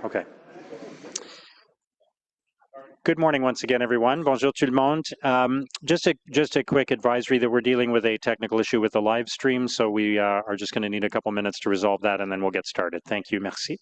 Okay. Good morning once again, everyone. Bonjour tout le monde. Just a quick advisory that we're dealing with a technical issue with the live stream, so we are just going to need a couple minutes to resolve that, and then we'll get started. Thank you. Merci.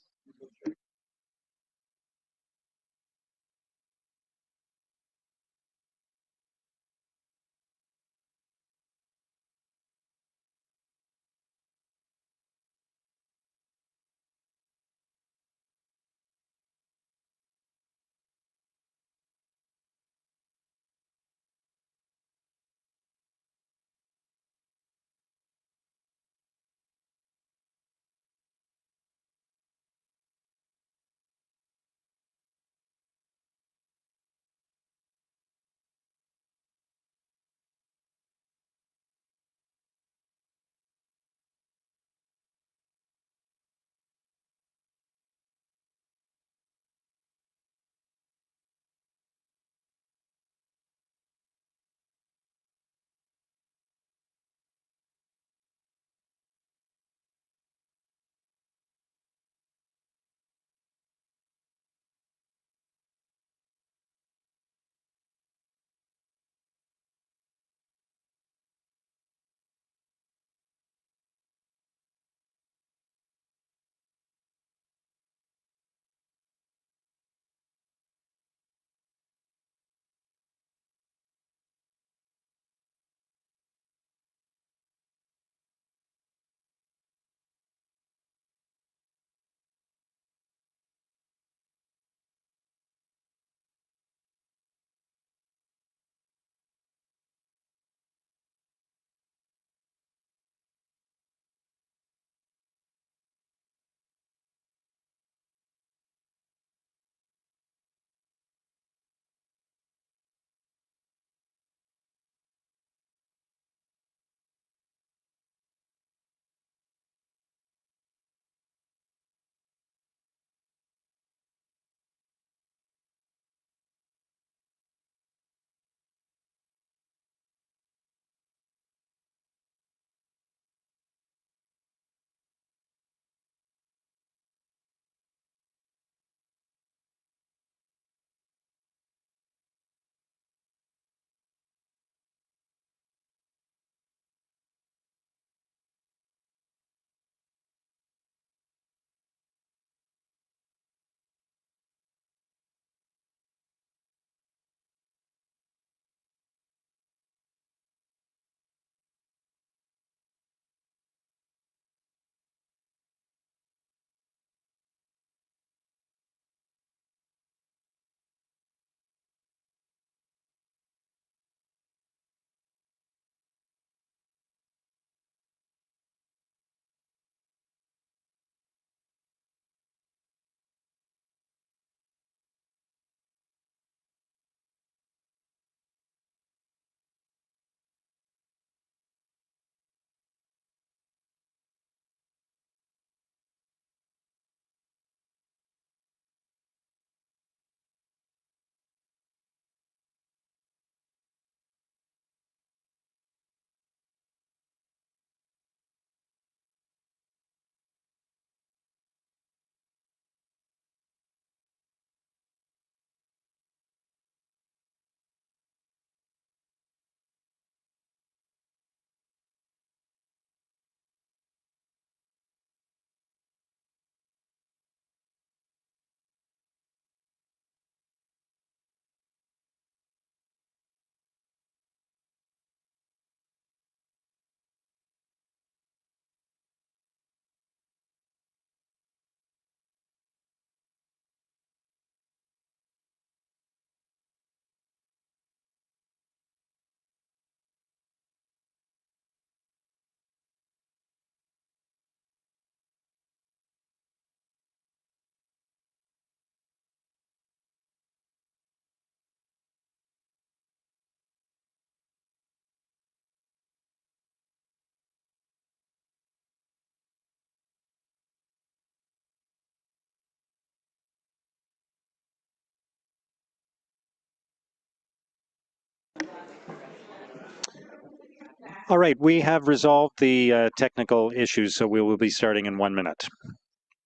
All right, we have resolved the technical issues, so we will be starting in 1 minute.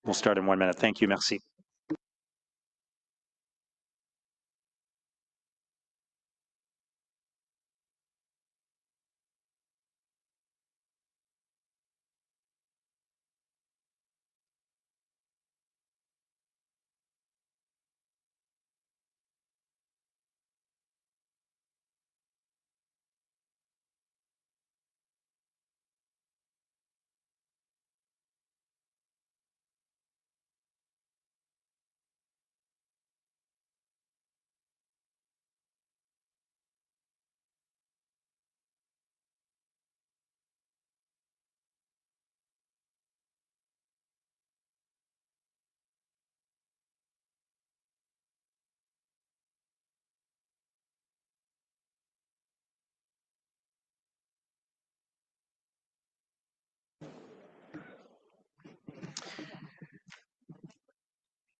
We'll start in 1 minute. Thank you. Merci.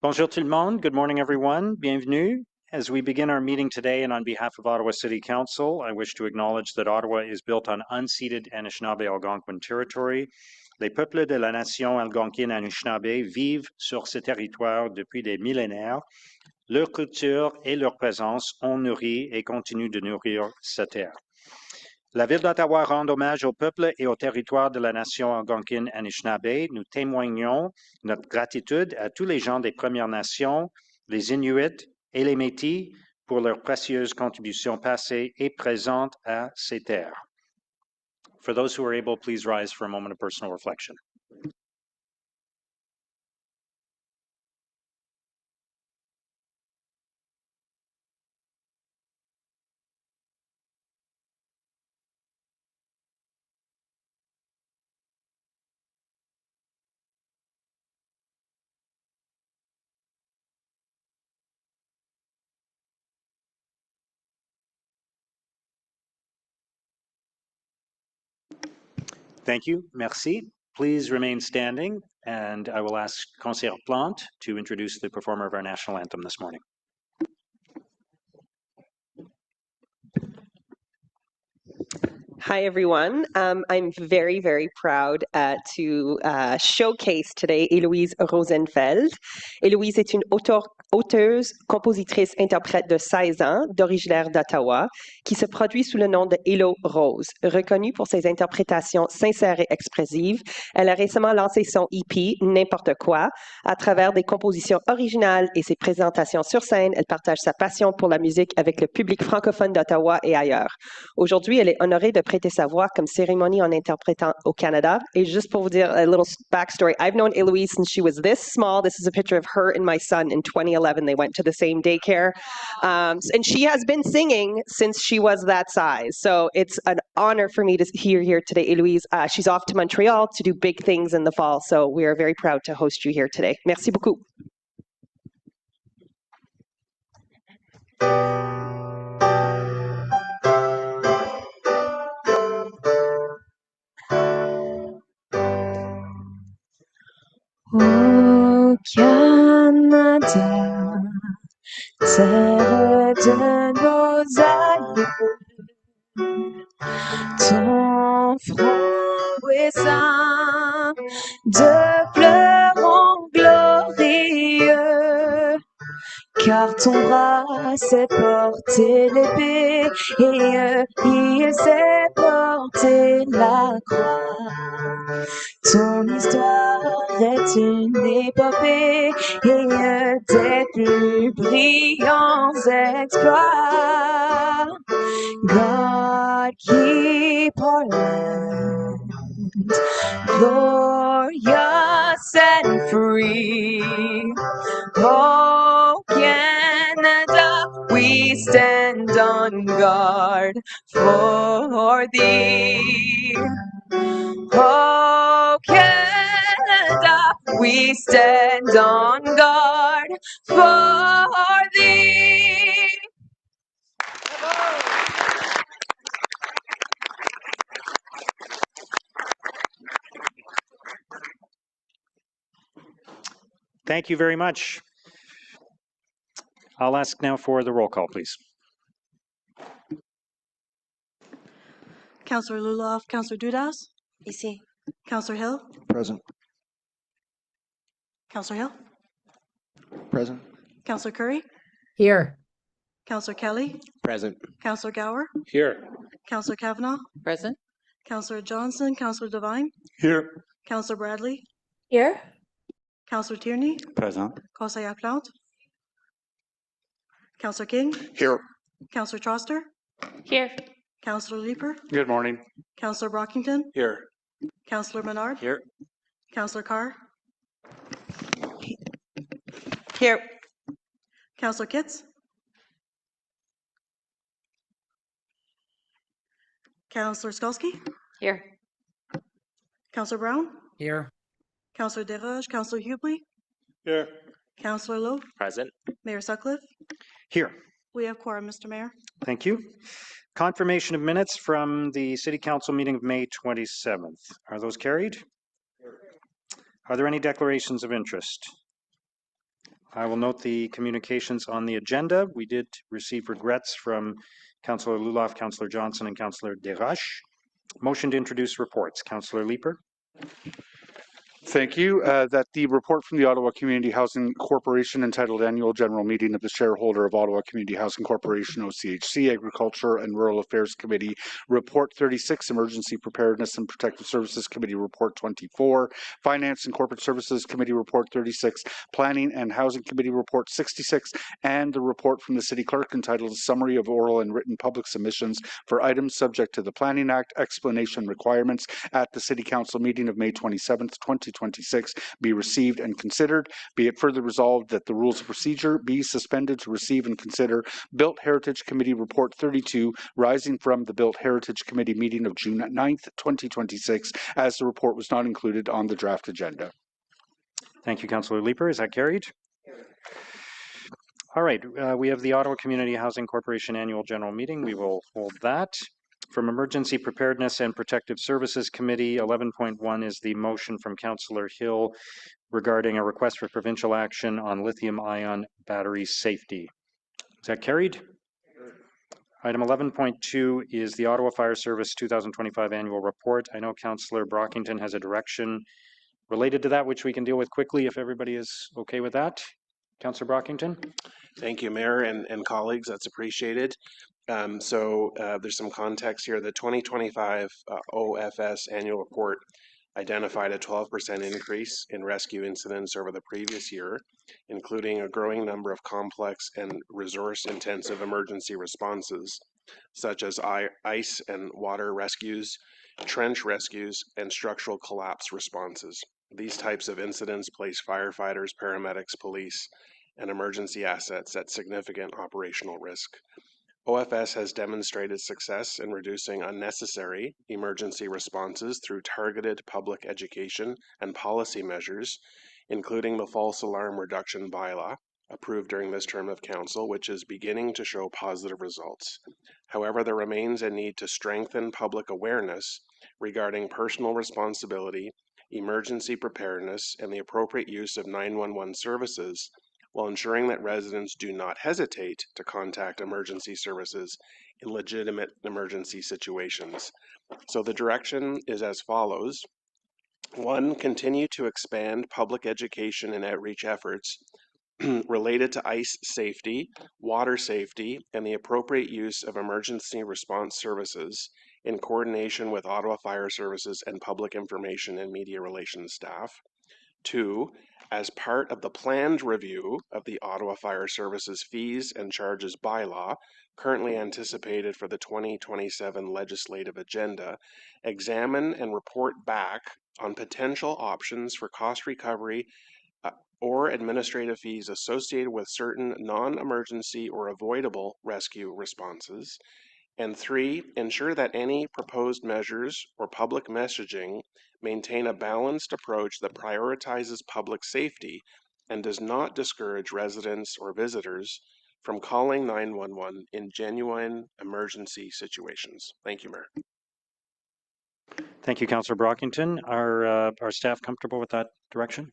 Bonjour tout le monde. Good morning, everyone. Bienvenue. As we begin our meeting today, and on behalf of Ottawa City Council, I wish to acknowledge that Ottawa is built on unceded Anishinaabe-Algonquin territory. Les peuples de la nation algonquine Anishinaabe vivent sur ce territoire depuis des millénaires. Leur culture et leur présence ont nourri et continuent de nourrir cette terre. La Ville d'Ottawa rend hommage au peuple et au territoire de la nation algonquine Anishinaabe. Nous témoignons notre gratitude à tous les gens des Premières Nations, les Inuits et les Métis pour leurs précieuses contributions passées et présentes à ces terres. For those who are able, please rise for a moment of personal reflection. Thank you. Merci. Please remain standing, and I will ask Conseillère Plante to introduce the performer of our national anthem this morning. Hi, everyone. I'm very, very proud to showcase today Héloïse Rosenfeld. Héloïse est une auteuse, compositrice, interprète de 16 ans, d'originaire d'Ottawa, qui se produit sous le nom de Hélo Rose. Reconnue pour ses interprétations sincères et expressives, elle a récemment lancé son EP N'importe quoi. À travers des compositions originales et ses présentations sur scène, elle partage sa passion pour la musique avec le public francophone d'Ottawa et ailleurs. Aujourd'hui, elle est honorée de prêter sa voix comme cérémonie en interprétant au Canada. Et juste pour vous dire a little backstory, I've known Héloïse since she was this small. This is a picture of her and my son in 2011. They went to the same daycare. And she has been singing since she was that size. So it's an honor for me to hear here today, Héloïse. She's off to Montreal to do big things in the fall. So we are very proud to host you here today. Merci beaucoup. Au Canada, terre de nos aïeux, ton front ouessant de fleurons glorieux, car ton bras s'est porté l'épée et il s'est porté la croix. Ton histoire est une épopée et tes plus brillants exploits. God, keep our land glorious and free. Oh, Canada, we stand on guard for thee. Oh, Canada, we stand on guard for thee. Thank you very much. I'll ask now for the roll call, please. Councillor Luloff, Councillor Dudas. Ici. Councillor Hill. Present. Councillor Hill. Present. Councillor Curry. Here. Councillor Kelly. Present. Councillor Gower. Here. Councillor Kavanagh. Present. Councillor Johnson. Councillor Devine. Here. Councillor Bradley. Here. Councillor Tierney. Present. Conseillère Plante. Councillor King. Here. Councillor Troster. Here. Councillor Leeper. Good morning. Councillor Brockington. Here. Councillor Menard. Here. Councillor Carr. Here. Councillor Kitts. Councillor Skolsky. Here. Councillor Brown. Here. Councillor Desroches. Councillor Hubley. Here. Councillor Lowe. Present. Mayor Sutcliffe. Here. We have quorum, Mr. Mayor. Thank you. Confirmation of minutes from the City Council meeting of May 27th. Are those carried? Are there any declarations of interest? I will note the communications on the agenda. We did receive regrets from Councillor Luloff, Councillor Johnson, and Councillor Desroches. Motion to introduce reports. Councillor Leeper. Thank you. That the report from the Ottawa Community Housing Corporation entitled Annual General Meeting of the Shareholder of Ottawa Community Housing Corporation, OCHC, Agriculture and Rural Affairs Committee, Report 36, Emergency Preparedness and Protective Services Committee, Report 24, Finance and Corporate Services Committee, Report 36, Planning and Housing Committee, Report 66, and the report from the City Clerk entitled Summary of Oral and Written Public Submissions for Items Subject to the Planning Act Explanation Requirements at the City Council meeting of May 27th, 2026 be received and considered. Be it further resolved that the rules of procedure be suspended to receive and consider Built Heritage Committee Report 32 rising from the Built Heritage Committee meeting of June 9th, 2026 as the report was not included on the draft agenda. Thank you, Councillor Leeper. Is that carried? All right. We have the Ottawa Community Housing Corporation Annual General Meeting. We will hold that. From Emergency Preparedness and Protective Services Committee, 11.1 is the motion from Councillor Hill regarding a request for provincial action on lithium-ion battery safety. Is that carried? Item 11.2 is the Ottawa Fire Service 2025 Annual Report. I know Councillor Brockington has a direction related to that, which we can deal with quickly if everybody is okay with that. Councillor Brockington? Thank you, Mayor and colleagues. That's appreciated. There's some context here. The 2025 OFS annual report identified a 12% increase in rescue incidents over the previous year, including a growing number of complex and resource-intensive emergency responses, such as ice and water rescues, trench rescues, and structural collapse responses. These types of incidents place firefighters, paramedics, police, and emergency assets at significant operational risk. OFS has demonstrated success in reducing unnecessary emergency responses through targeted public education and policy measures, including the false alarm reduction bylaw approved during this term of council, which is beginning to show positive results. However, there remains a need to strengthen public awareness regarding personal responsibility, emergency preparedness, and the appropriate use of 911 services, while ensuring that residents do not hesitate to contact emergency services in legitimate emergency situations. So the direction is as follows. 1, continue to expand public education and outreach efforts related to ice safety, water safety, and the appropriate use of emergency response services in coordination with Ottawa Fire Services and public information and media relations staff. 2, as part of the planned review of the Ottawa Fire Services fees and charges bylaw, currently anticipated for the 2027 legislative agenda, examine and report back on potential options for cost recovery or administrative fees associated with certain non-emergency or avoidable rescue responses. And 3, ensure that any proposed measures or public messaging maintain a balanced approach that prioritizes public safety and does not discourage residents or visitors from calling 911 in genuine emergency situations. Thank you, Mayor. Thank you, Councillor Brockington. Are staff comfortable with that direction?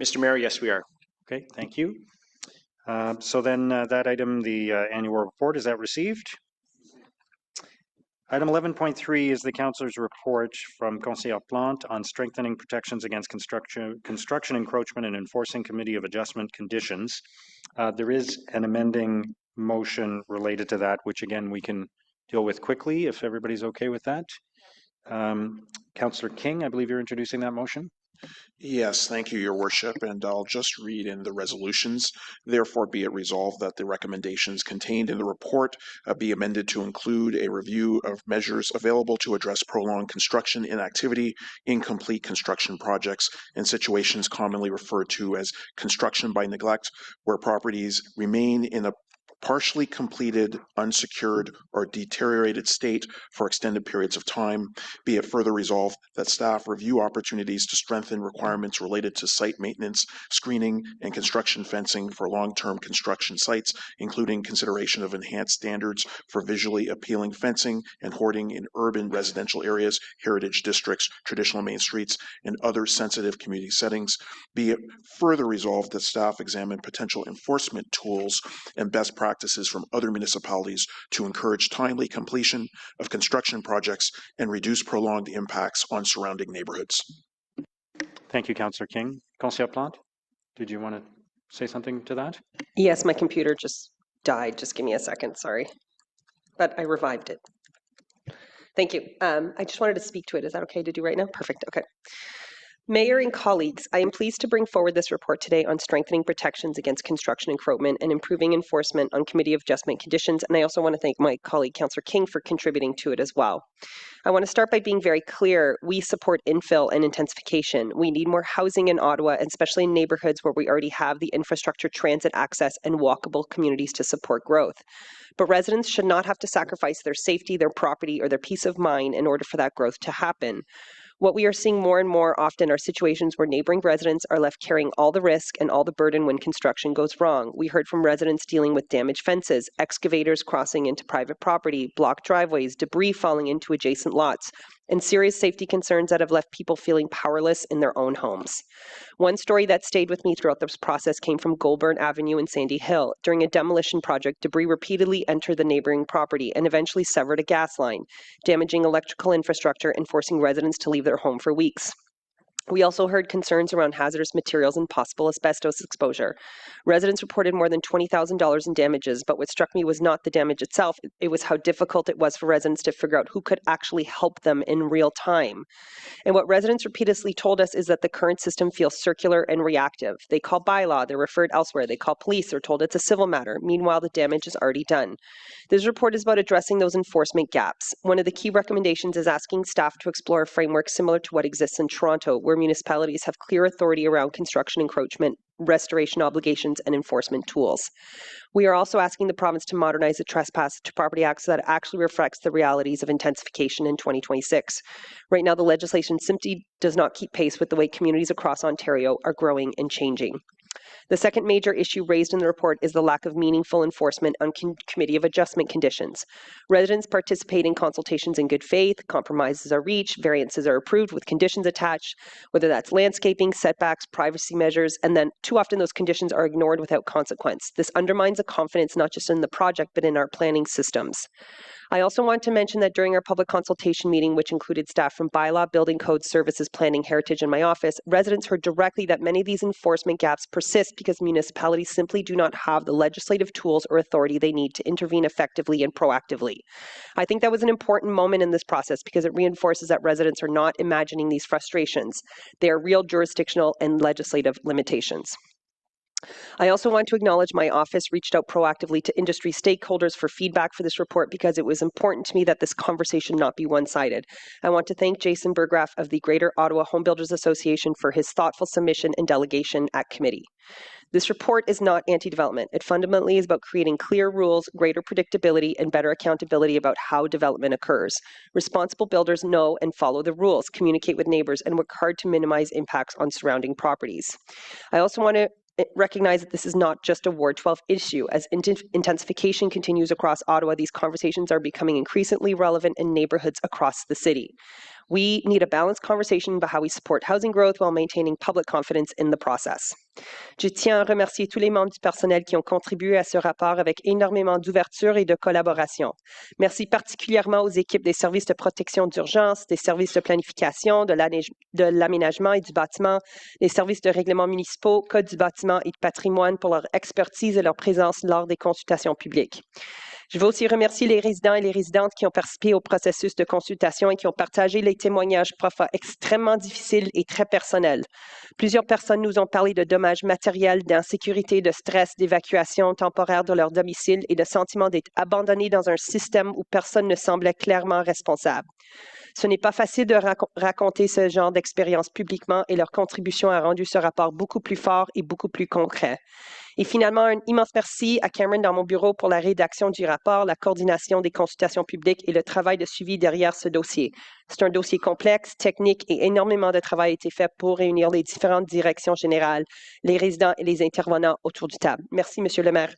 Mr. Mayor, yes, we are. Okay, thank you. So then that item, the annual report, is that received? Item 11.3 is the Councillor's report from Conseillère Plante on strengthening protections against construction encroachment and enforcing Committee of Adjustment conditions. There is an amending motion related to that, which again we can deal with quickly if everybody's okay with that. Councillor King, I believe you're introducing that motion. Yes, thank you, Your Worship, and I'll just read in the resolutions. Therefore, be it resolved that the recommendations contained in the report be amended to include a review of measures available to address prolonged construction inactivity, incomplete construction projects, and situations commonly referred to as construction by neglect, where properties remain in a partially completed, unsecured, or deteriorated state for extended periods of time. Be it further resolved that staff review opportunities to strengthen requirements related to site maintenance, screening, and construction fencing for long-term construction sites, including consideration of enhanced standards for visually appealing fencing and hoarding in urban residential areas, heritage districts, traditional main streets, and other sensitive community settings. Be it further resolved that staff examine potential enforcement tools and best practices from other municipalities to encourage timely completion of construction projects and reduce prolonged impacts on surrounding neighborhoods. Thank you, Councillor King. Councillor Plante, did you want to say something to that? Yes, my computer just died. Just give me a second, sorry. But I revived it. Thank you. I just wanted to speak to it. Is that okay to do right now? Perfect, okay. Mayor and colleagues, I am pleased to bring forward this report today on strengthening protections against construction encroachment and improving enforcement on Committee of Adjustment conditions. And I also want to thank my colleague, Councillor King, for contributing to it as well. I want to start by being very clear. We support infill and intensification. We need more housing in Ottawa, especially in neighborhoods where we already have the infrastructure, transit access, and walkable communities to support growth. But residents should not have to sacrifice their safety, their property, or their peace of mind in order for that growth to happen. What we are seeing more and more often are situations where neighboring residents are left carrying all the risk and all the burden when construction goes wrong. We heard from residents dealing with damaged fences, excavators crossing into private property, blocked driveways, debris falling into adjacent lots, and serious safety concerns that have left people feeling powerless in their own homes. One story that stayed with me throughout this process came from Goulburn Avenue in Sandy Hill. During a demolition project, debris repeatedly entered the neighboring property and eventually severed a gas line, damaging electrical infrastructure and forcing residents to leave their home for weeks. We also heard concerns around hazardous materials and possible asbestos exposure. Residents reported more than $20,000 in damages, but what struck me was not the damage itself, it was how difficult it was for residents to figure out who could actually help them in real time. And what residents repeatedly told us is that the current system feels circular and reactive. They call bylaw, they're referred elsewhere, they call police, they're told it's a civil matter. Meanwhile, the damage is already done. This report is about addressing those enforcement gaps. One of the key recommendations is asking staff to explore a framework similar to what exists in Toronto, where municipalities have clear authority around construction encroachment, restoration obligations, and enforcement tools. We are also asking the province to modernize the Trespass to Property Act so that it actually reflects the realities of intensification in 2026. Right now, the legislation simply does not keep pace with the way communities across Ontario are growing and changing. The second major issue raised in the report is the lack of meaningful enforcement on Committee of Adjustment conditions. Residents participate in consultations in good faith, compromises are reached, variances are approved with conditions attached, whether that's landscaping, setbacks, privacy measures, and then too often those conditions are ignored without consequence. This undermines the confidence not just in the project, but in our planning systems. I also want to mention that during our public consultation meeting, which included staff from bylaw, building code, services, planning, heritage, and my office, residents heard directly that many of these enforcement gaps persist because municipalities simply do not have the legislative tools or authority they need to intervene effectively and proactively. I think that was an important moment in this process because it reinforces that residents are not imagining these frustrations. They are real jurisdictional and legislative limitations. I also want to acknowledge my office reached out proactively to industry stakeholders for feedback for this report because it was important to me that this conversation not be one-sided. I want to thank Jason Berggraf of the Greater Ottawa Home Builders Association for his thoughtful submission and delegation at committee. This report is not anti-development. It fundamentally is about creating clear rules, greater predictability, and better accountability about how development occurs. Responsible builders know and follow the rules, communicate with neighbors, and work hard to minimize impacts on surrounding properties. I also want to recognize that this is not just a Ward 12 issue. As intensification continues across Ottawa, these conversations are becoming increasingly relevant in neighborhoods across the city. We need a balanced conversation about how we support housing growth while maintaining public confidence in the process. Je tiens à remercier tous les membres du personnel qui ont contribué à ce rapport avec énormément d'ouverture et de collaboration. Merci particulièrement aux équipes des services de protection d'urgence, des services de planification, de l'aménagement et du bâtiment, les services de règlement municipaux, code du bâtiment et de patrimoine pour leur expertise et leur présence lors des consultations publiques. Je veux aussi remercier les résidents et les résidentes qui ont participé au processus de consultation et qui ont partagé les témoignages parfois extrêmement difficiles et très personnels. Plusieurs personnes nous ont parlé de dommages matériels, d'insécurité, de stress, d'évacuation temporaire de leur domicile et de sentiment d'être abandonnés dans un système où personne ne semblait clairement responsable. Ce n'est pas facile de raconter ce genre d'expérience publiquement et leur contribution a rendu ce rapport beaucoup plus fort et beaucoup plus concret. Et finalement, un immense merci à Cameron dans mon bureau pour la rédaction du rapport, la coordination des consultations publiques et le travail de suivi derrière ce dossier. C'est un dossier complexe, technique et énormément de travail a été fait pour réunir les différentes directions générales, les résidents et les intervenants autour du table. Merci, Monsieur le maire.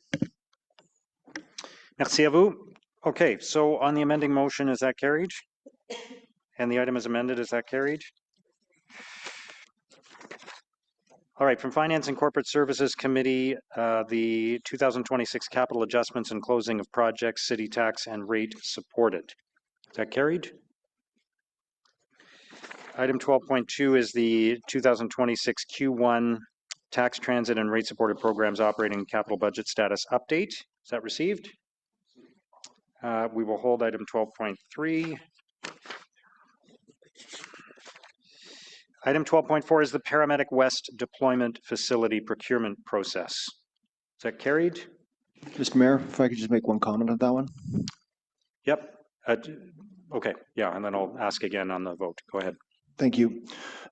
Merci à vous. Okay, so on the amending motion, is that carried? And the item is amended, is that carried? All right, from Finance and Corporate Services Committee, the 2026 capital adjustments and closing of projects, city tax and rate supported. Is that carried? Item 12.2 is the 2026 Q1 tax transit and rate supported programs operating capital budget status update. Is that received? We will hold item 12.3. Item 12.4 is the Paramedic West Deployment Facility procurement process. Is that carried? Mr. Mayor, if I could just make one comment on that one. Yep. Okay, yeah, and then I'll ask again on the vote. Go ahead. Thank you.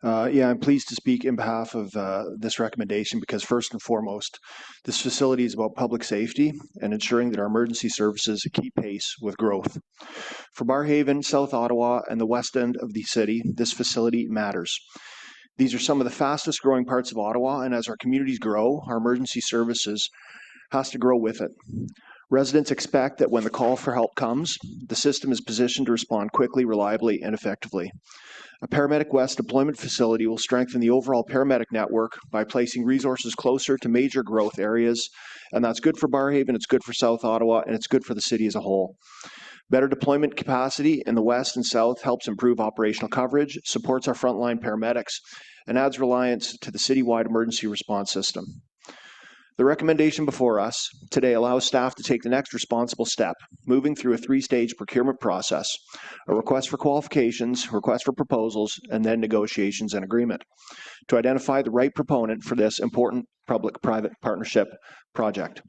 Yeah, I'm pleased to speak in behalf of this recommendation because first and foremost, this facility is about public safety and ensuring that our emergency services keep pace with growth. For Barrhaven, South Ottawa, and the west end of the city, this facility matters. These are some of the fastest growing parts of Ottawa, and as our communities grow, our emergency services has to grow with it. Residents expect that when the call for help comes, the system is positioned to respond quickly, reliably, and effectively. A Paramedic West deployment facility will strengthen the overall paramedic network by placing resources closer to major growth areas, and that's good for Barrhaven, it's good for South Ottawa, and it's good for the city as a whole. Better deployment capacity in the west and south helps improve operational coverage, supports our frontline paramedics, and adds reliance to the citywide emergency response system. The recommendation before us today allows staff to take the next responsible step, moving through a three-stage procurement process, a request for qualifications, request for proposals, and then negotiations and agreement to identify the right proponent for this important public-private partnership project.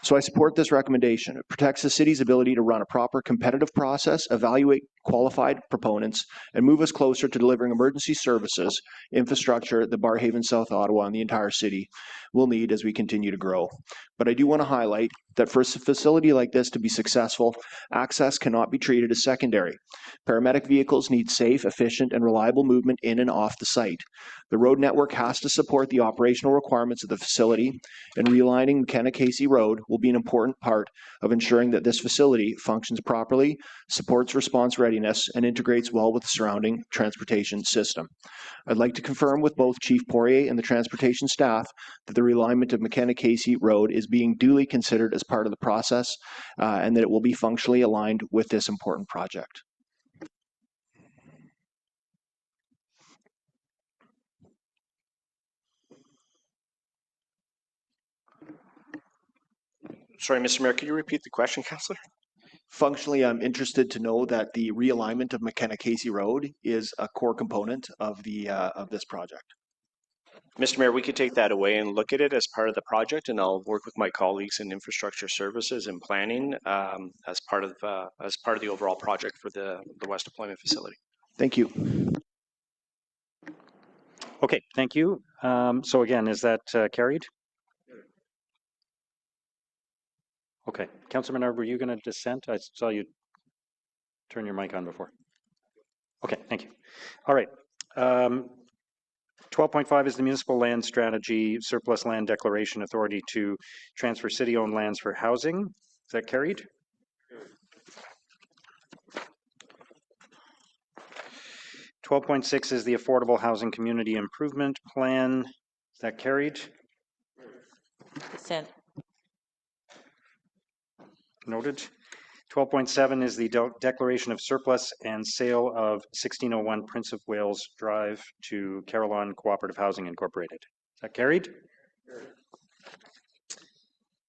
So I support this recommendation. It protects the city's ability to run a proper competitive process, evaluate qualified proponents, and move us closer to delivering emergency services, infrastructure that Barrhaven, South Ottawa, and the entire city will need as we continue to grow. But I do want to highlight that for a facility like this to be successful, access cannot be treated as secondary. Paramedic vehicles need safe, efficient, and reliable movement in and off the site. The road network has to support the operational requirements of the facility, and realigning McKenna-Casey Road will be an important part of ensuring that this facility functions properly, supports response readiness, and integrates well with the surrounding transportation system. I'd like to confirm with both Chief Poirier and the transportation staff that the realignment of McKenna-Casey Road is being duly considered as part of the process and that it will be functionally aligned with this important project. Sorry, Mr. Mayor, could you repeat the question, Councillor? Functionally, I'm interested to know that the realignment of McKenna-Casey Road is a core component of this project. Mr. Mayor, we could take that away and look at it as part of the project, and I'll work with my colleagues in infrastructure services and planning as part of the overall project for the West Deployment Facility. Thank you. Okay, thank you. So again, is that carried? Okay, Councillor Menard, were you going to dissent? I saw you turn your mic on before. Okay, thank you. All right. 12.5 is the municipal land strategy, surplus land declaration authority to transfer city-owned lands for housing. Is that carried? 12.6 is the affordable housing community improvement plan. Is that carried? Dissent. Noted. 12.7 is the declaration of surplus and sale of 1601 Prince of Wales Drive to Carillon Cooperative Housing Incorporated. Is that carried?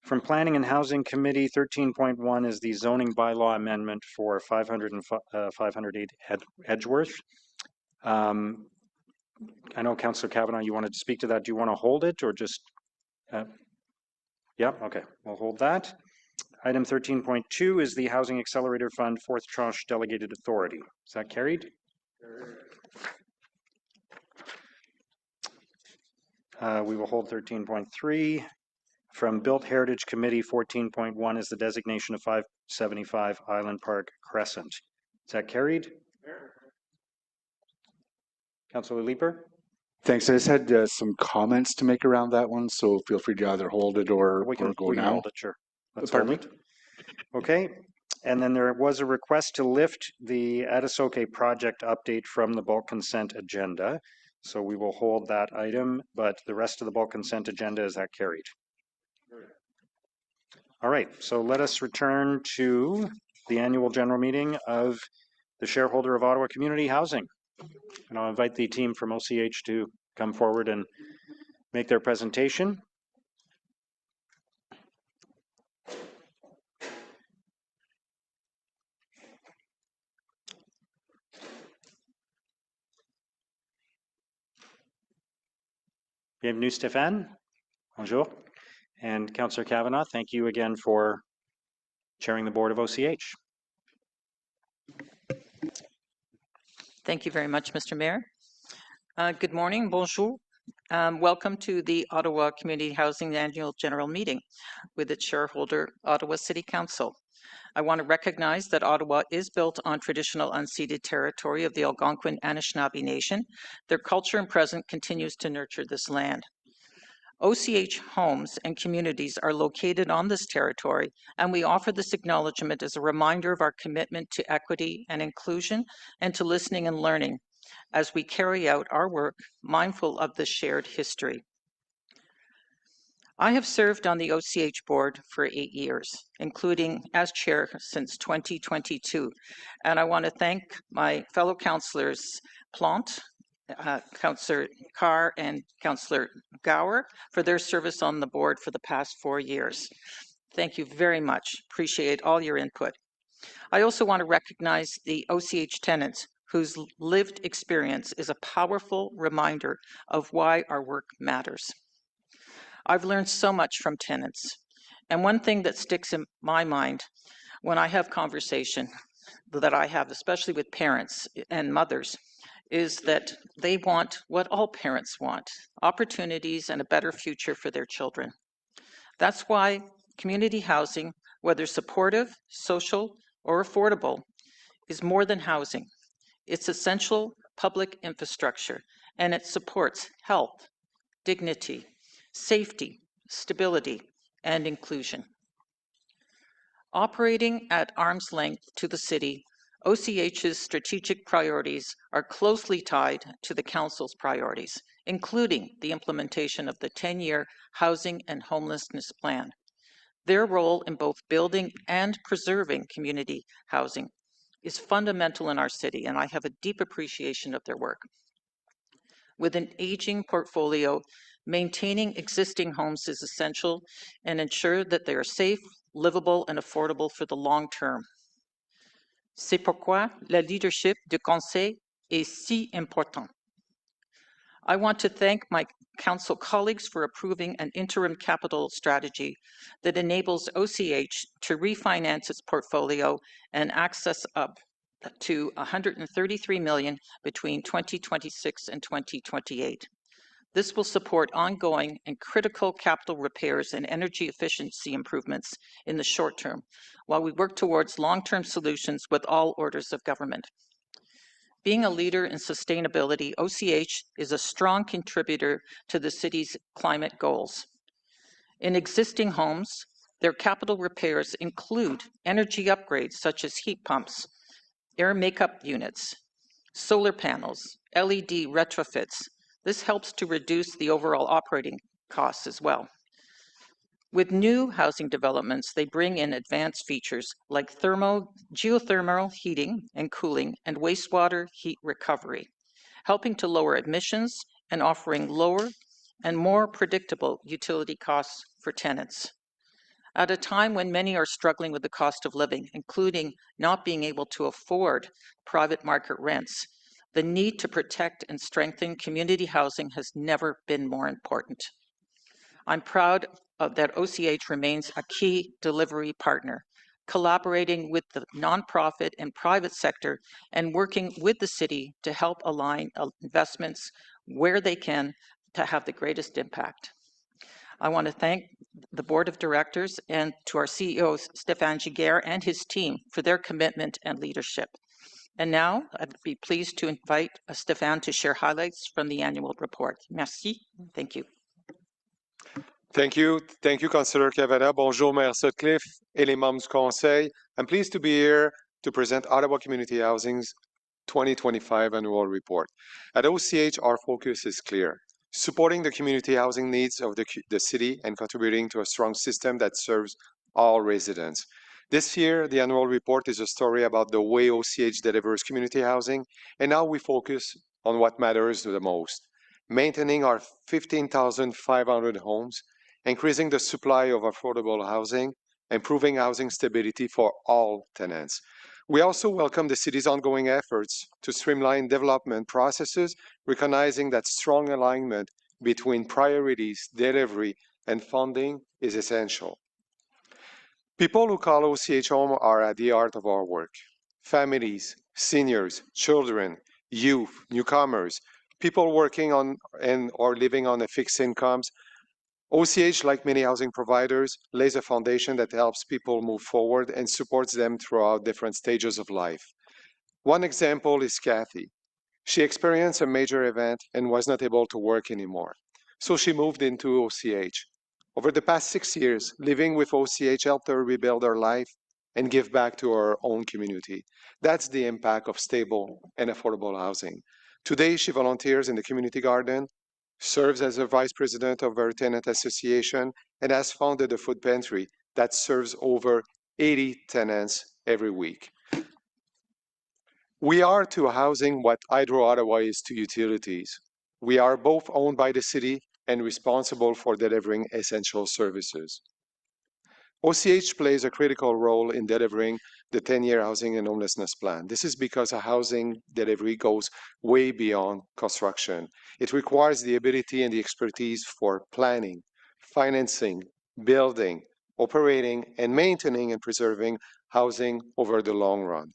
From Planning and Housing Committee, 13.1 is the zoning bylaw amendment for 508 Edgeworth. I know Councillor Kavanagh, you wanted to speak to that. Do you want to hold it or just? Yeah, okay, we'll hold that. Item 13.2 is the Housing Accelerator Fund Fourth Tranche Delegated Authority. Is that carried? We will hold 13.3. From Built Heritage Committee, 14.1 is the designation of 575 Island Park Crescent. Is that carried? Councillor Leeper? Thanks. I just had some comments to make around that one, so feel free to either hold it or go now. Hold it, sure. Let's Pardon hold it. Okay. And then there was a request to lift the Adisoke project update from the bulk consent agenda. So we will hold that item, but the rest of the bulk consent agenda, is that carried? All right, so let us return to the annual general meeting of the shareholder of Ottawa Community Housing. And I'll invite the team from OCH to come forward and make their presentation. Bienvenue, Stéphane. Bonjour. And Councillor Kavanagh, thank you again for chairing the board of OCH. Thank you very much, Mr. Mayor. Good morning, bonjour. Welcome to the Ottawa Community Housing Annual General Meeting with its shareholder, Ottawa City Council. I want to recognize that Ottawa is built on traditional unceded territory of the Algonquin Anishinaabe Nation. Their culture and present continues to nurture this land. OCH homes and communities are located on this territory, and we offer this acknowledgement as a reminder of our commitment to equity and inclusion and to listening and learning as we carry out our work mindful of this shared history. I have served on the OCH board for 8 years, including as chair since 2022, and I want to thank my fellow councillors Plante, Councillor Carr and Councillor Gower for their service on the board for the past 4 years. Thank you very much. Appreciate all your input. I also want to recognize the OCH tenants whose lived experience is a powerful reminder of why our work matters. I've learned so much from tenants, and one thing that sticks in my mind when I have conversation that I have, especially with parents and mothers, is that they want what all parents want, opportunities and a better future for their children. That's why community housing, whether supportive, social, or affordable, is more than housing. It's essential public infrastructure, and it supports health, dignity, safety, stability, and inclusion. Operating at arm's length to the city, OCH's strategic priorities are closely tied to the Council's priorities, including the implementation of the 10-year Housing and Homelessness Plan. Their role in both building and preserving community housing is fundamental in our city, and I have a deep appreciation of their work. With an aging portfolio, maintaining existing homes is essential and ensure that they are safe, livable, and affordable for the long term. C'est pourquoi le leadership du Conseil est si important. I want to thank my council colleagues for approving an interim capital strategy that enables OCH to refinance its portfolio and access up to $133 million between 2026 and 2028. This will support ongoing and critical capital repairs and energy efficiency improvements in the short term, while we work towards long-term solutions with all orders of government. Being a leader in sustainability, OCH is a strong contributor to the city's climate goals. In existing homes, their capital repairs include energy upgrades such as heat pumps, air makeup units, solar panels, LED retrofits. This helps to reduce the overall operating costs as well. With new housing developments, they bring in advanced features like geothermal heating and cooling and wastewater heat recovery, helping to lower emissions and offering lower and more predictable utility costs for tenants. At a time when many are struggling with the cost of living, including not being able to afford private market rents, the need to protect and strengthen community housing has never been more important. I'm proud that OCH remains a key delivery partner, collaborating with the nonprofit and private sector and working with the city to help align investments where they can to have the greatest impact. I want to thank the board of directors and to our CEO, Stéphane Giguère, and his team for their commitment and leadership. And now I'd be pleased to invite Stéphane to share highlights from the annual report. Merci. Thank you. Thank you, Councillor Cavada. Bonjour, Maire Sutcliffe et les membres du Conseil. I'm pleased to be here to present Ottawa Community Housing's 2025 annual report. At OCH, our focus is clear: supporting the community housing needs of the city and contributing to a strong system that serves all residents. This year, the annual report is a story about the way OCH delivers community housing, and now we focus on what matters the most: maintaining our 15,500 homes, increasing the supply of affordable housing, improving housing stability for all tenants. We also welcome the city's ongoing efforts to streamline development processes, recognizing that strong alignment between priorities, delivery, and funding is essential. People who call OCH home are at the heart of our work. Families, seniors, children, youth, newcomers, people working on or living on a fixed incomes. OCH, like many housing providers, lays a foundation that helps people move forward and supports them throughout different stages of life. One example is Kathy. She experienced a major event and was not able to work anymore, so she moved into OCH. Over the past 6 years, living with OCH helped her rebuild her life and give back to her own community. That's the impact of stable and affordable housing. Today, she volunteers in the community garden, serves as a vice president of her tenant association, and has founded a food pantry that serves over 80 tenants every week. We are to housing what Hydro Ottawa is to utilities. We are both owned by the city and responsible for delivering essential services. OCH plays a critical role in delivering the 10-year housing and homelessness plan. This is because a housing delivery goes way beyond construction. It requires the ability and the expertise for planning, financing, building, operating, and maintaining and preserving housing over the long run.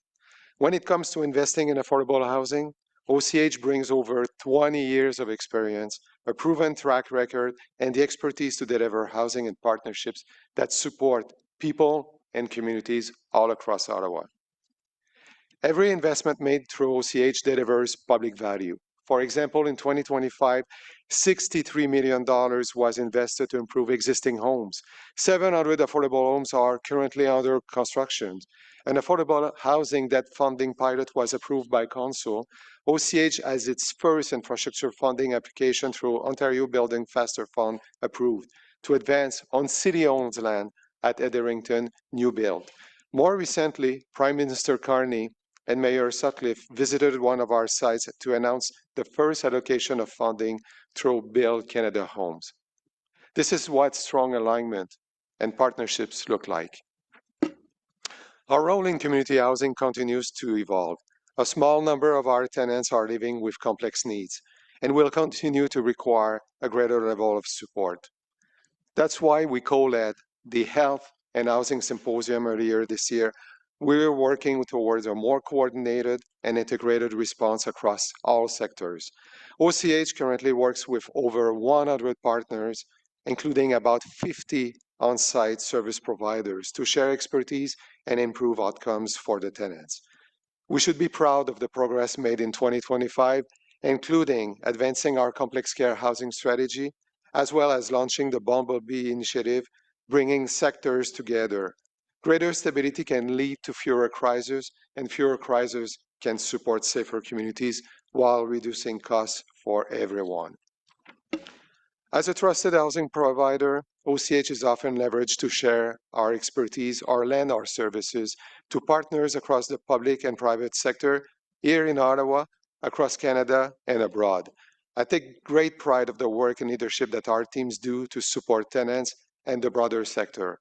When it comes to investing in affordable housing, OCH brings over 20 years of experience, a proven track record, and the expertise to deliver housing and partnerships that support people and communities all across Ottawa. Every investment made through OCH delivers public value. For example, in 2025, $63 million was invested to improve existing homes. 700 affordable homes are currently under construction. An affordable housing debt funding pilot was approved by Council. OCH has its first infrastructure funding application through Ontario Building Faster Fund approved to advance on city-owned land at Etherington New Build. More recently, Prime Minister Carney and Mayor Sutcliffe visited one of our sites to announce the first allocation of funding through Build Canada Homes. This is what strong alignment and partnerships look like. Our role in community housing continues to evolve. A small number of our tenants are living with complex needs and will continue to require a greater level of support. That's why we co-led the Health and Housing Symposium earlier this year. We're working towards a more coordinated and integrated response across all sectors. OCH currently works with over 100 partners, including about 50 on-site service providers, to share expertise and improve outcomes for the tenants. We should be proud of the progress made in 2025, including advancing our complex care housing strategy, as well as launching the Bumblebee Initiative, bringing sectors together. Greater stability can lead to fewer crises, and fewer crises can support safer communities while reducing costs for everyone. As a trusted housing provider, OCH is often leveraged to share our expertise or lend our services to partners across the public and private sector, here in Ottawa, across Canada, and abroad. I take great pride of the work and leadership that our teams do to support tenants and the broader sector.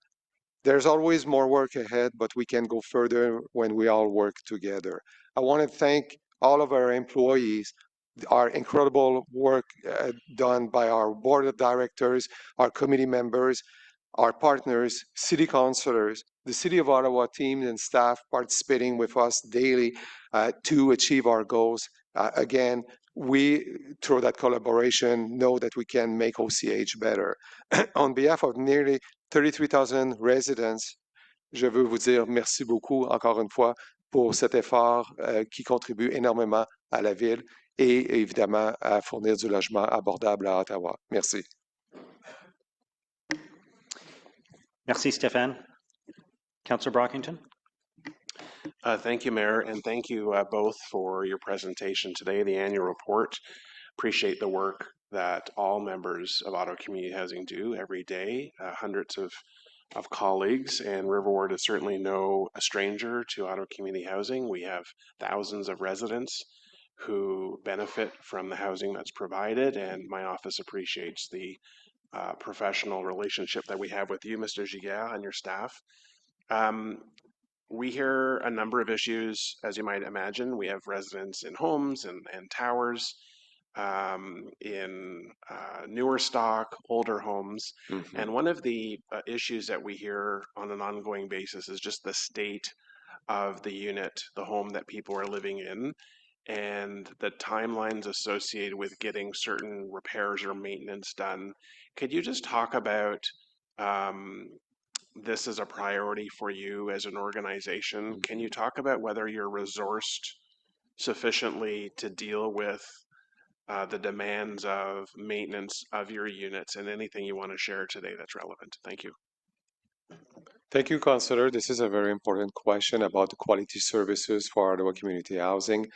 There's always more work ahead, but we can go further when we all work together. I want to thank all of our employees, our incredible work done by our board of directors, our committee members. our partners, city councilors, the City of Ottawa team and staff participating with us daily to achieve our goals. Again, we, through that collaboration, know that we can make OCH better. On behalf of nearly 33,000 residents, je veux vous dire merci beaucoup encore une fois pour cet effort qui contribue énormément à la ville et évidemment à fournir du logement abordable à Ottawa. Merci. Merci, Stéphane. Councillor Brockington. Thank you, Mayor, and thank you both for your presentation today, the annual report. Appreciate the work that all members of Ottawa Community Housing do every day, hundreds of colleagues, and River Ward is certainly no stranger to Ottawa Community Housing. We have thousands of residents who benefit from the housing that's provided, and my office appreciates the professional relationship that we have with you, Mr. Giguère, and your staff. We hear a number of issues, as you might imagine. We have residents in homes and towers, in newer stock, older homes. Mm-hmm. And one of the issues that we hear on an ongoing basis is just the state of the unit, the home that people are living in, and the timelines associated with getting certain repairs or maintenance done. Could you just talk about this is a priority for you as an organization? Can you talk about whether you're resourced sufficiently to deal with the demands of maintenance of your units, and anything you want to share today that's relevant? Thank you. Thank you, Councillor. This is a very important question about the quality services for Ottawa Community Housing.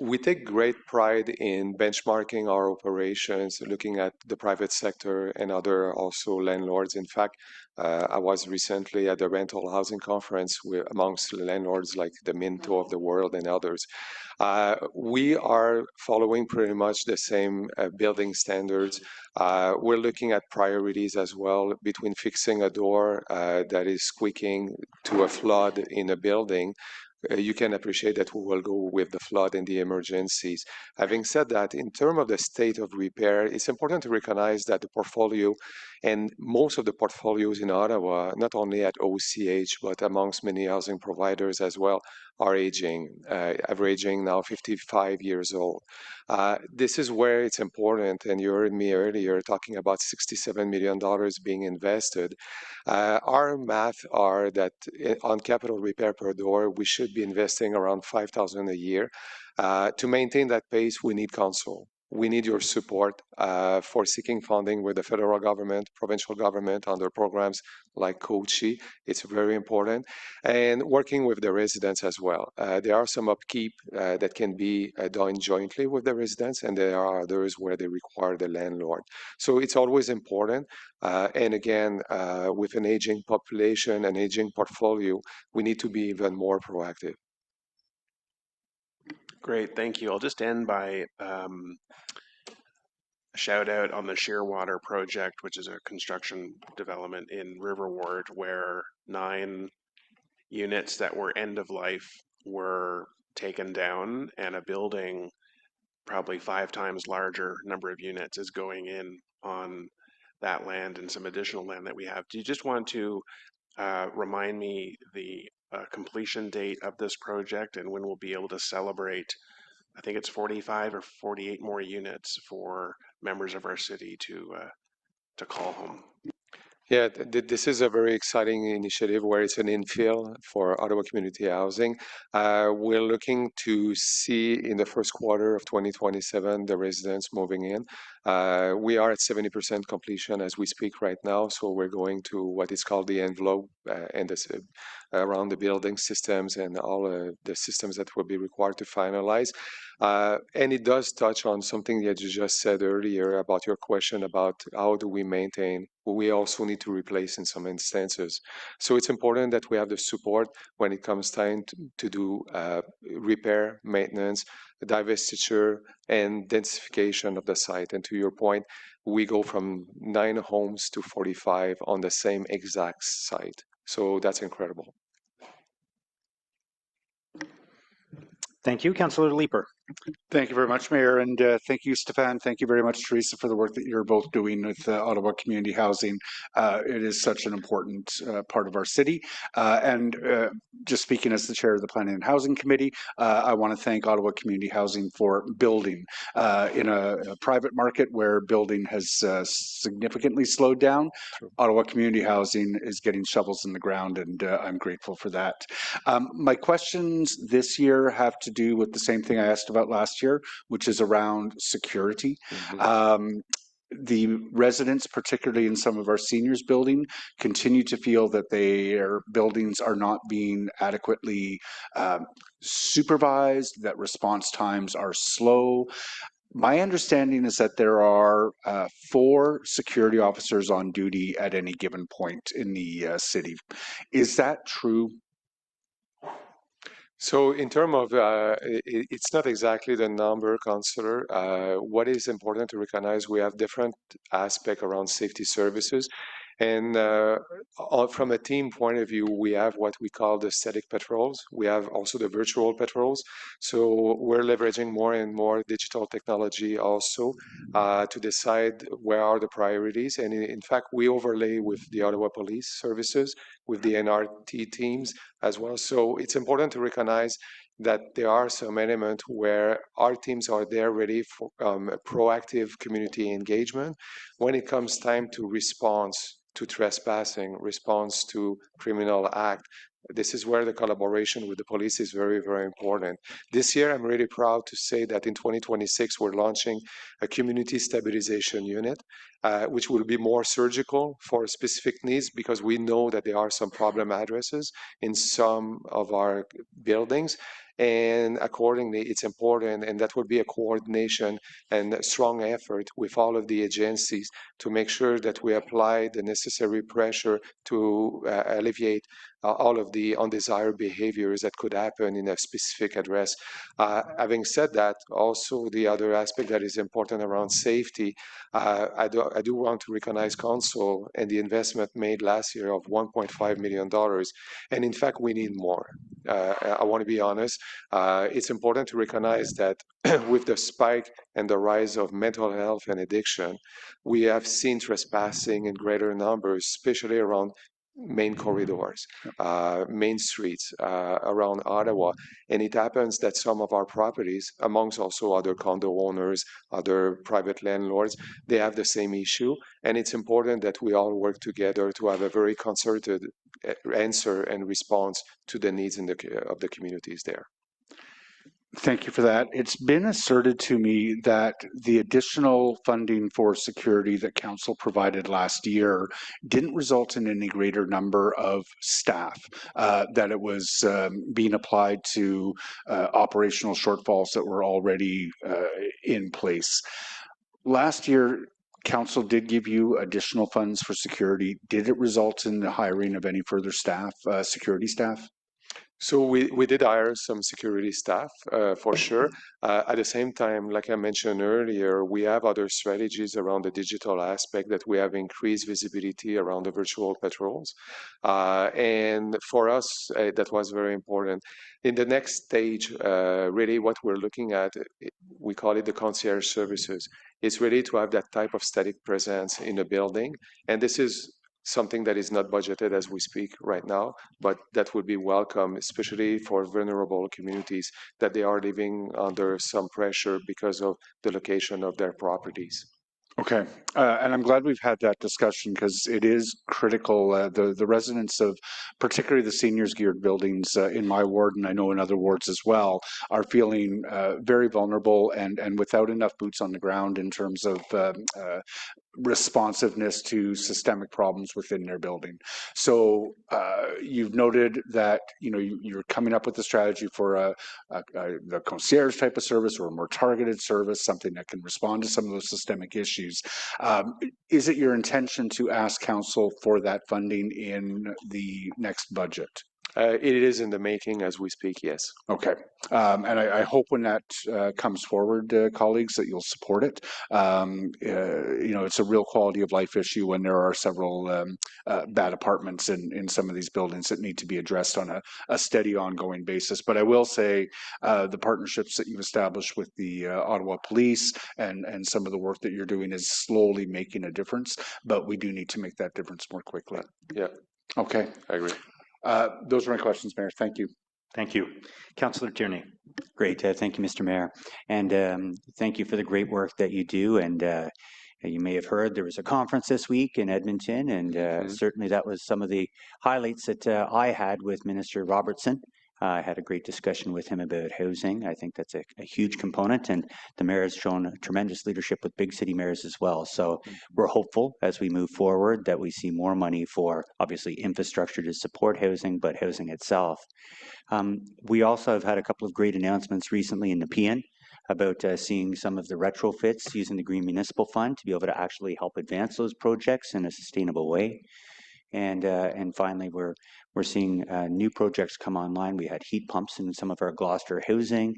We take great pride in benchmarking our operations, looking at the private sector and other also landlords. In fact, I was recently at the rental housing conference amongst landlords like the Minto of the world and others. We are following pretty much the same building standards. We're looking at priorities as well between fixing a door that is squeaking to a flood in a building. You can appreciate that we will go with the flood and the emergencies. Having said that, in terms of the state of repair, it's important to recognize that the portfolio and most of the portfolios in Ottawa, not only at OCH, but amongst many housing providers as well, are aging, averaging now 55 years old. This is where it's important, and you heard me earlier talking about $67 million being invested. Our math are that on capital repair per door, we should be investing around $5,000 a year. To maintain that pace, we need council. We need your support for seeking funding with the federal government, provincial government under programs like COCHI. It's very important. And working with the residents as well. There are some upkeep that can be done jointly with the residents, and there are others where they require the landlord. So it's always important. And again, with an aging population, an aging portfolio, we need to be even more proactive. Great, thank you. I'll just end by a shout out on the Shearwater project, which is a construction development in River Ward, where 9 units that were end of life were taken down, and a building probably 5 times larger number of units is going in on that land and some additional land that we have. Do you just want to remind me the completion date of this project and when we'll be able to celebrate? I think it's 45 or 48 more units for members of our city to call home. Yeah, this is a very exciting initiative where it's an infill for Ottawa Community Housing. We're looking to see in the first quarter of 2027 the residents moving in. We are at 70% completion as we speak right now, so we're going to what is called the envelope and around the building systems and all the systems that will be required to finalize. And it does touch on something that you just said earlier about your question about how do we maintain. We also need to replace in some instances. So it's important that we have the support when it comes time to do repair, maintenance, divestiture, and densification of the site. And to your point, we go from 9 homes to 45 on the same exact site. So that's incredible. Thank you. Councillor Leeper. Thank you very much, Mayor, and thank you, Stefan. Thank you very much, Teresa, for the work that you're both doing with Ottawa Community Housing. It is such an important part of our city. And just speaking as the chair of the Planning and Housing Committee, I want to thank Ottawa Community Housing for building in a private market where building has significantly slowed down. Ottawa Community Housing is getting shovels in the ground, and I'm grateful for that. My questions this year have to do with the same thing I asked about last year, which is around security. The residents, particularly in some of our seniors building, continue to feel that their buildings are not being adequately supervised, that response times are slow. My understanding is that there are 4 security officers on duty at any given point in the city. Is that true? So in terms of, it's not exactly the number, Councillor. What is important to recognize, we have different aspects around safety services. And from a team point of view, we have what we call the static patrols. We have also the virtual patrols. So we're leveraging more and more digital technology also to decide where are the priorities. And in fact, we overlay with the Ottawa Police Services, with the NRT teams as well. So it's important to recognize that there are some elements where our teams are there ready for proactive community engagement when it comes time to response to trespassing, response to criminal act. This is where the collaboration with the police is very, very important. This year, I'm really proud to say that in 2026, we're launching a community stabilization unit, which will be more surgical for specific needs, because we know that there are some problem addresses in some of our buildings. And accordingly, it's important, and that would be a coordination and a strong effort with all of the agencies to make sure that we apply the necessary pressure to alleviate all of the undesired behaviors that could happen in a specific address. Having said that, also the other aspect that is important around safety, I do want to recognize Council and the investment made last year of $1.5 million. And in fact, we need more. I want to be honest. It's important to recognize that with the spike and the rise of mental health and addiction, we have seen trespassing in greater numbers, especially around main corridors, main streets around Ottawa. And it happens that some of our properties, amongst also other condo owners, other private landlords, they have the same issue. And it's important that we all work together to have a very concerted answer and response to the needs of the communities there. Thank you for that. It's been asserted to me that the additional funding for security that Council provided last year didn't result in any greater number of staff, that it was being applied to operational shortfalls that were already in place. Last year, Council did give you additional funds for security. Did it result in the hiring of any further staff, security staff? So we did hire some security staff for sure. At the same time, like I mentioned earlier, we have other strategies around the digital aspect that we have increased visibility around the virtual patrols. And for us, that was very important. In the next stage, really what we're looking at, we call it the concierge services. It's really to have that type of static presence in a building. And this is something that is not budgeted as we speak right now, but that would be welcome, especially for vulnerable communities that they are living under some pressure because of the location of their properties. Okay, and I'm glad we've had that discussion because it is critical. The residents of particularly the seniors geared buildings in my ward, and I know in other wards as well, are feeling very vulnerable and without enough boots on the ground in terms of responsiveness to systemic problems within their building. So you've noted that you're coming up with a strategy for the concierge type of service or a more targeted service, something that can respond to some of those systemic issues. Is it your intention to ask Council for that funding in the next budget? It is in the making as we speak, yes. Okay. And I hope when that comes forward, colleagues, that you'll support it. It's a real quality of life issue when there are several bad apartments in some of these buildings that need to be addressed on a steady, ongoing basis. But I will say the partnerships that you've established with the Ottawa Police and some of the work that you're doing is slowly making a difference, but we do need to make that difference more quickly. Yeah. Okay. I agree. Those are my questions, Mayor. Thank you. Thank you. Councillor Tierney. Great. Thank you, Mr. Mayor. And thank you for the great work that you do. And you may have heard there was a conference this week in Edmonton, and certainly that was some of the highlights that I had with Minister Robertson. I had a great discussion with him about housing. I think that's a huge component, and the mayor has shown tremendous leadership with big city mayors as well. So we're hopeful as we move forward that we see more money for, obviously, infrastructure to support housing, but housing itself. We also have had a couple of great announcements recently in Nepean about seeing some of the retrofits using the Green Municipal Fund to be able to actually help advance those projects in a sustainable way. And finally, we're seeing new projects come online. We had heat pumps in some of our Gloucester housing.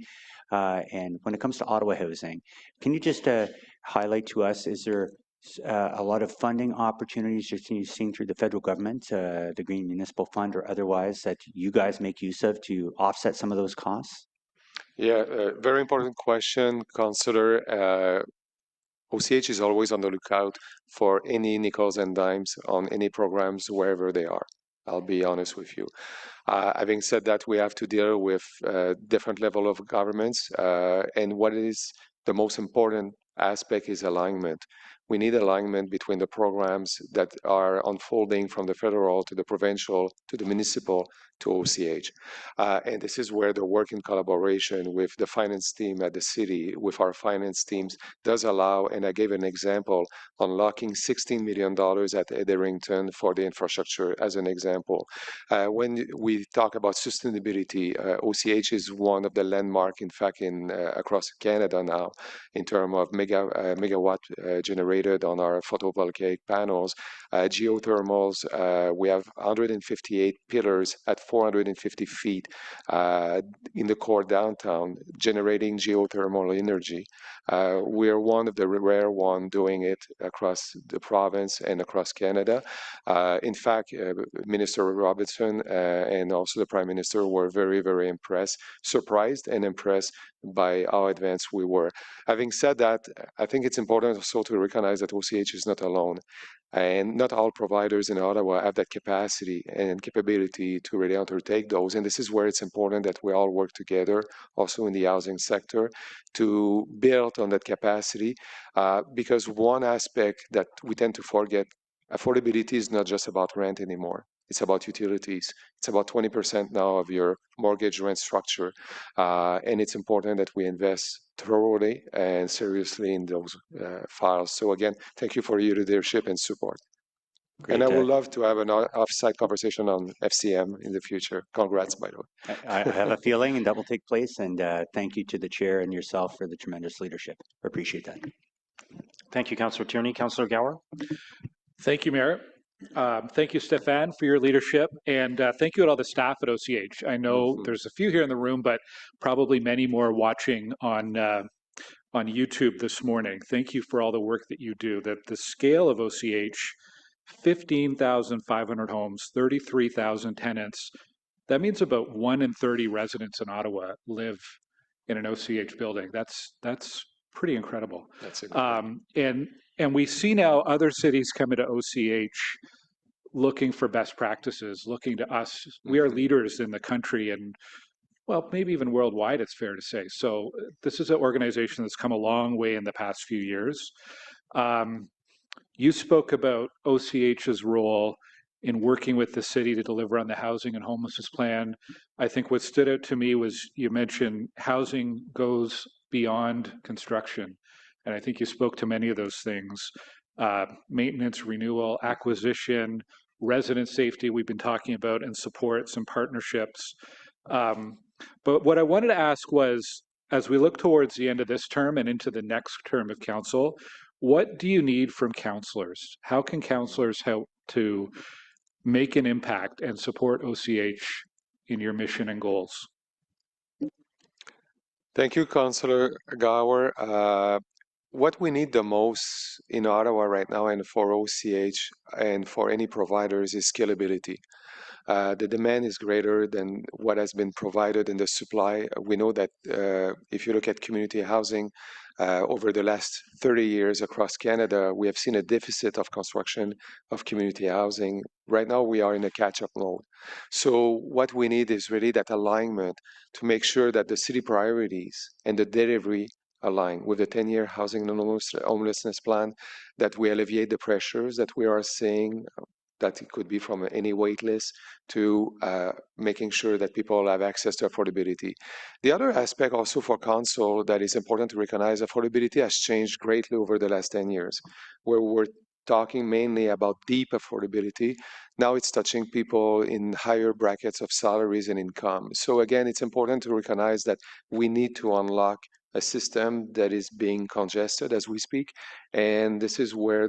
And when it comes to Ottawa housing, can you just highlight to us, is there a lot of funding opportunities you're seeing through the federal government, the Green Municipal Fund or otherwise, that you guys make use of to offset some of those costs? Yeah, very important question. Consider OCH is always on the lookout for any nickels and dimes on any programs wherever they are. I'll be honest with you. Having said that, we have to deal with different level of governments, and what is the most important aspect is alignment. We need alignment between the programs that are unfolding from the federal to the provincial to the municipal to OCH. And this is where the work in collaboration with the finance team at the city, with our finance teams, does allow, and I gave an example, unlocking $16 million at Ederington for the infrastructure as an example. When we talk about sustainability, OCH is one of the landmark, in fact, across Canada now, in terms of megawatt generated on our photovoltaic panels. Geothermals, we have 158 pillars at 450 feet in the core downtown generating geothermal energy. We're one of the rare one doing it across the province and across Canada. In fact, Minister Robertson and also the Prime Minister were very, very impressed, surprised and impressed by how advanced we were. Having said that, I think it's important also to recognize that OCH is not alone. And not all providers in Ottawa have that capacity and capability to really undertake those. And this is where it's important that we all work together, also in the housing sector, to build on that capacity. Because one aspect that we tend to forget, affordability is not just about rent anymore. It's about utilities. It's about 20% now of your mortgage rent structure. And it's important that we invest thoroughly and seriously in those files. So again, thank you for your leadership and support. Great, and I would love to have an off-site conversation on FCM in the future. Congrats, by the way. I have a feeling that will take place, and thank you to the chair and yourself for the tremendous leadership. I appreciate that. Thank you, Councillor Tierney. Councillor Gower. Thank you, Mayor. Thank you, Stefan, for your leadership, and thank you to all the staff at OCH. I know there's a few here in the room, but probably many more watching on YouTube this morning. Thank you for all the work that you do. The scale of OCH, 15,500 homes, 33,000 tenants. That means about 1 in 30 residents in Ottawa live in an OCH building. That's pretty incredible. That's and we see now other cities coming to OCH looking for best practices, looking to us. We are leaders in the country and, well, maybe even worldwide, it's fair to say. So this is an organization that's come a long way in the past few years. You spoke about OCH's role in working with the city to deliver on the housing and homelessness plan. I think what stood out to me was you mentioned housing goes beyond construction. And I think you spoke to many of those things. Maintenance, renewal, acquisition, resident safety we've been talking about, and support, some partnerships. But what I wanted to ask was, as we look towards the end of this term and into the next term of council, what do you need from councillors? How can councillors help to make an impact and support OCH in your mission and goals? Thank you, Councillor Gower. What we need the most in Ottawa right now and for OCH and for any providers is scalability. The demand is greater than what has been provided in the supply. We know that if you look at community housing, over the last 30 years across Canada, we have seen a deficit of construction of community housing. Right now, we are in a catch-up mode. So what we need is really that alignment to make sure that the city priorities and the delivery align with the 10-year housing and homelessness plan, that we alleviate the pressures that we are seeing, that it could be from any wait list to making sure that people have access to affordability. The other aspect also for council that is important to recognize, affordability has changed greatly over the last 10 years, where we're talking mainly about deep affordability. Now it's touching people in higher brackets of salaries and income. So again, it's important to recognize that we need to unlock a system that is being congested as we speak. And this is where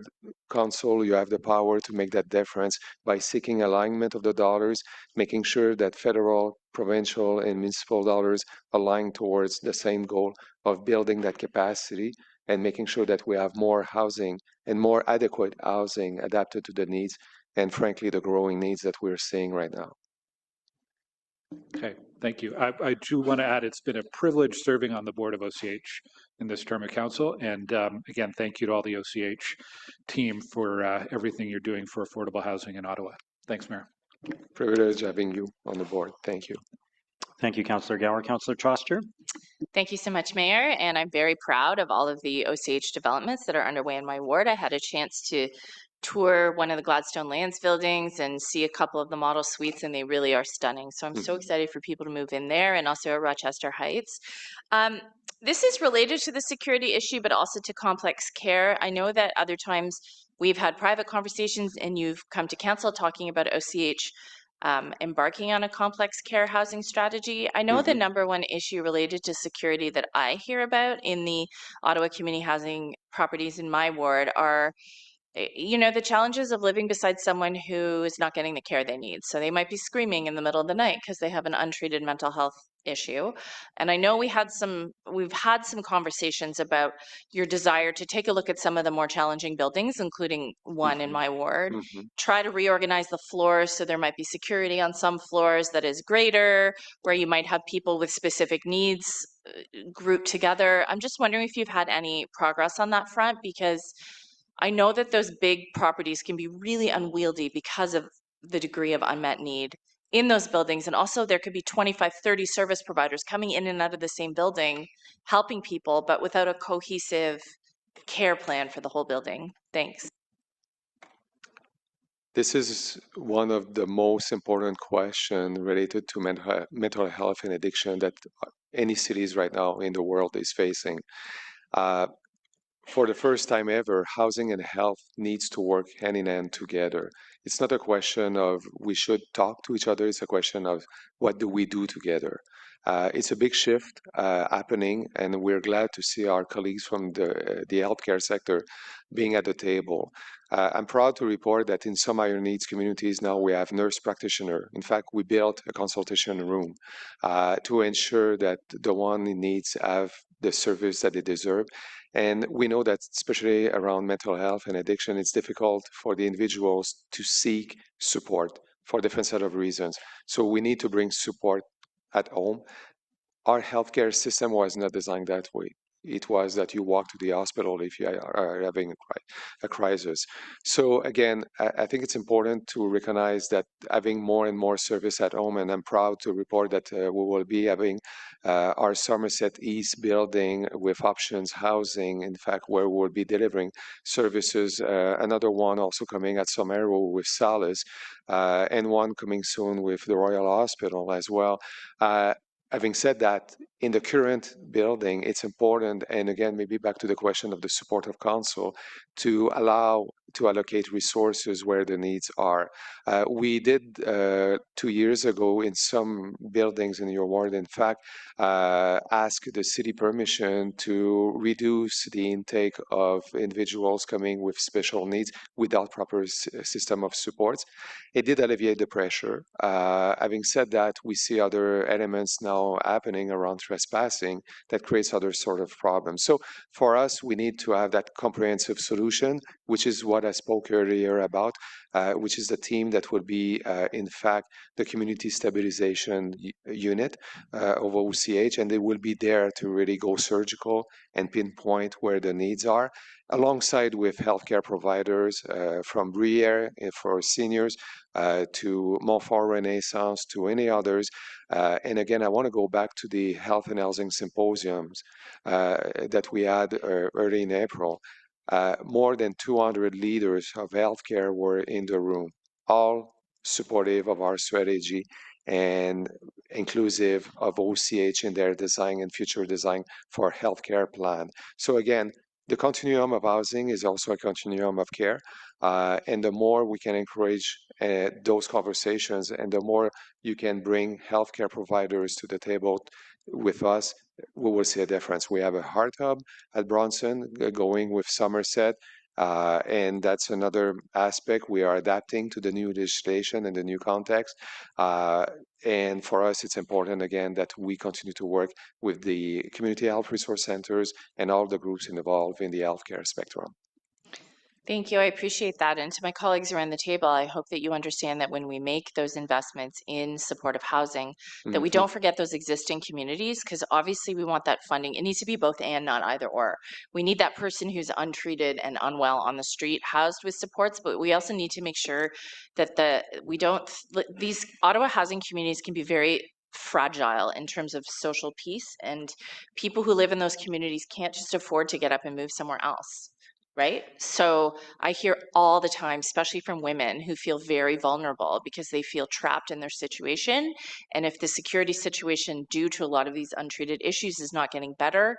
council, you have the power to make that difference by seeking alignment of the dollars, making sure that federal, provincial, and municipal dollars align towards the same goal of building that capacity and making sure that we have more housing and more adequate housing adapted to the needs and frankly, the growing needs that we're seeing right now. Okay, thank you. I do want to add it's been a privilege serving on the board of OCH in this term of council. And again, thank you to all the OCH team for everything you're doing for affordable housing in Ottawa. Thanks, Mayor. Privilege having you on the board. Thank you. Thank you, Councillor Gower. Councillor Troster? Thank you so much, Mayor. And I'm very proud of all of the OCH developments that are underway in my ward. I had a chance to tour one of the Gladstone Lands buildings and see a couple of the model suites, and they really are stunning. So I'm so excited for people to move in there, and also at Rochester Heights. This is related to the security issue, but also to complex care. I know that other times we've had private conversations and you've come to council talking about OCH embarking on a complex care housing strategy. I know the number one issue related to security that I hear about in the Ottawa community housing properties in my ward are the challenges of living beside someone who is not getting the care they need. So they might be screaming in the middle of the night because they have an untreated mental health issue. And I know we've had some conversations about your desire to take a look at some of the more challenging buildings, including one in my ward, try to reorganize the floors so there might be security on some floors that is greater, where you might have people with specific needs grouped together. I'm just wondering if you've had any progress on that front, because I know that those big properties can be really unwieldy because of the degree of unmet need in those buildings. And also there could be 25, 30 service providers coming in and out of the same building, helping people, but without a cohesive care plan for the whole building. Thanks. This is one of the most important questions related to mental health and addiction that any cities right now in the world is facing. For the first time ever, housing and health needs to work hand in hand together. It's not a question of we should talk to each other. It's a question of what do we do together. It's a big shift happening, and we're glad to see our colleagues from the healthcare sector being at the table. I'm proud to report that in some higher needs communities now we have nurse practitioner. In fact, we built a consultation room to ensure that the one in needs have the service that they deserve. And we know that especially around mental health and addiction, it's difficult for the individuals to seek support for a different set of reasons. So we need to bring support at home. Our healthcare system was not designed that way. It was that you walk to the hospital if you are having a crisis. So again, I think it's important to recognize that having more and more service at home, and I'm proud to report that we will be having our Somerset East building with options housing, in fact, where we'll be delivering services. Another one also coming at Somero with Salis, and one coming soon with the Royal Hospital as well. Having said that, in the current building, it's important, and again, maybe back to the question of the support of council, to allow to allocate resources where the needs are. We did 2 years ago in some buildings in your ward, in fact, ask the city permission to reduce the intake of individuals coming with special needs without proper system of supports. It did alleviate the pressure. Having said that, we see other elements now happening around trespassing that creates other sort of problems. So for us, we need to have that comprehensive solution, which is what I spoke earlier about, which is the team that will be, in fact, the community stabilization unit of OCH, and they will be there to really go surgical and pinpoint where the needs are, alongside with healthcare providers from Briere for seniors to Montfort Renaissance to any others. And again, I want to go back to the health and housing symposiums that we had early in April. More than 200 leaders of healthcare were in the room, all supportive of our strategy and inclusive of OCH in their design and future design for healthcare plan. So again, the continuum of housing is also a continuum of care. And the more we can encourage those conversations and the more you can bring healthcare providers to the table with us, we will see a difference. We have a heart hub at Bronson going with Somerset. And that's another aspect. We are adapting to the new legislation and the new context. And for us, it's important, again, that we continue to work with the community health resource centers and all the groups involved in the healthcare spectrum. Thank you. I appreciate that. And to my colleagues around the table, I hope that you understand that when we make those investments in supportive housing, that we don't forget those existing communities, because obviously we want that funding. It needs to be both and, not either or. We need that person who's untreated and unwell on the street housed with supports, but we also need to make sure that these Ottawa housing communities can be very fragile in terms of social peace, and people who live in those communities can't just afford to get up and move somewhere else. Right? So I hear all the time, especially from women who feel very vulnerable because they feel trapped in their situation. And if the security situation due to a lot of these untreated issues is not getting better,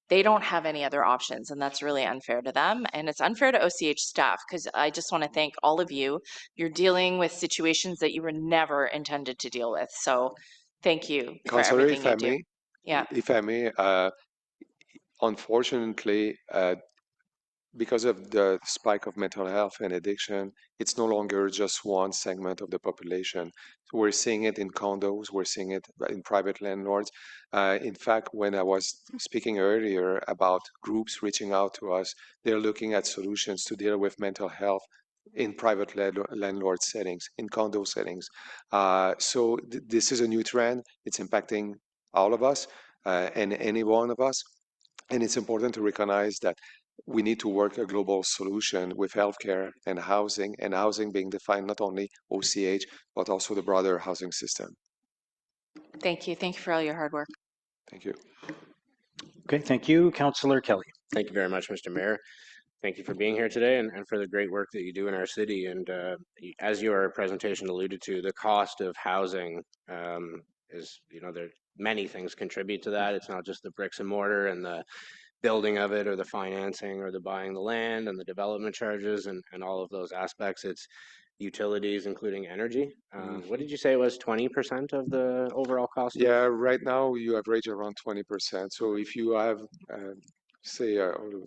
they don't have any other options. And that's really unfair to them. And it's unfair to OCH staff, because I just want to thank all of you. You're dealing with situations that you were never intended to deal with. So thank you for Councillor, everything you do. Yeah. If I may, unfortunately, because of the spike of mental health and addiction, it's no longer just one segment of the population. So we're seeing it in condos, we're seeing it in private landlords. In fact, when I was speaking earlier about groups reaching out to us, they're looking at solutions to deal with mental health in private landlord settings, in condo settings. So this is a new trend. It's impacting all of us and any one of us. And it's important to recognize that we need to work a global solution with healthcare and housing being defined not only OCH, but also the broader housing system. Thank you. Thank you for all your hard work. Thank you. Okay, thank you. Councillor Kelly. Thank you very much, Mr. Mayor. Thank you for being here today and for the great work that you do in our city. And as your presentation alluded to, the cost of housing is, there many things contribute to that. It's not just the bricks and mortar and the building of it or the financing or the buying the land and the development charges and all of those aspects. It's utilities, including energy. What did you say it was, 20% of the overall cost? Yeah, right now you average around 20%. So if you have, say,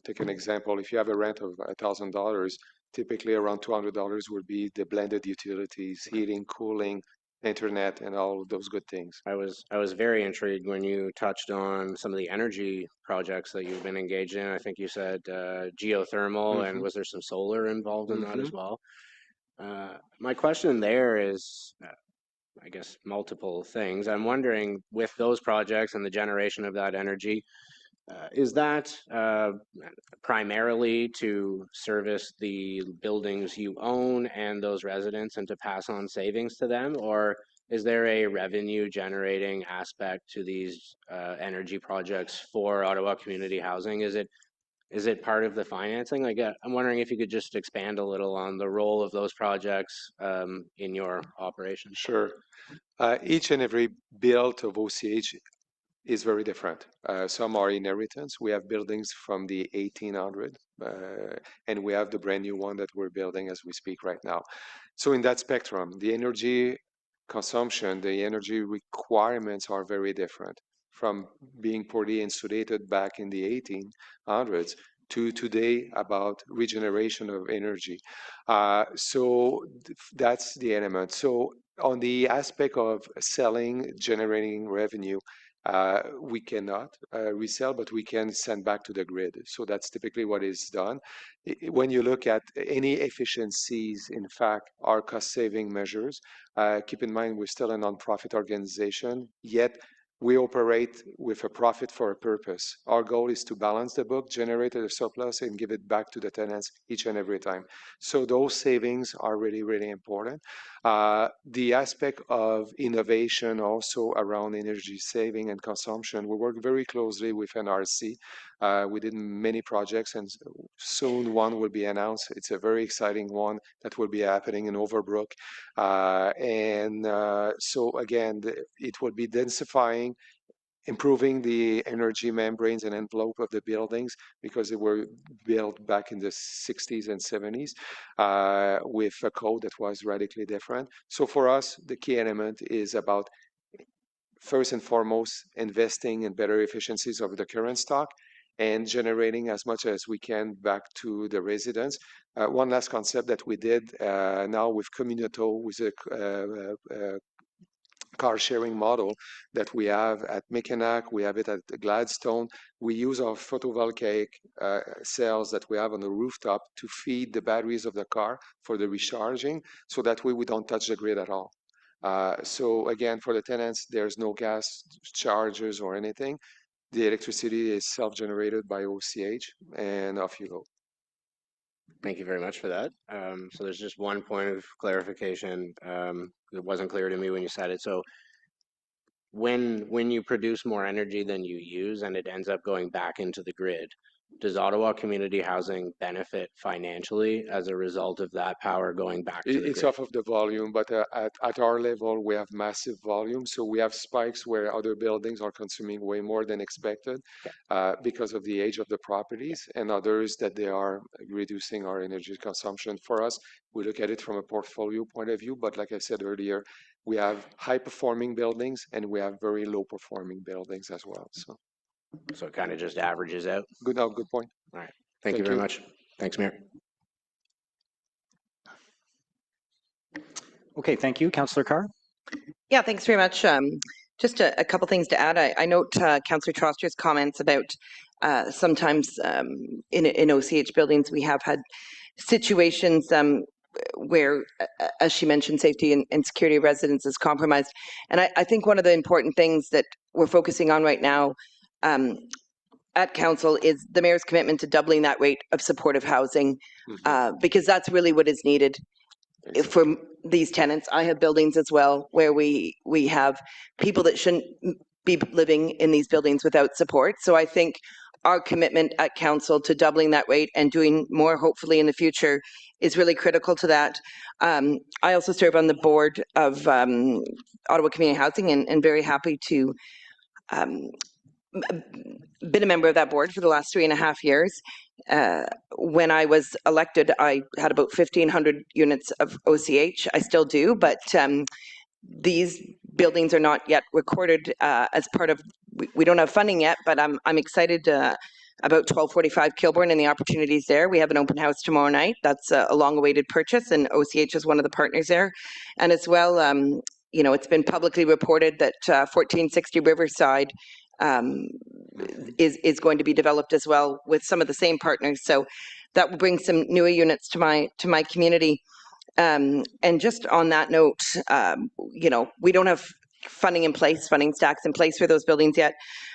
take an example, if you have a rent of $1,000, typically around $200 would be the blended utilities, heating, cooling, internet, and all of those good things. I was very intrigued when you touched on some of the energy projects that you've been engaged in. I think you said geothermal, and was there some solar involved in that as well? My question there is, I guess, multiple things. I'm wondering, with those projects and the generation of that energy, is that primarily to service the buildings you own and those residents and to pass on savings to them? Or is there a revenue generating aspect to these energy projects for Ottawa community housing? Is it part of the financing? Like, I'm wondering if you could just expand a little on the role of those projects in your operation. Sure. Each and every build of OCH is very different. Some are inheritance. We have buildings from the 1800s and we have the brand new one that we're building as we speak right now. So in that spectrum, the energy consumption, the energy requirements are very different from being poorly insulated back in the 1800s to today about regeneration of energy. So that's the element. So on the aspect of selling, generating revenue, we cannot resell, but we can send back to the grid. So that's typically what is done. When you look at any efficiencies, in fact, are cost-saving measures. Keep in mind, we're still a nonprofit organization, yet we operate with a profit for a purpose. Our goal is to balance the book, generate a surplus, and give it back to the tenants each and every time. So those savings are really, really important. The aspect of innovation also around energy saving and consumption, we work very closely with NRC. We did many projects, and soon one will be announced. It's a very exciting one that will be happening in Overbrook. So again, it will be densifying, improving the energy membranes and envelope of the buildings because they were built back in the 60s and 70s with a code that was radically different. So for us, the key element is about, first and foremost, investing in better efficiencies of the current stock and generating as much as we can back to the residents. One last concept that we did now with Communato, with a car sharing model that we have at Mekinac, we have it at Gladstone. We use our photovoltaic cells that we have on the rooftop to feed the batteries of the car for the recharging, so that way we don't touch the grid at all. So again, for the tenants, there's no gas charges or anything. The electricity is self-generated by OCH, and off you go. Thank you very much for that. So there's just one point of clarification. It wasn't clear to me when you said it. So when you produce more energy than you use and it ends up going back into the grid, does Ottawa Community Housing benefit financially as a result of that power going back to the It's grid? off of the volume, but at our level, we have massive volume. So we have spikes where other buildings are consuming way more than expected because of the age of the properties, and others that they are reducing our energy consumption. For us, we look at it from a portfolio point of view, but like I said earlier, we have high-performing buildings and we have very low-performing buildings as well. So it kind of just averages out? Good point. All right. Thank you very much. Thanks, Mayor. Okay, thank you. Councillor Carr? Yeah, thanks very much. Just a couple things to add. I note Councillor Troster's comments about sometimes in OCH buildings we have had situations where, as she mentioned, safety and security of residents is compromised. And I think one of the important things that we're focusing on right now at council is the mayor's commitment to doubling that rate of supportive housing, because that's really what is needed for these tenants. I have buildings as well where we have people that shouldn't be living in these buildings without support. So I think our commitment at council to doubling that rate and doing more hopefully in the future is really critical to that. I also serve on the board of Ottawa Community Housing and very happy to been a member of that board for the last 3.5 years. When I was elected, I had about 1,500 units of OCH. I still do, but these buildings are not yet recorded as part of, we don't have funding yet, but I'm excited about 1245 Kilbourne and the opportunities there. We have an open house tomorrow night. That's a long-awaited purchase, and OCH is one of the partners there. And as well, you know, it's been publicly reported that 1460 Riverside is going to be developed as well with some of the same partners. So that will bring some newer units to my community. And just on that note, you know, we don't have funding stacks in place for those buildings yet,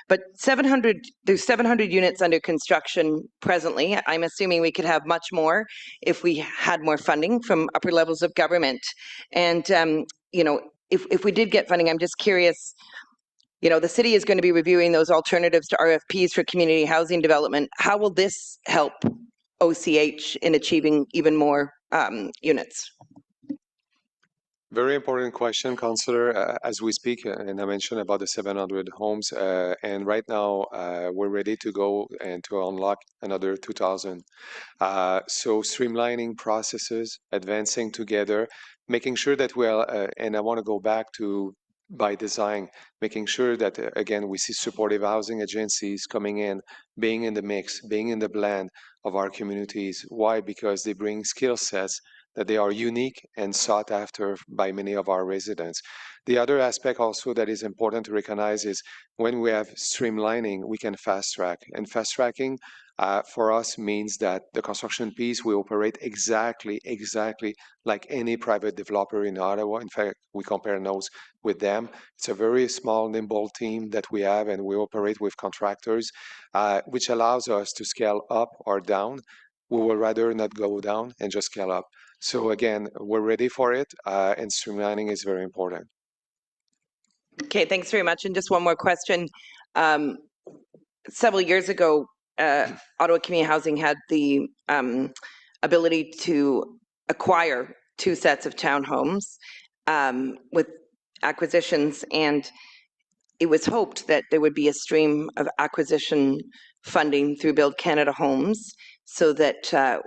but there's 700 units under construction presently. I'm assuming we could have much more if we had more funding from upper levels of government. And, you know, if we did get funding, I'm just curious, you know, the city is going to be reviewing those alternatives to RFPs for community housing development. How will this help OCH in achieving even more units? Very important question, Councillor. As we speak, and I mentioned about the 700 homes, and right now we're ready to go and to unlock another 2,000. So streamlining processes, advancing together, making sure that we are, and I want to go back to by design, making sure that, again, we see supportive housing agencies coming in, being in the mix, being in the blend of our communities. Why? Because they bring skill sets that they are unique and sought after by many of our residents. The other aspect also that is important to recognize is when we have streamlining, we can fast track. And fast tracking for us means that the construction piece will operate exactly like any private developer in Ottawa. In fact, we compare notes with them. It's a very small, nimble team that we have, and we operate with contractors, which allows us to scale up or down. We would rather not go down and just scale up. So again, we're ready for it, and streamlining is very important. Okay, thanks very much. And just one more question. Several years ago, Ottawa Community Housing had the ability to acquire 2 sets of townhomes with acquisitions, and it was hoped that there would be a stream of acquisition funding through Build Canada Homes so that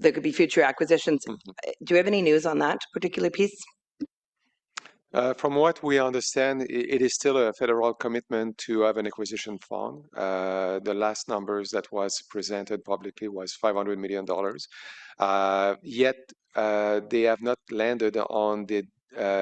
there could be future acquisitions. Do you have any news on that particular piece? From what we understand, it is still a federal commitment to have an acquisition fund. The last numbers that was presented publicly was $500 million. Yet they have not landed on the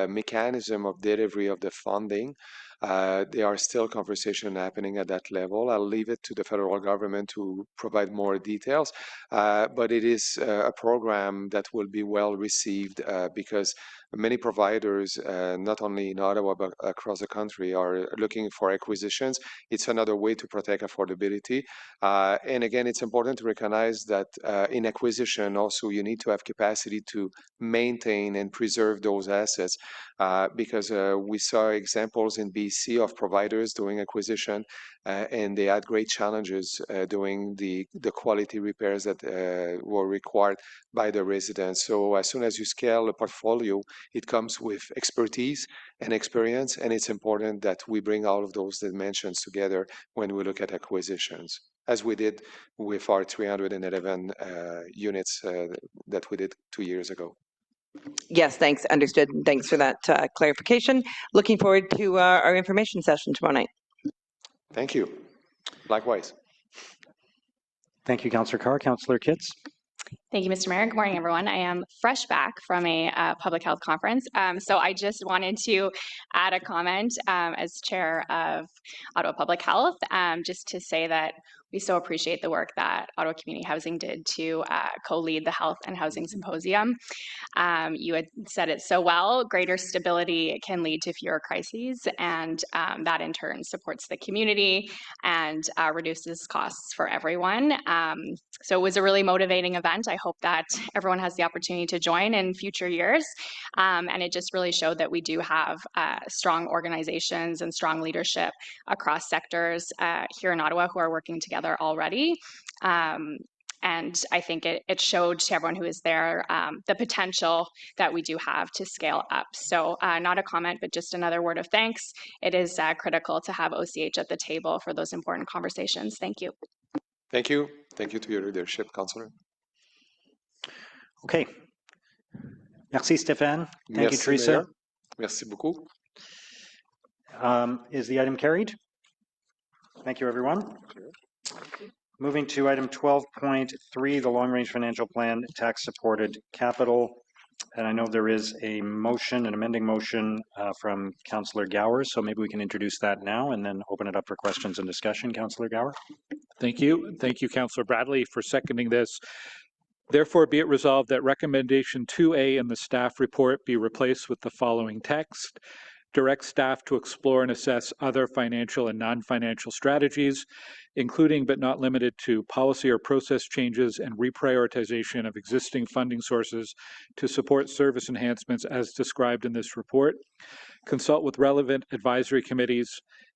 mechanism of delivery of the funding. There are still conversations happening at that level. I'll leave it to the federal government to provide more details, but it is a program that will be well received because many providers, not only in Ottawa but across the country, are looking for acquisitions. It's another way to protect affordability. And again, it's important to recognize that in acquisition also you need to have capacity to maintain and preserve those assets because we saw examples in BC of providers doing acquisition and they had great challenges doing the quality repairs that were required by the residents. So as soon as you scale a portfolio, it comes with expertise and experience, and it's important that we bring all of those dimensions together when we look at acquisitions, as we did with our 311 units that we did 2 years ago. Yes, thanks. Understood. Thanks for that clarification. Looking forward to our information session tomorrow night. Thank you. Likewise. Thank you, Councillor Carr. Councillor Kitts. Thank you, Mr. Mayor. Good morning, everyone. I am fresh back from a public health conference, so I just wanted to add a comment as chair of Ottawa Public Health, just to say that we so appreciate the work that Ottawa Community Housing did to co-lead the Health and Housing Symposium. You had said it so well, greater stability can lead to fewer crises, and that in turn supports the community and reduces costs for everyone. So it was a really motivating event. I hope that everyone has the opportunity to join in future years. And it just really showed that we do have strong organizations and strong leadership across sectors here in Ottawa who are working together already. And I think it showed to everyone who is there the potential that we do have to scale up. So not a comment, but just another word of thanks. It is critical to have OCH at the table for those important conversations. Thank you. Thank you. Thank you to your leadership, Councillor. Okay. Merci, Stéphane. Thank you, Teresa. Mayor. Merci beaucoup. Is the item carried? Thank you, everyone. Moving to item 12.3, the long-range financial plan, tax-supported capital. And I know there is a motion, an amending motion from Councillor Gower, so maybe we can introduce that now and then open it up for questions and discussion. Councillor Gower. Thank you. Thank you, Councillor Bradley, for seconding this. Therefore, be it resolved that recommendation 2A in the staff report be replaced with the following text. Direct staff to explore and assess other financial and non-financial strategies including but not limited to policy or process changes and reprioritization of existing funding sources to support service enhancements as described in this report, consult with relevant advisory committees,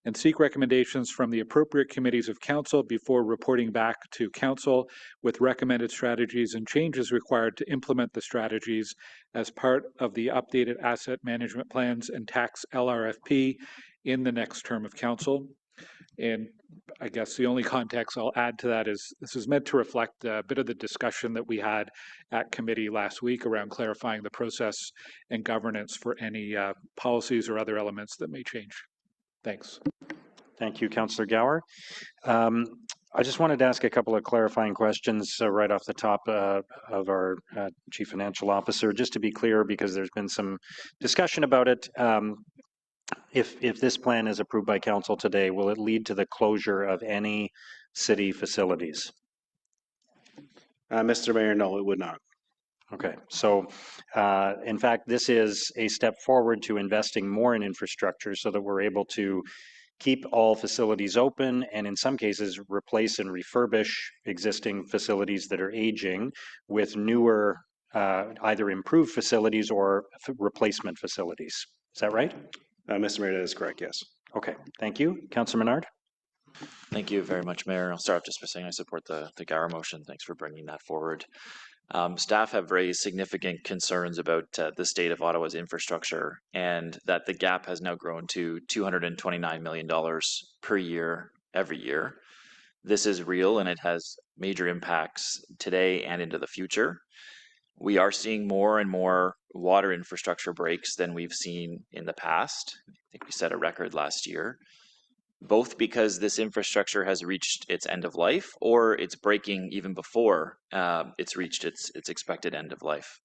and seek recommendations from the appropriate committees of council before reporting back to council with recommended strategies and changes required to implement the strategies as part of the updated asset management plans and tax LRFP in the next term of council. And I guess the only context I'll add to that is this is meant to reflect a bit of the discussion that we had at committee last week around clarifying the process and governance for any policies or other elements that may change. Thanks. Thank you, Councillor Gower. I just wanted to ask a couple of clarifying questions right off the top of our Chief Financial Officer, just to be clear, because there's been some discussion about it. If this plan is approved by council today, will it lead to the closure of any city facilities? Mr. Mayor, no, it would not. Okay, so in fact, this is a step forward to investing more in infrastructure so that we're able to keep all facilities open and in some cases replace and refurbish existing facilities that are aging with newer, either improved facilities or replacement facilities. Is that right? Mr. Mayor, that is correct, yes. Okay, thank you. Councillor Menard? Thank you very much, Mayor. I'll start off just by saying I support the Gower motion. Thanks for bringing that forward. Staff have raised significant concerns about the state of Ottawa's infrastructure and that the gap has now grown to $229 million per year, every year. This is real and it has major impacts today and into the future. We are seeing more and more water infrastructure breaks than we've seen in the past. I think we set a record last year, both because this infrastructure has reached its end of life or it's breaking even before it's reached its expected end of life.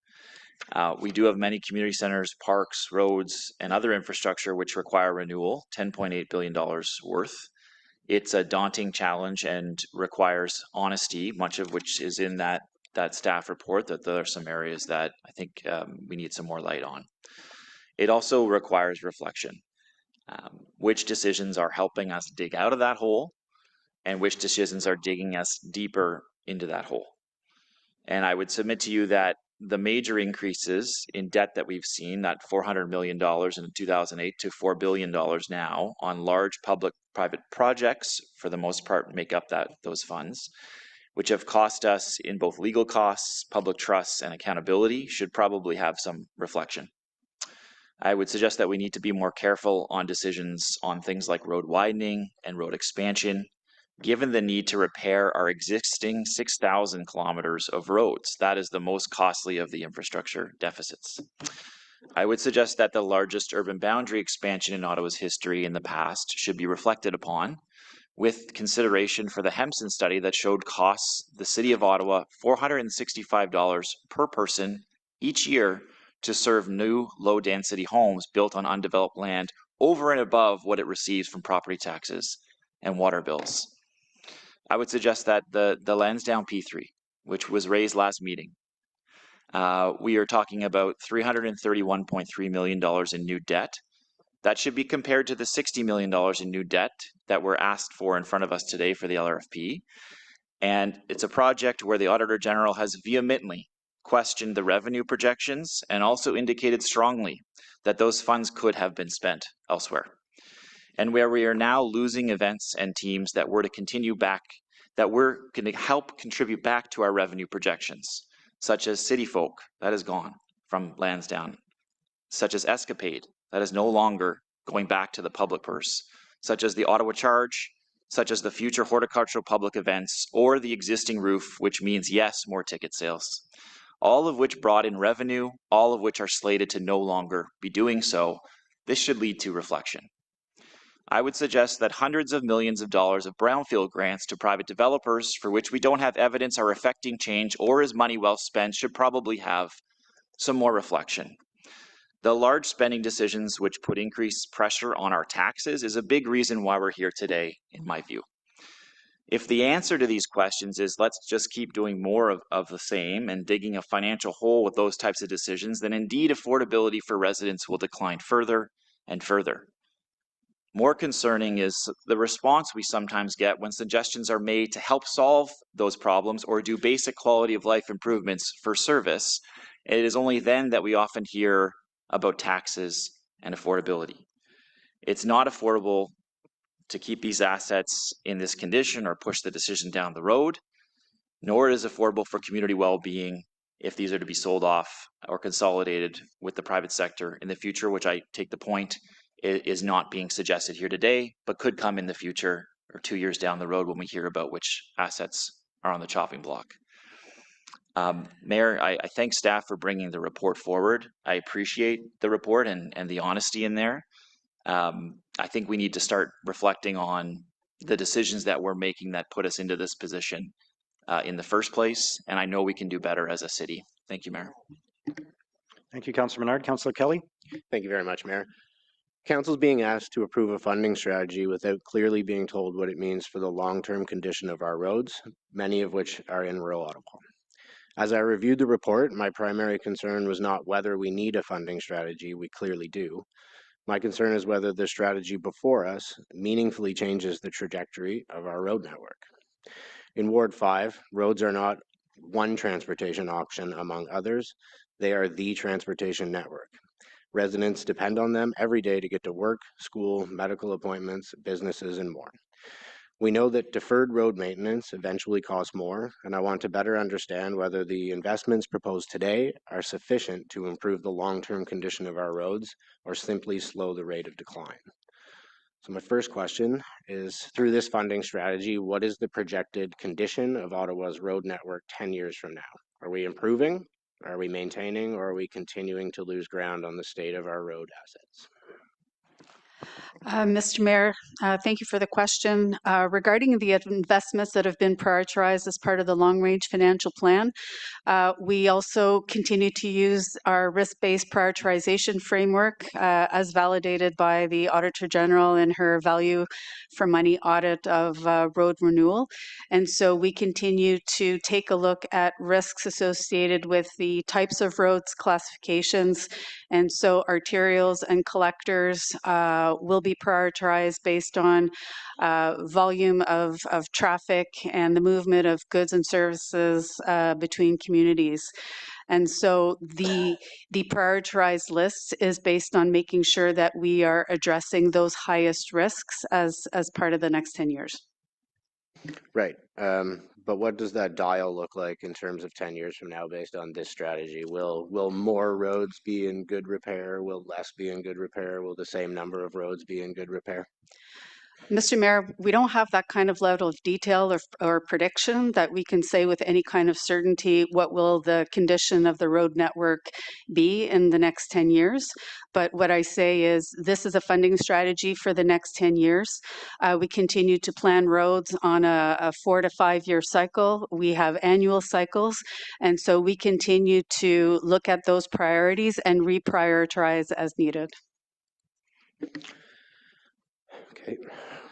We do have many community centers, parks, roads, and other infrastructure which require renewal, $10.8 billion worth. It's a daunting challenge and requires honesty, much of which is in that staff report, that there are some areas that I think we need some more light on. It also requires reflection. Which decisions are helping us dig out of that hole and which decisions are digging us deeper into that hole. And I would submit to you that the major increases in debt that we've seen, that $400 million in 2008 to $4 billion now on large public-private projects, for the most part, make up those funds, which have cost us in both legal costs, public trust, and accountability, should probably have some reflection. I would suggest that we need to be more careful on decisions on things like road widening and road expansion, given the need to repair our existing 6,000 kilometers of roads. That is the most costly of the infrastructure deficits. I would suggest that the largest urban boundary expansion in Ottawa's history in the past should be reflected upon, with consideration for the Hempson study that showed costs the City of Ottawa $465 per person each year to serve new low-density homes built on undeveloped land over and above what it receives from property taxes and water bills. I would suggest that the Lansdowne P3, which was raised last meeting, we are talking about $331.3 million in new debt. That should be compared to the $60 million in new debt that were asked for in front of us today for the LRFP. And it's a project where the Auditor General has vehemently questioned the revenue projections and also indicated strongly that those funds could have been spent elsewhere. And where we are now losing events and teams that were to continue back, that were going to help contribute back to our revenue projections, such as City Folk, that is gone from Lansdowne, such as Escapade, that is no longer going back to the public purse, such as the Ottawa Charge, such as the future horticultural public events, or the existing roof, which means, yes, more ticket sales. All of which brought in revenue, all of which are slated to no longer be doing so. This should lead to reflection. I would suggest that hundreds of millions of dollars of brownfield grants to private developers for which we don't have evidence are affecting change or is money well spent should probably have some more reflection. The large spending decisions which put increased pressure on our taxes is a big reason why we're here today, in my view. If the answer to these questions is let's just keep doing more of the same and digging a financial hole with those types of decisions, then indeed affordability for residents will decline further and further. More concerning is the response we sometimes get when suggestions are made to help solve those problems or do basic quality of life improvements for service. It is only then that we often hear about taxes and affordability. It's not affordable to keep these assets in this condition or push the decision down the road, nor is it affordable for community well-being if these are to be sold off or consolidated with the private sector in the future, which I take the point is not being suggested here today, but could come in the future or 2 years down the road when we hear about which assets are on the chopping block. Mayor, I thank staff for bringing the report forward. I appreciate the report and the honesty in there. I think we need to start reflecting on the decisions that we're making that put us into this position in the first place, and I know we can do better as a city. Thank you, Mayor. Thank you, Councillor Menard. Councillor Kelly. Thank you very much, Mayor. Council's being asked to approve a funding strategy without clearly being told what it means for the long-term condition of our roads, many of which are in rural Ottawa. As I reviewed the report, my primary concern was not whether we need a funding strategy, we clearly do. My concern is whether the strategy before us meaningfully changes the trajectory of our road network. In Ward 5, roads are not one transportation option among others, they are the transportation network. Residents depend on them every day to get to work, school, medical appointments, businesses, and more. We know that deferred road maintenance eventually costs more, and I want to better understand whether the investments proposed today are sufficient to improve the long-term condition of our roads or simply slow the rate of decline. So my first question is, through this funding strategy, what is the projected condition of Ottawa's road network 10 years from now? Are we improving? Are we maintaining, or are we continuing to lose ground on the state of our road assets? Mr. Mayor, thank you for the question. Regarding the investments that have been prioritized as part of the long-range financial plan, we also continue to use our risk-based prioritization framework as validated by the Auditor General in her value for money audit of road renewal. And so we continue to take a look at risks associated with the types of roads classifications. And so arterials and collectors will be prioritized based on volume of traffic and the movement of goods and services between communities. And so the prioritized list is based on making sure that we are addressing those highest risks as part of the next 10 years. Right. But what does that dial look like in terms of 10 years from now based on this strategy? Will more roads be in good repair? Will less be in good repair? Will the same number of roads be in good repair? Mr. Mayor, we don't have that kind of level of detail or prediction that we can say with any kind of certainty what will the condition of the road network be in the next 10 years. But what I say is this is a funding strategy for the next 10 years. We continue to plan roads on a 4 to 5 year cycle. We have annual cycles. And so we continue to look at those priorities and reprioritize as needed. Okay.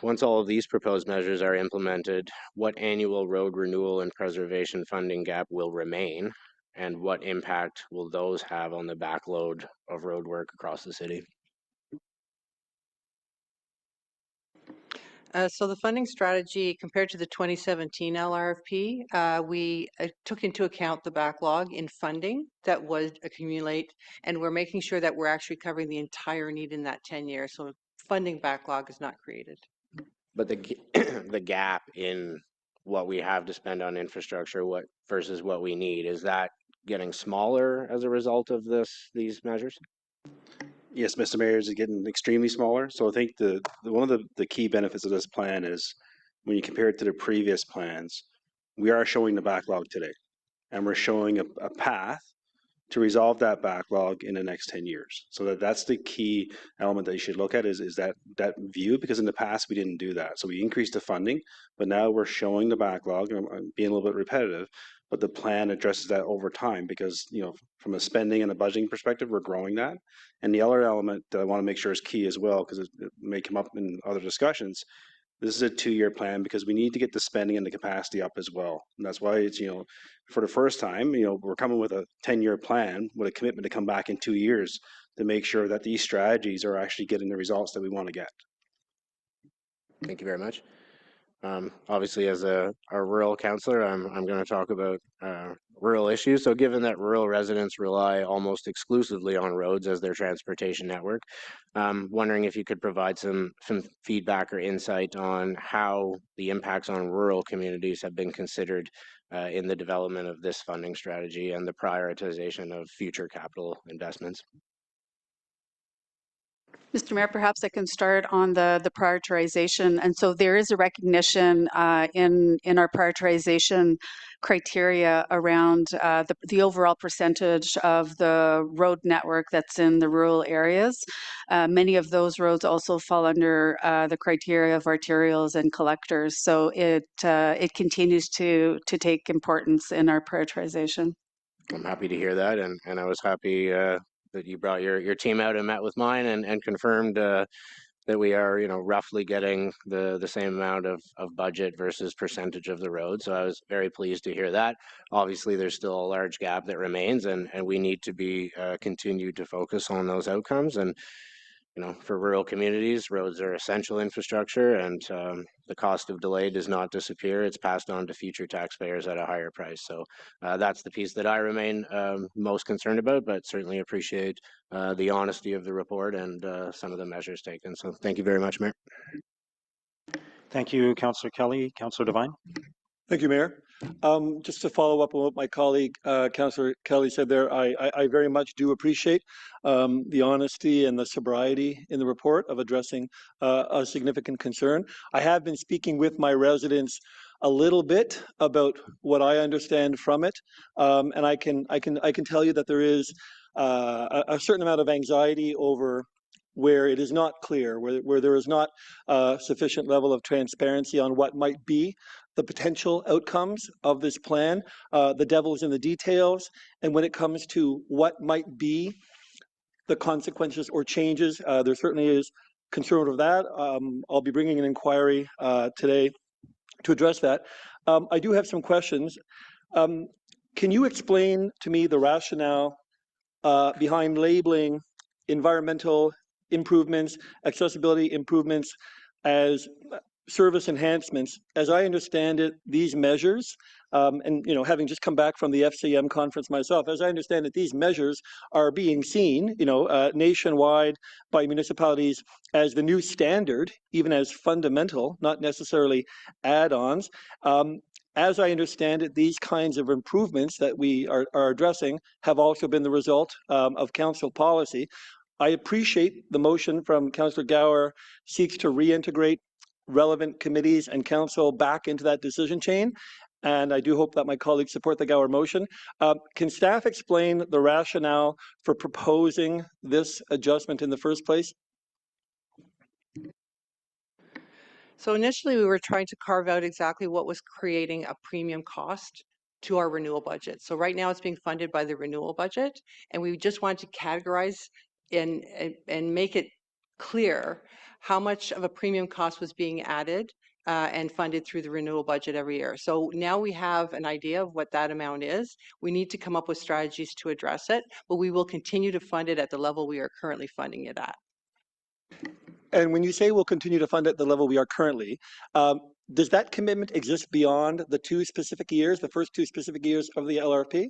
Once all of these proposed measures are implemented, what annual road renewal and preservation funding gap will remain, and what impact will those have on the backload of road work across the city? So the funding strategy compared to the 2017 LRFP, we took into account the backlog in funding that would accumulate, and we're making sure that we're actually covering the entire need in that 10 years. So funding backlog is not created. But the gap in what we have to spend on infrastructure versus what we need, is that getting smaller as a result of these measures? Yes, Mr. Mayor, is getting extremely smaller. So I think one of the key benefits of this plan is when you compare it to the previous plans, we are showing the backlog today, and we're showing a path to resolve that backlog in the next 10 years. So that's the key element that you should look at is that view, because in the past we didn't do that. So we increased the funding, but now we're showing the backlog. I'm being a little bit repetitive, but the plan addresses that over time because, from a spending and a budgeting perspective, we're growing that. And the other element that I want to make sure is key as well, because it may come up in other discussions, this is a 2-year plan because we need to get the spending and the capacity up as well. And that's why it's, for the first time, we're coming with a 10-year plan with a commitment to come back in 2 years to make sure that these strategies are actually getting the results that we want to get. Thank you very much. Obviously, as a rural councillor, I'm going to talk about rural issues. So given that rural residents rely almost exclusively on roads as their transportation network, wondering if you could provide some feedback or insight on how the impacts on rural communities have been considered in the development of this funding strategy and the prioritization of future capital investments. Mr. Mayor, perhaps I can start on the prioritization. And so there is a recognition in our prioritization criteria around the overall percentage of the road network that's in the rural areas. Many of those roads also fall under the criteria of arterials and collectors. So it continues to take importance in our prioritization. I'm happy to hear that, and I was happy that you brought your team out and met with mine and confirmed that we are, roughly getting the same amount of budget versus percentage of the road. So I was very pleased to hear that. Obviously, there's still a large gap that remains, and we need to be continued to focus on those outcomes. And for rural communities, roads are essential infrastructure, and the cost of delay does not disappear. It's passed on to future taxpayers at a higher price. So that's the piece that I remain most concerned about, but certainly appreciate the honesty of the report and some of the measures taken. So thank you very much, Mayor. Thank you, Councillor Kelly. Councillor Devine. Thank you, Mayor. Just to follow up on what my colleague, Councillor Kelly, said there, I very much do appreciate the honesty and the sobriety in the report of addressing a significant concern. I have been speaking with my residents a little bit about what I understand from it, and I can tell you that there is a certain amount of anxiety over where it is not clear, where there is not a sufficient level of transparency on what might be the potential outcomes of this plan. The devil is in the details, and when it comes to what might be the consequences or changes, there certainly is concern of that. I'll be bringing an inquiry today to address that. I do have some questions. Can you explain to me the rationale behind labeling environmental improvements, accessibility improvements as service enhancements? As I understand it, these measures, and having just come back from the FCM conference myself, as I understand it, these measures are being seen, nationwide by municipalities as the new standard, even as fundamental, not necessarily add-ons. As I understand it, these kinds of improvements that we are addressing have also been the result of council policy. I appreciate the motion from Councillor Gower seeks to reintegrate relevant committees and council back into that decision chain, and I do hope that my colleagues support the Gower motion. Can staff explain the rationale for proposing this adjustment in the first place? So initially, we were trying to carve out exactly what was creating a premium cost to our renewal budget. So right now, it's being funded by the renewal budget, and we just wanted to categorize and make it clear how much of a premium cost was being added and funded through the renewal budget every year. So now we have an idea of what that amount is. We need to come up with strategies to address it, but we will continue to fund it at the level we are currently funding it at. And when you say we'll continue to fund at the level we are currently, does that commitment exist beyond the two specific years, the first two specific years of the LRP?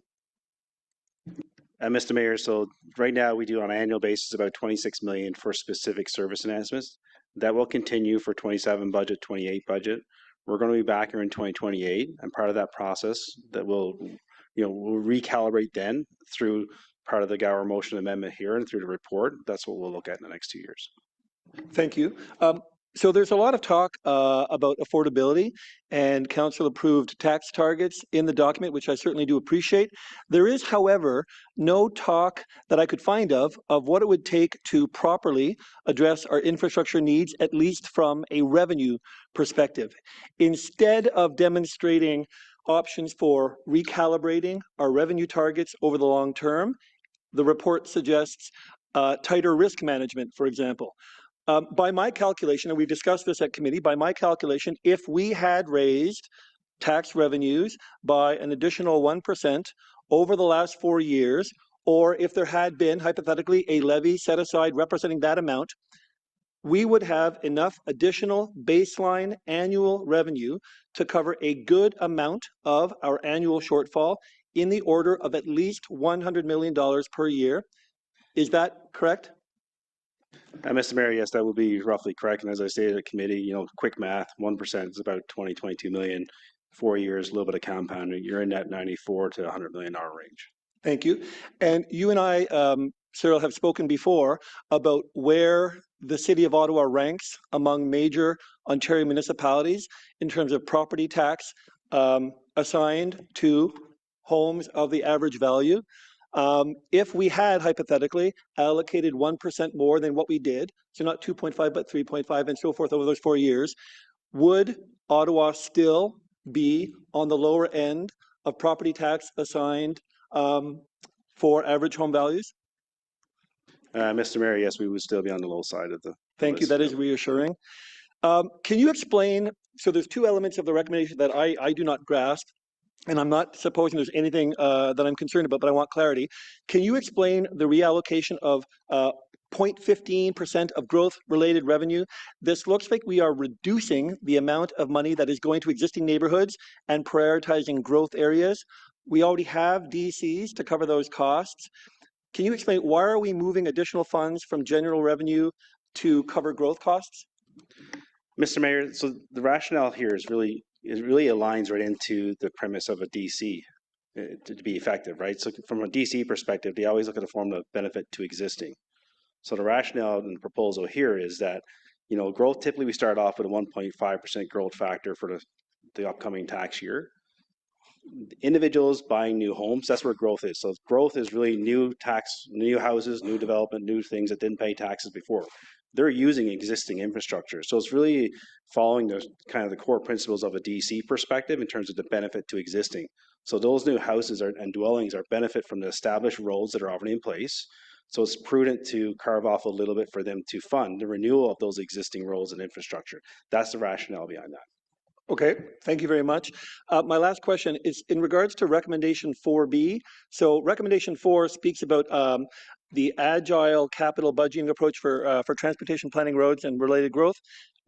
Mr. Mayor, so right now we do on an annual basis about 26 million for specific service enhancements. That will continue for 27 budget, 28 budget. We're going to be back here in 2028, and part of that process that we'll recalibrate then through part of the Gower motion amendment here and through the report. That's what we'll look at in the next 2 years. Thank you. So there's a lot of talk about affordability and council approved tax targets in the document, which I certainly do appreciate. There is, however, no talk that I could find of what it would take to properly address our infrastructure needs, at least from a revenue perspective. Instead of demonstrating options for recalibrating our revenue targets over the long term, the report suggests tighter risk management, for example. By my calculation, and we've discussed this at committee, by my calculation, if we had raised tax revenues by an additional 1% over the last 4 years, or if there had been, hypothetically, a levy set aside representing that amount, we would have enough additional baseline annual revenue to cover a good amount of our annual shortfall in the order of at least $100 million per year. Is that correct? Mr. Mayor, yes, that would be roughly correct. And as I stated at committee, quick math, 1% is about 22 million. 4 years, a little bit of compounding. You're in that 94 to $100 million range. Thank you. And you and I, Cyril, have spoken before about where the City of Ottawa ranks among major Ontario municipalities in terms of property tax assigned to homes of the average value. If we had hypothetically allocated 1% more than what we did, so not 2.5 but 3.5 and so forth over those 4 years, would Ottawa still be on the lower end of property tax assigned for average home values? Mr. Mayor, yes, we would still be on the low side of the Thank you. That is reassuring. Can you explain, so there's two elements of the recommendation that I do not grasp, and I'm not supposing there's anything that I'm concerned about, but I want clarity. Can you explain the reallocation of 0.15% of growth-related revenue? This looks like we are reducing the amount of money that is going to existing neighborhoods and prioritizing growth areas. We already have DCs to cover those costs. Can you explain why are we moving additional funds from general revenue to cover growth costs? Mr. Mayor, so the rationale here is really aligns right into the premise of a DC to be effective, right? So from a DC perspective, they always look at a form of benefit to existing. So the rationale and the proposal here is that, growth, typically we start off with a 1.5% growth factor for the upcoming tax year. Individuals buying new homes, that's where growth is. So growth is really new houses, new development, new things that didn't pay taxes before. They're using existing infrastructure. So it's really following the kind of the core principles of a DC perspective in terms of the benefit to existing. So those new houses and dwellings are benefit from the established roads that are already in place. So it's prudent to carve off a little bit for them to fund the renewal of those existing roads and infrastructure. That's the rationale behind that. Okay, thank you very much. My last question is in regards to recommendation 4B. So recommendation 4 speaks about the agile capital budgeting approach for transportation planning, roads, and related growth.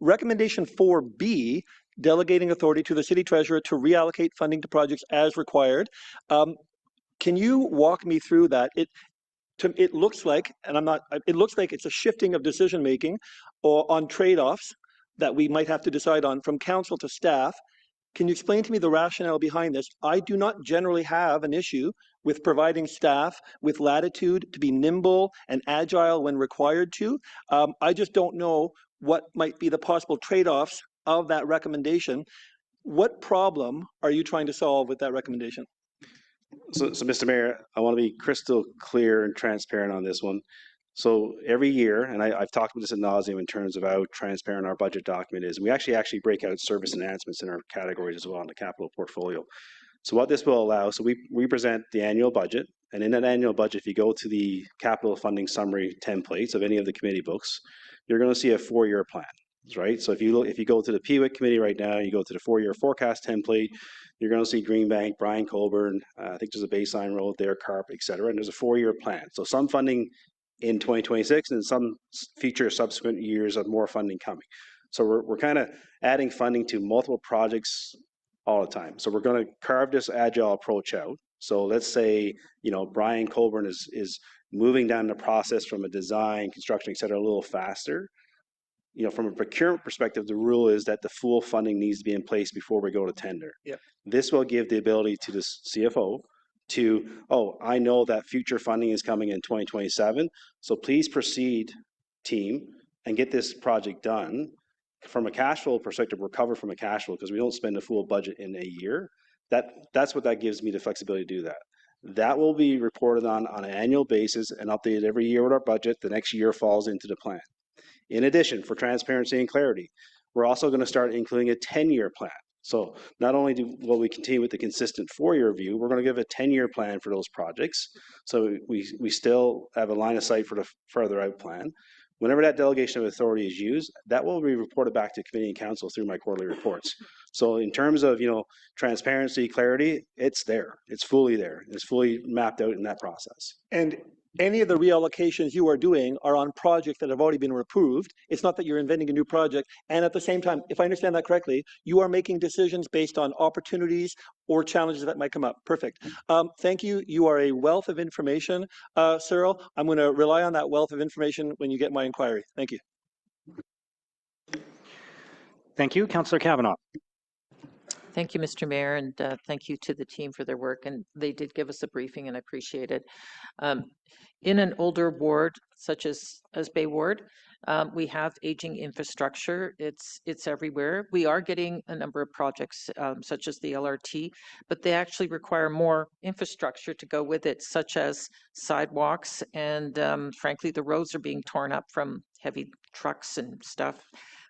Recommendation 4B, delegating authority to the city treasurer to reallocate funding to projects as required. Can you walk me through that? It looks like, it looks like it's a shifting of decision making or on trade-offs that we might have to decide on from council to staff. Can you explain to me the rationale behind this? I do not generally have an issue with providing staff with latitude to be nimble and agile when required to. I just don't know what might be the possible trade-offs of that recommendation. What problem are you trying to solve with that recommendation? So Mr. Mayor, I want to be crystal clear and transparent on this one. So every year, and I've talked about this ad nauseum in terms of how transparent our budget document is, and we actually break out service enhancements in our categories as well in the capital portfolio. So what this will allow, so we present the annual budget, and in that annual budget, if you go to the capital funding summary templates of any of the committee books, you're going to see a 4-year plan, right? So if you go to the PWIC committee right now, you go to the 4-year forecast template, you're going to see Greenbank, Brian Colburn, I think there's a baseline road there, CARP, et cetera, and there's a 4-year plan. So some funding in 2026 and some future subsequent years of more funding coming. So we're kind of adding funding to multiple projects all the time. So we're going to carve this agile approach out. So let's say, Brian Colburn is moving down the process from a design, construction, et cetera, a little faster. From a procurement perspective, the rule is that the full funding needs to be in place before we go to tender. Yep. This will give the ability to the CFO to, I know that future funding is coming in 2027, so please proceed, team, and get this project done. From a cash flow perspective, recover from a cash flow because we don't spend a full budget in a year. That's what that gives me the flexibility to do that. That will be reported on an annual basis and updated every year with our budget. The next year falls into the plan. In addition, for transparency and clarity, we're also going to start including a 10-year plan. So not only will we continue with the consistent 4-year view, we're going to give a 10-year plan for those projects. So we still have a line of sight for the further out plan. Whenever that delegation of authority is used, that will be reported back to committee and council through my quarterly reports. So in terms of, transparency, clarity, it's there. It's fully there. It's fully mapped out in that process. And any of the reallocations you are doing are on projects that have already been approved. It's not that you're inventing a new project. And at the same time, if I understand that correctly, you are making decisions based on opportunities or challenges that might come up. Perfect. Thank you. You are a wealth of information, Cyril. I'm going to rely on that wealth of information when you get my inquiry. Thank you. Thank you. Councillor Kavanaugh. Thank you, Mr. Mayor, and thank you to the team for their work. And they did give us a briefing, and I appreciate it. In an older ward, such as Bay Ward, we have aging infrastructure. It's everywhere. We are getting a number of projects, such as the LRT, but they actually require more infrastructure to go with it, such as sidewalks. And frankly, the roads are being torn up from heavy trucks and stuff.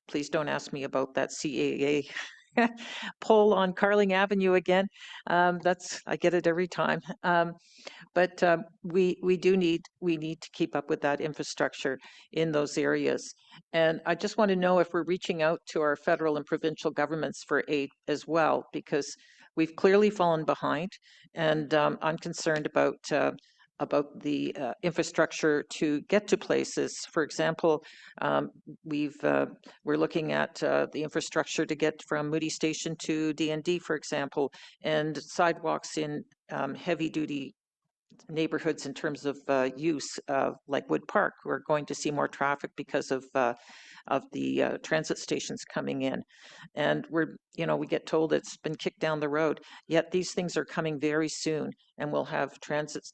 Please don't ask me about that CAA pole on Carling Avenue again. I get it every time. But we need to keep up with that infrastructure in those areas. And I just want to know if we're reaching out to our federal and provincial governments for aid as well, because we've clearly fallen behind, and I'm concerned about the infrastructure to get to places. For example, we're looking at the infrastructure to get from Moody Station to DND, for example, and sidewalks in heavy-duty neighborhoods in terms of use, like Wood Park. We're going to see more traffic because of the transit stations coming in, and we get told it's been kicked down the road. Yet these things are coming very soon, and we'll have transit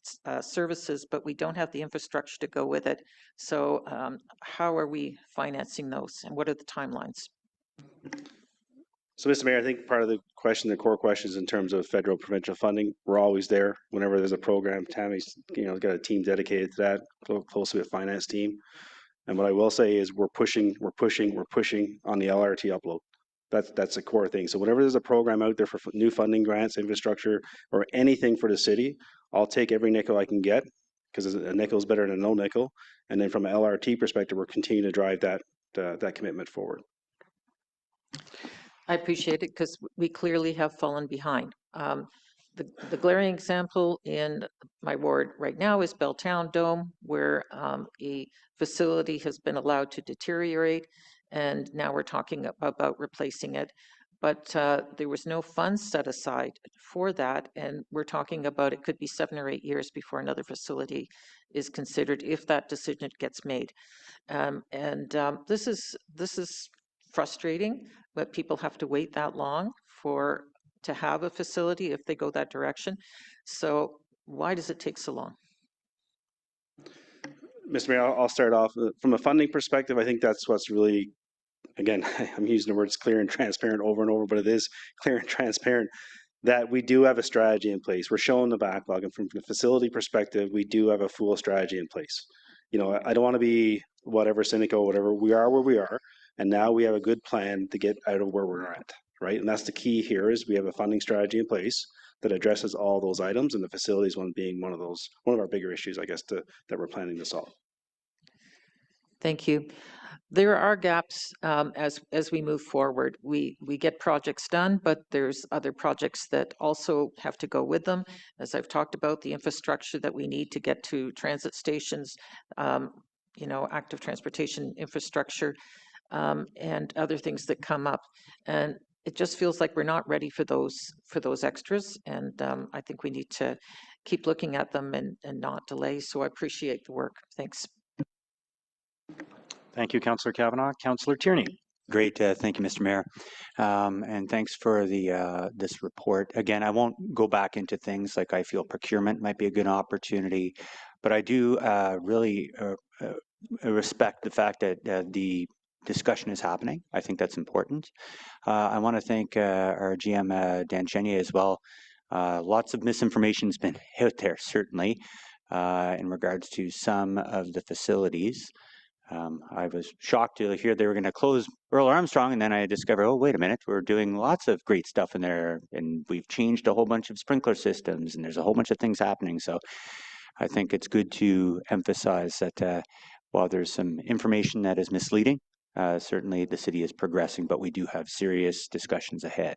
services, but we don't have the infrastructure to go with it. So how are we financing those, and what are the timelines? So, Mr. Mayor, I think part of the core question is in terms of federal provincial funding. We're always there whenever there's a program. Tammy's, got a team dedicated to that, closely with finance team. And what I will say is we're pushing on the LRT upload. That's a core thing. So whenever there's a program out there for new funding grants, infrastructure, or anything for the city, I'll take every nickel I can get, because a nickel is better than no nickel. And then from an LRT perspective, we're continuing to drive that commitment forward. I appreciate it, because we clearly have fallen behind. The glaring example in my ward right now is Belltown Dome, where a facility has been allowed to deteriorate, and now we're talking about replacing it. But there was no funds set aside for that, and we're talking about it could be 7 or 8 years before another facility is considered if that decision gets made. This is frustrating, but people have to wait that long to have a facility if they go that direction. So why does it take so long? Mr. Mayor, I'll start off. From a funding perspective, I think that's what's really, again, I'm using the words clear and transparent over and over, but it is clear and transparent that we do have a strategy in place. We're showing the backlog, and from the facility perspective, we do have a full strategy in place. I don't want to be whatever cynical, whatever. We are where we are, and now we have a good plan to get out of where we're at, right? And that's the key here, is we have a funding strategy in place that addresses all those items, and the facilities one being one of our bigger issues, I guess, that we're planning to solve. Thank you. There are gaps as we move forward. We get projects done, but there's other projects that also have to go with them. As I've talked about, the infrastructure that we need to get to transit stations, active transportation infrastructure, and other things that come up. And it just feels like we're not ready for those extras. And I think we need to keep looking at them and not delay. So I appreciate the work. Thanks. Thank you, Councillor Kavanaugh. Councillor Tierney. Great. Thank you, Mr. Mayor. And thanks for this report. Again, I won't go back into things like I feel procurement might be a good opportunity, but I do really respect the fact that the discussion is happening. I think that's important. I want to thank our GM, Dan Chenier, as well. Lots of misinformation has been out there, certainly, in regards to some of the facilities. I was shocked to hear they were going to close Earl Armstrong, and then I discovered, oh, wait a minute, we're doing lots of great stuff in there, and we've changed a whole bunch of sprinkler systems, and there's a whole bunch of things happening. So I think it's good to emphasize that while there's some information that is misleading, certainly the city is progressing, but we do have serious discussions ahead.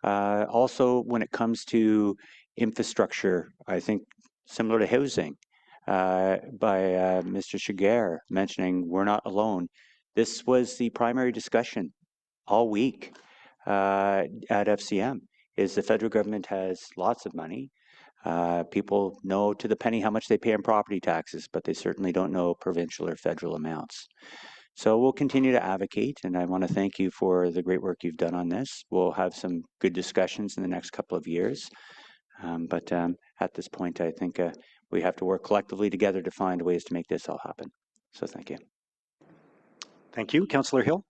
Also, when it comes to infrastructure, I think similar to housing, by Mr. Chiguer mentioning we're not alone. This was the primary discussion all week at FCM, is the federal government has lots of money. People know to the penny how much they pay in property taxes, but they certainly don't know provincial or federal amounts. So we'll continue to advocate, and I want to thank you for the great work you've done on this. We'll have some good discussions in the next couple of years. But at this point, I think we have to work collectively together to find ways to make this all happen. So thank you. Thank you. Councillor Hill.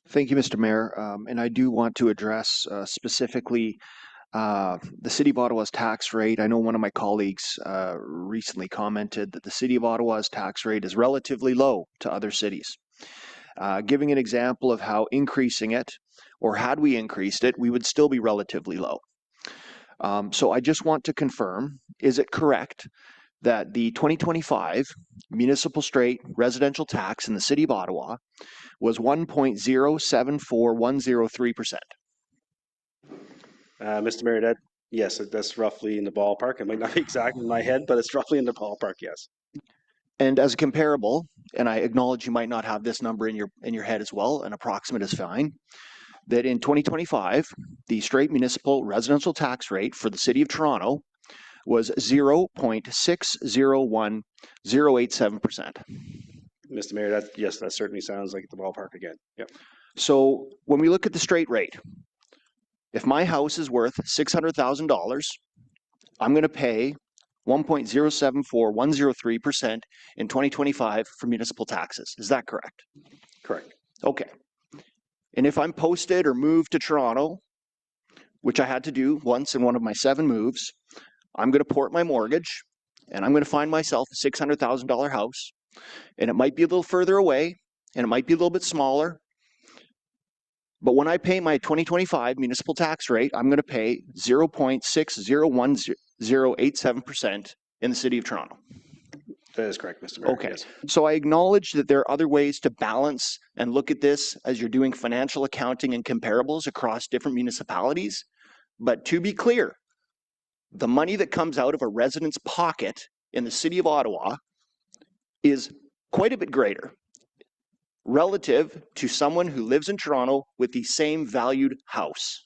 Thank you, Mr. Mayor. And I do want to address specifically the City of Ottawa's tax rate. I know one of my colleagues recently commented that the City of Ottawa's tax rate is relatively low to other cities. Giving an example of how increasing it, or had we increased it, we would still be relatively low. So I just want to confirm, is it correct that the 2025 municipal straight residential tax in the City of Ottawa was 1.074103%? Mr. Mayor, yes, that's roughly in the ballpark. It might not be exact in my head, but it's roughly in the ballpark, yes. And as a comparable, and I acknowledge you might not have this number in your head as well, an approximate is fine, that in 2025, the straight municipal residential tax rate for the City of Toronto was 0.601087%. Mr. Mayor, yes, that certainly sounds like the ballpark again. Yep. So when we look at the straight rate, if my house is worth $600,000, I'm going to pay 1.074103% in 2025 for municipal taxes. Is that correct? Correct. Okay. And if I'm posted or moved to Toronto, which I had to do once in one of my 7 moves, I'm going to port my mortgage and I'm going to find myself a $600,000 house. And it might be a little further away and it might be a little bit smaller. But when I pay my 2025 municipal tax rate, I'm going to pay 0.601087% in the City of Toronto. That is correct, Mr. Mayor. Okay. Yes. So I acknowledge that there are other ways to balance and look at this as you're doing financial accounting and comparables across different municipalities. But to be clear, the money that comes out of a resident's pocket in the City of Ottawa is quite a bit greater relative to someone who lives in Toronto with the same valued house.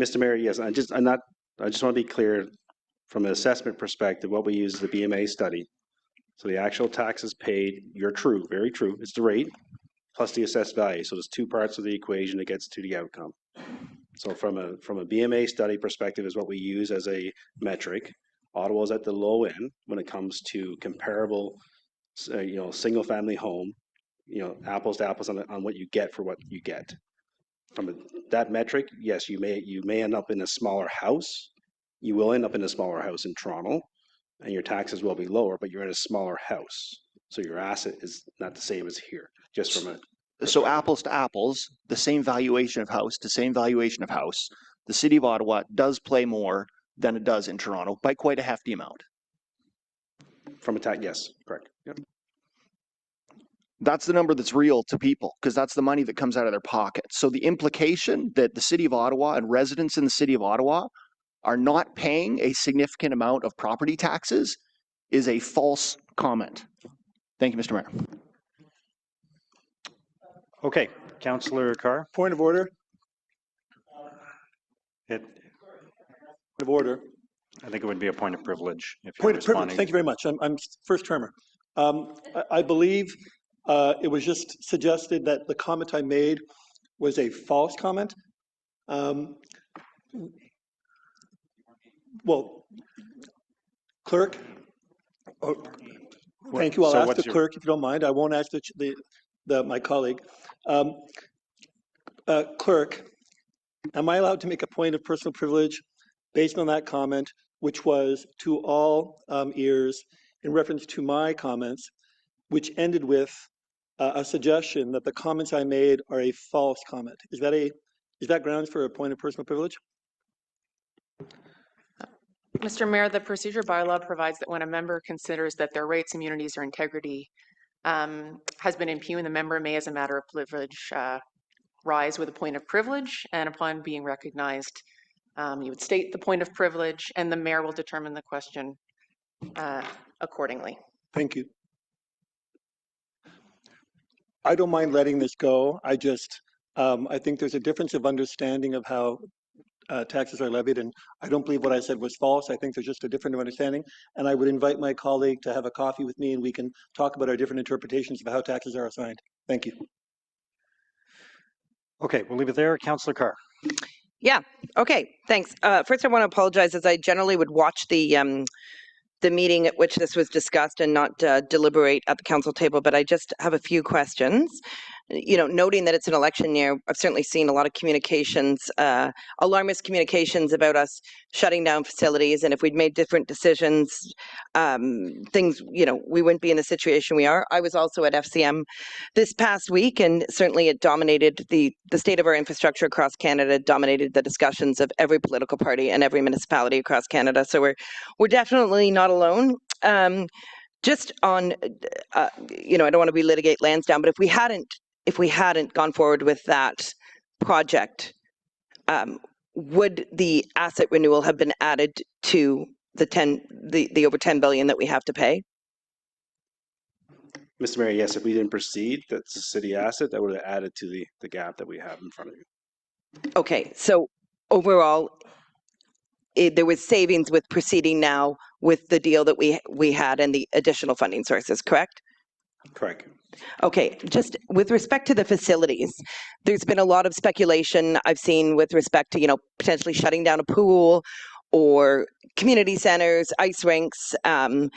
Mr. Mayor, yes, I just want to be clear from an assessment perspective, what we use is the BMA study. So the actual taxes paid, you're true, very true, it's the rate plus the assessed value. So there's 2 parts of the equation that gets to the outcome. So from a BMA study perspective is what we use as a metric. Ottawa's at the low end when it comes to comparable, single family home, apples to apples on what you get for what you get. From that metric, yes, you may end up in a smaller house. You will end up in a smaller house in Toronto, and your taxes will be lower, but you're in a smaller house. So your asset is not the same as here, just from a... So apples to apples, the same valuation of house to same valuation of house, the City of Ottawa does play more than it does in Toronto by quite a hefty amount. From a tax, yes, correct. Yep. That's the number that's real to people because that's the money that comes out of their pockets. So the implication that the City of Ottawa and residents in the City of Ottawa are not paying a significant amount of property taxes is a false comment. Thank you, Mr. Mayor. Okay, Councillor Carr. Point of order. Point of order. I think it would be a point of privilege if you're Point of responding. privilege. Thank you very much. I'm first termer. I believe it was just suggested that the comment I made was a false comment. Well, clerk. Oh, thank you. I'll ask the clerk if you don't mind. I won't ask my colleague. Clerk, am I allowed to make a point of personal privilege based on that comment, which was to all ears in reference to my comments, which ended with a suggestion that the comments I made are a false comment? Is that grounds for a point of personal privilege? Mr. Mayor, the procedure bylaw provides that when a member considers that their rights, immunities, or integrity has been impugned, the member may, as a matter of privilege, rise with a point of privilege, and upon being recognized, you would state the point of privilege, and the mayor will determine the question accordingly. Thank you. I don't mind letting this go. I just, I think there's a difference of understanding of how taxes are levied, and I don't believe what I said was false. I think there's just a different understanding, and I would invite my colleague to have a coffee with me, and we can talk about our different interpretations of how taxes are assigned. Thank you. Okay, we'll leave it there. Councillor Carr. Yeah. Okay. Thanks. First, I want to apologize, as I generally would watch the meeting at which this was discussed and not deliberate at the council table, but I just have a few questions. You know, noting that it's an election year, I've certainly seen a lot of communications, alarmist communications about us shutting down facilities, and if we'd made different decisions, things, you know, we wouldn't be in the situation we are. I was also at FCM this past week, and certainly it dominated the state of our infrastructure across Canada, dominated the discussions of every political party and every municipality across Canada. So we're definitely not alone. Just on, you know, I don't want to relitigate Lansdowne, but if we hadn't gone forward with that project, would the asset renewal have been added to the over 10 billion that we have to pay? Mr. Mayor, yes, if we didn't proceed, that's a city asset that would have added to the gap that we have in front of you. Okay, so overall, there was savings with proceeding now with the deal that we had and the additional funding sources, correct? Correct. Okay, just with respect to the facilities, there's been a lot of speculation I've seen with respect to, you know, potentially shutting down a pool or community centers, ice rinks, and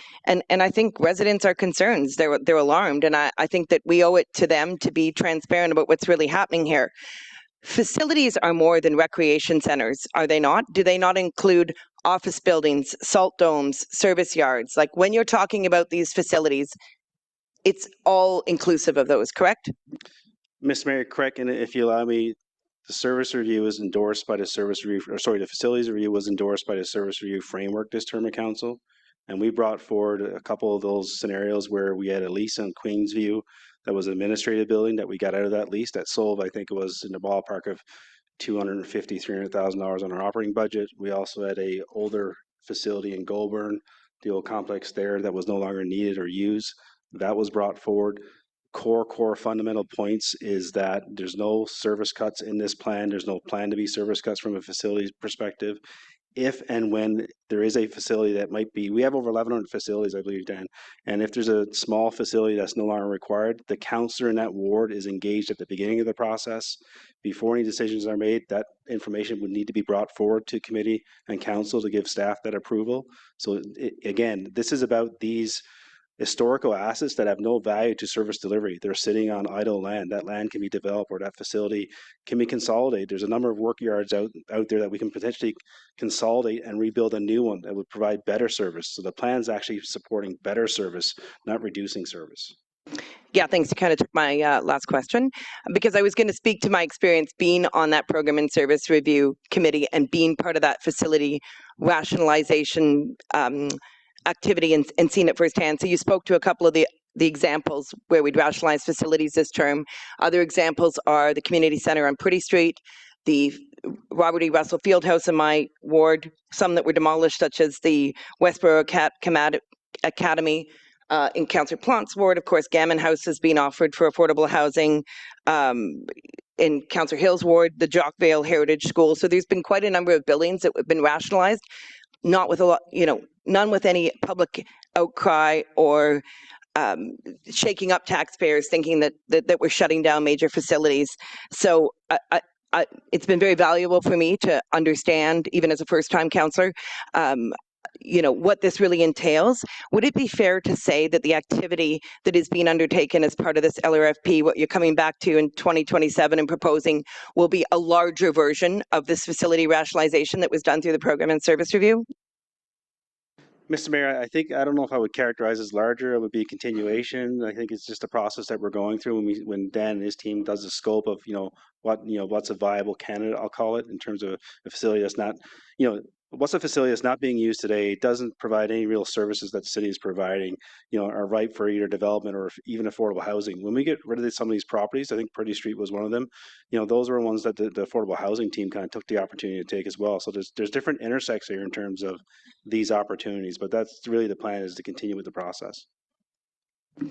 I think residents are concerned. They're alarmed, and I think that we owe it to them to be transparent about what's really happening here. Facilities are more than recreation centers, are they not? Do they not include office buildings, salt domes, service yards? Like, when you're talking about these facilities, it's all inclusive of those, correct? Mr. Mayor, correct, and if you allow me, the service review is endorsed by the service review, or sorry, the facilities review was endorsed by the service review framework this term of council. And we brought forward a couple of those scenarios where we had a lease on Queensview that was an administrative building that we got out of that lease that sold, I think it was in the ballpark of $250,000, $300,000 on our operating budget. We also had a older facility in Goulburn, the old complex there that was no longer needed or used. That was brought forward. Core fundamental points is that there's no service cuts in this plan. There's no plan to be service cuts from a facilities perspective. If and when there is a facility that might be, we have over 1,100 facilities, I believe, Dan, and if there's a small facility that's no longer required, the councillor in that ward is engaged at the beginning of the process. Before any decisions are made, that information would need to be brought forward to committee and council to give staff that approval. So again, this is about these historical assets that have no value to service delivery. They're sitting on idle land. That land can be developed, or that facility can be consolidated. There's a number of work yards out there that we can potentially consolidate and rebuild a new one that would provide better service. So the plan's actually supporting better service, not reducing service. Yeah, thanks. You kind of took my last question, because I was going to speak to my experience being on that program and service review committee and being part of that facility rationalization activity and seen it firsthand. So you spoke to a couple of the examples where we'd rationalize facilities this term. Other examples are the community center on Pretty Street, the Robert E. Russell Fieldhouse in my ward, some that were demolished, such as the Westboro Academy in Councillor Plant's ward. Of course, Gammon House is being offered for affordable housing. In Councillor Hill's ward, the Jockvale Heritage School. So there's been quite a number of buildings that have been rationalized, not with a lot, you know, none with any public outcry or shaking up taxpayers thinking that we're shutting down major facilities. So it's been very valuable for me to understand, even as a first-time councillor, you know, what this really entails. Would it be fair to say that the activity that is being undertaken as part of this LRFP, what you're coming back to in 2027 and proposing, will be a larger version of this facility rationalization that was done through the program and service review? Mr. Mayor, I don't know if I would characterize as larger. It would be a continuation. I think it's just a process that we're going through when Dan and his team does the scope of, what's a viable candidate, I'll call it, in terms of a facility that's not, what's a facility that's not being used today, doesn't provide any real services that the city is providing, are ripe for either development or even affordable housing. When we get rid of some of these properties, I think Pretty Street was one of them, those were ones that the affordable housing team kind of took the opportunity to take as well. So there's different intersects here in terms of these opportunities, but that's really the plan, is to continue with the process.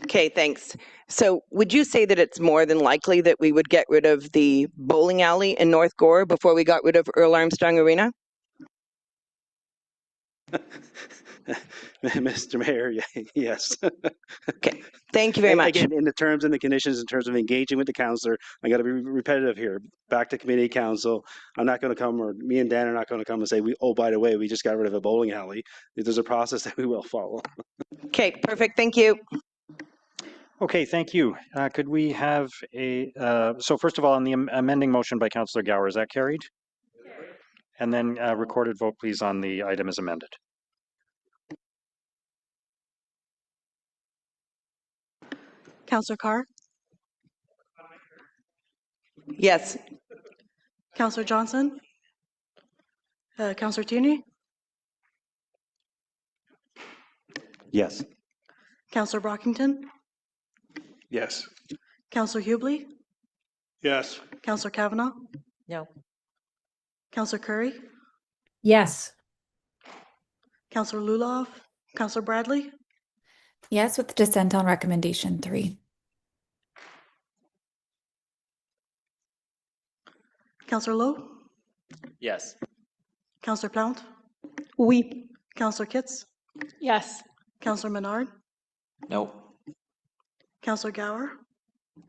Okay, thanks. So would you say that it's more than likely that we would get rid of the bowling alley in North Gore before we got rid of Earl Armstrong Arena? Mr. Mayor, yes. Okay, thank you very much. Again, in the terms and the conditions, in terms of engaging with the councillor, I got to be repetitive here. Back to committee council, I'm not going to come, or me and Dan are not going to come and say, oh, by the way, we just got rid of a bowling alley. There's a process that we will follow. Okay, perfect. Thank you. Okay, thank you. Could we have so first of all, on the amending motion by Councillor Gower, is that carried? And then recorded vote, please, on the item as amended. Councillor Carr? Yes. Councillor Johnson? Councillor Tierney? Yes. Councillor Brockington? Yes. Councillor Hubley? Yes. Councillor Kavanaugh? No. Councillor Curry? Yes. Councillor Lulov? Councillor Bradley? Yes, with dissent on recommendation 3. Councillor Lowe? Yes. Councillor Plount? Oui. Councillor Kitts? Yes. Councillor Menard? No. Councillor Gower?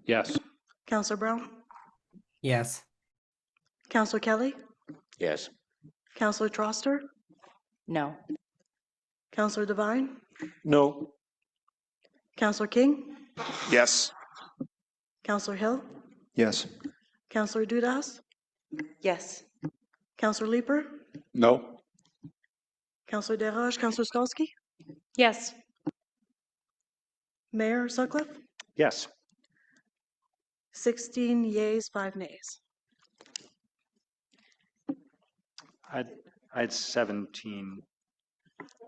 Yes. Councillor Brown? Yes. Councillor Kelly? Yes. Councillor Troster? No. Councillor Devine? No. Councillor King? Yes. Councillor Hill? Yes. Councillor Dudas? Yes. Councillor Leeper? No. Councillor Desroches? Councillor Skolsky? Yes. Mayor Sutcliffe? Yes. 16 yeas, 5 nays. I'd 17.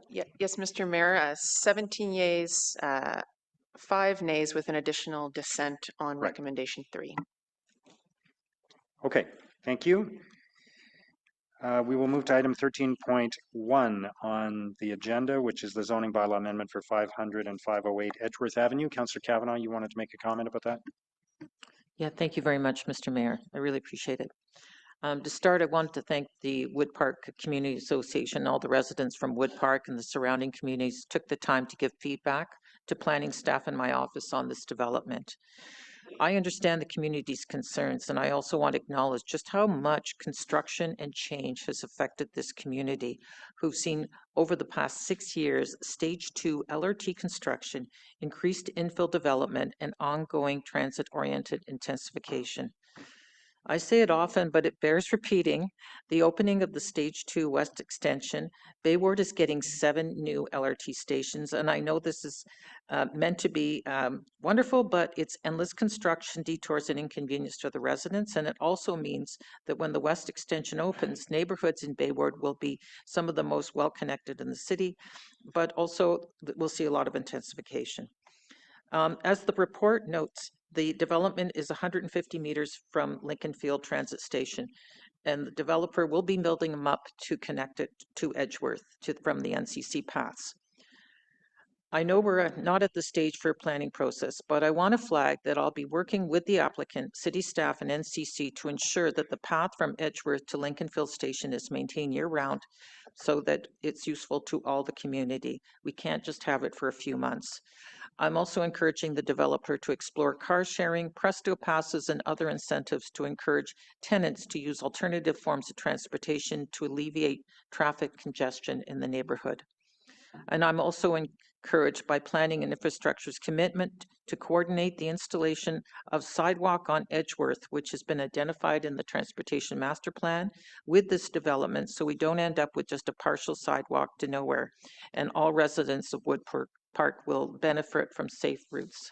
Yes, Mr. Mayor, 17 yeas, 5 nays with an additional dissent on recommendation 3. Okay, thank you. We will move to item 13.1 on the agenda, which is the zoning bylaw amendment for 500 and 508 Edgeworth Avenue. Councillor Kavanaugh, you wanted to make a comment about that? Yeah, thank you very much, Mr. Mayor. I really appreciate it. To start, I want to thank the Wood Park Community Association. All the residents from Wood Park and the surrounding communities took the time to give feedback to planning staff in my office on this development. I understand the community's concerns, and I also want to acknowledge just how much construction and change has affected this community, who've seen over the past 6 years stage 2 LRT construction, increased infill development, and ongoing transit-oriented intensification. I say it often, but it bears repeating. The opening of the Stage 2 West Extension, Bayward is getting 7 new LRT stations, and I know this is meant to be wonderful, but it's endless construction, detours, and inconvenience to the residents, and it also means that when the West Extension opens, neighborhoods in Bayward will be some of the most well-connected in the city, but also we'll see a lot of intensification. As the report notes, the development is 150 meters from Lincoln Field Transit Station, and the developer will be building them up to connect it to Edgeworth from the NCC paths. I know we're not at the stage for a planning process, but I want to flag that I'll be working with the applicant, city staff, and NCC to ensure that the path from Edgeworth to Lincoln Field Station is maintained year-round so that it's useful to all the community. We can't just have it for a few months. I'm also encouraging the developer to explore car sharing, Presto passes, and other incentives to encourage tenants to use alternative forms of transportation to alleviate traffic congestion in the neighborhood. And I'm also encouraged by Planning and Infrastructure's commitment to coordinate the installation of sidewalk on Edgeworth, which has been identified in the Transportation Master Plan, with this development, so we don't end up with just a partial sidewalk to nowhere, and all residents of Wood Park will benefit from safe routes.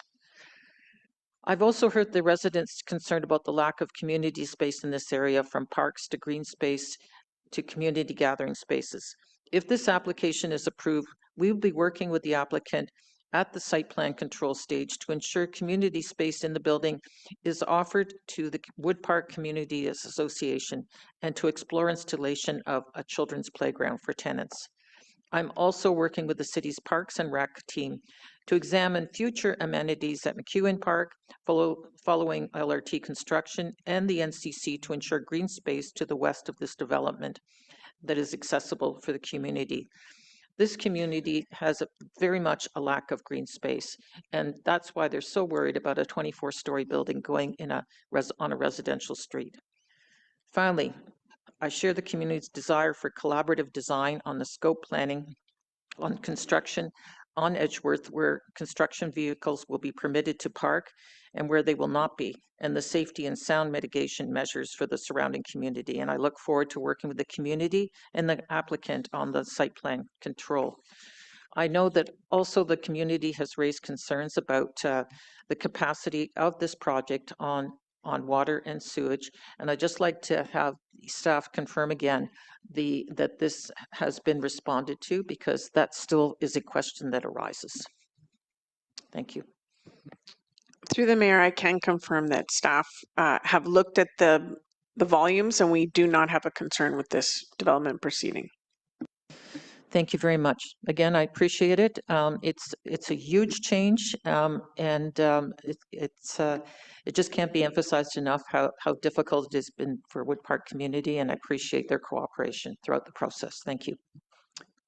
I've also heard the residents concerned about the lack of community space in this area, from parks to green space. to community gathering spaces. If this application is approved, we will be working with the applicant at the site plan control stage to ensure community space in the building is offered to the Wood Park Community Association and to explore installation of a children's playground for tenants. I'm also working with the city's Parks and Rec team to examine future amenities at McEwen Park following LRT construction and the NCC to ensure green space to the west of this development that is accessible for the community. This community has very much a lack of green space, and that's why they're so worried about a 24-story building going in on a residential street. Finally, I share the community's desire for collaborative design on the scope planning on construction on Edgeworth, where construction vehicles will be permitted to park and where they will not be, and the safety and sound mitigation measures for the surrounding community. And I look forward to working with the community and the applicant on the site plan control. I know that also the community has raised concerns about the capacity of this project on water and sewage, and I'd just like to have staff confirm again that this has been responded to, because that still is a question that arises. Thank you. Through the mayor, I can confirm that staff have looked at the volumes, and we do not have a concern with this development proceeding. Thank you very much. Again, I appreciate it. It's a huge change, and it just can't be emphasized enough how difficult it has been for Wood Park community, and I appreciate their cooperation throughout the process. Thank you.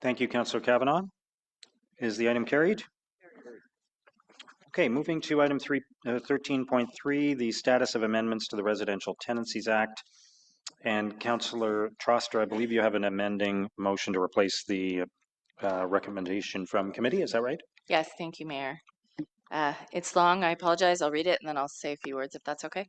Thank you, Councillor Kavanaugh. Is the item carried? Okay, moving to item 13.3, the status of amendments to the Residential Tenancies Act. And Councillor Troster, I believe you have an amending motion to replace the recommendation from committee. Is that right? Yes, thank you, Mayor. It's long. I apologize. I'll read it and then I'll say a few words if that's okay.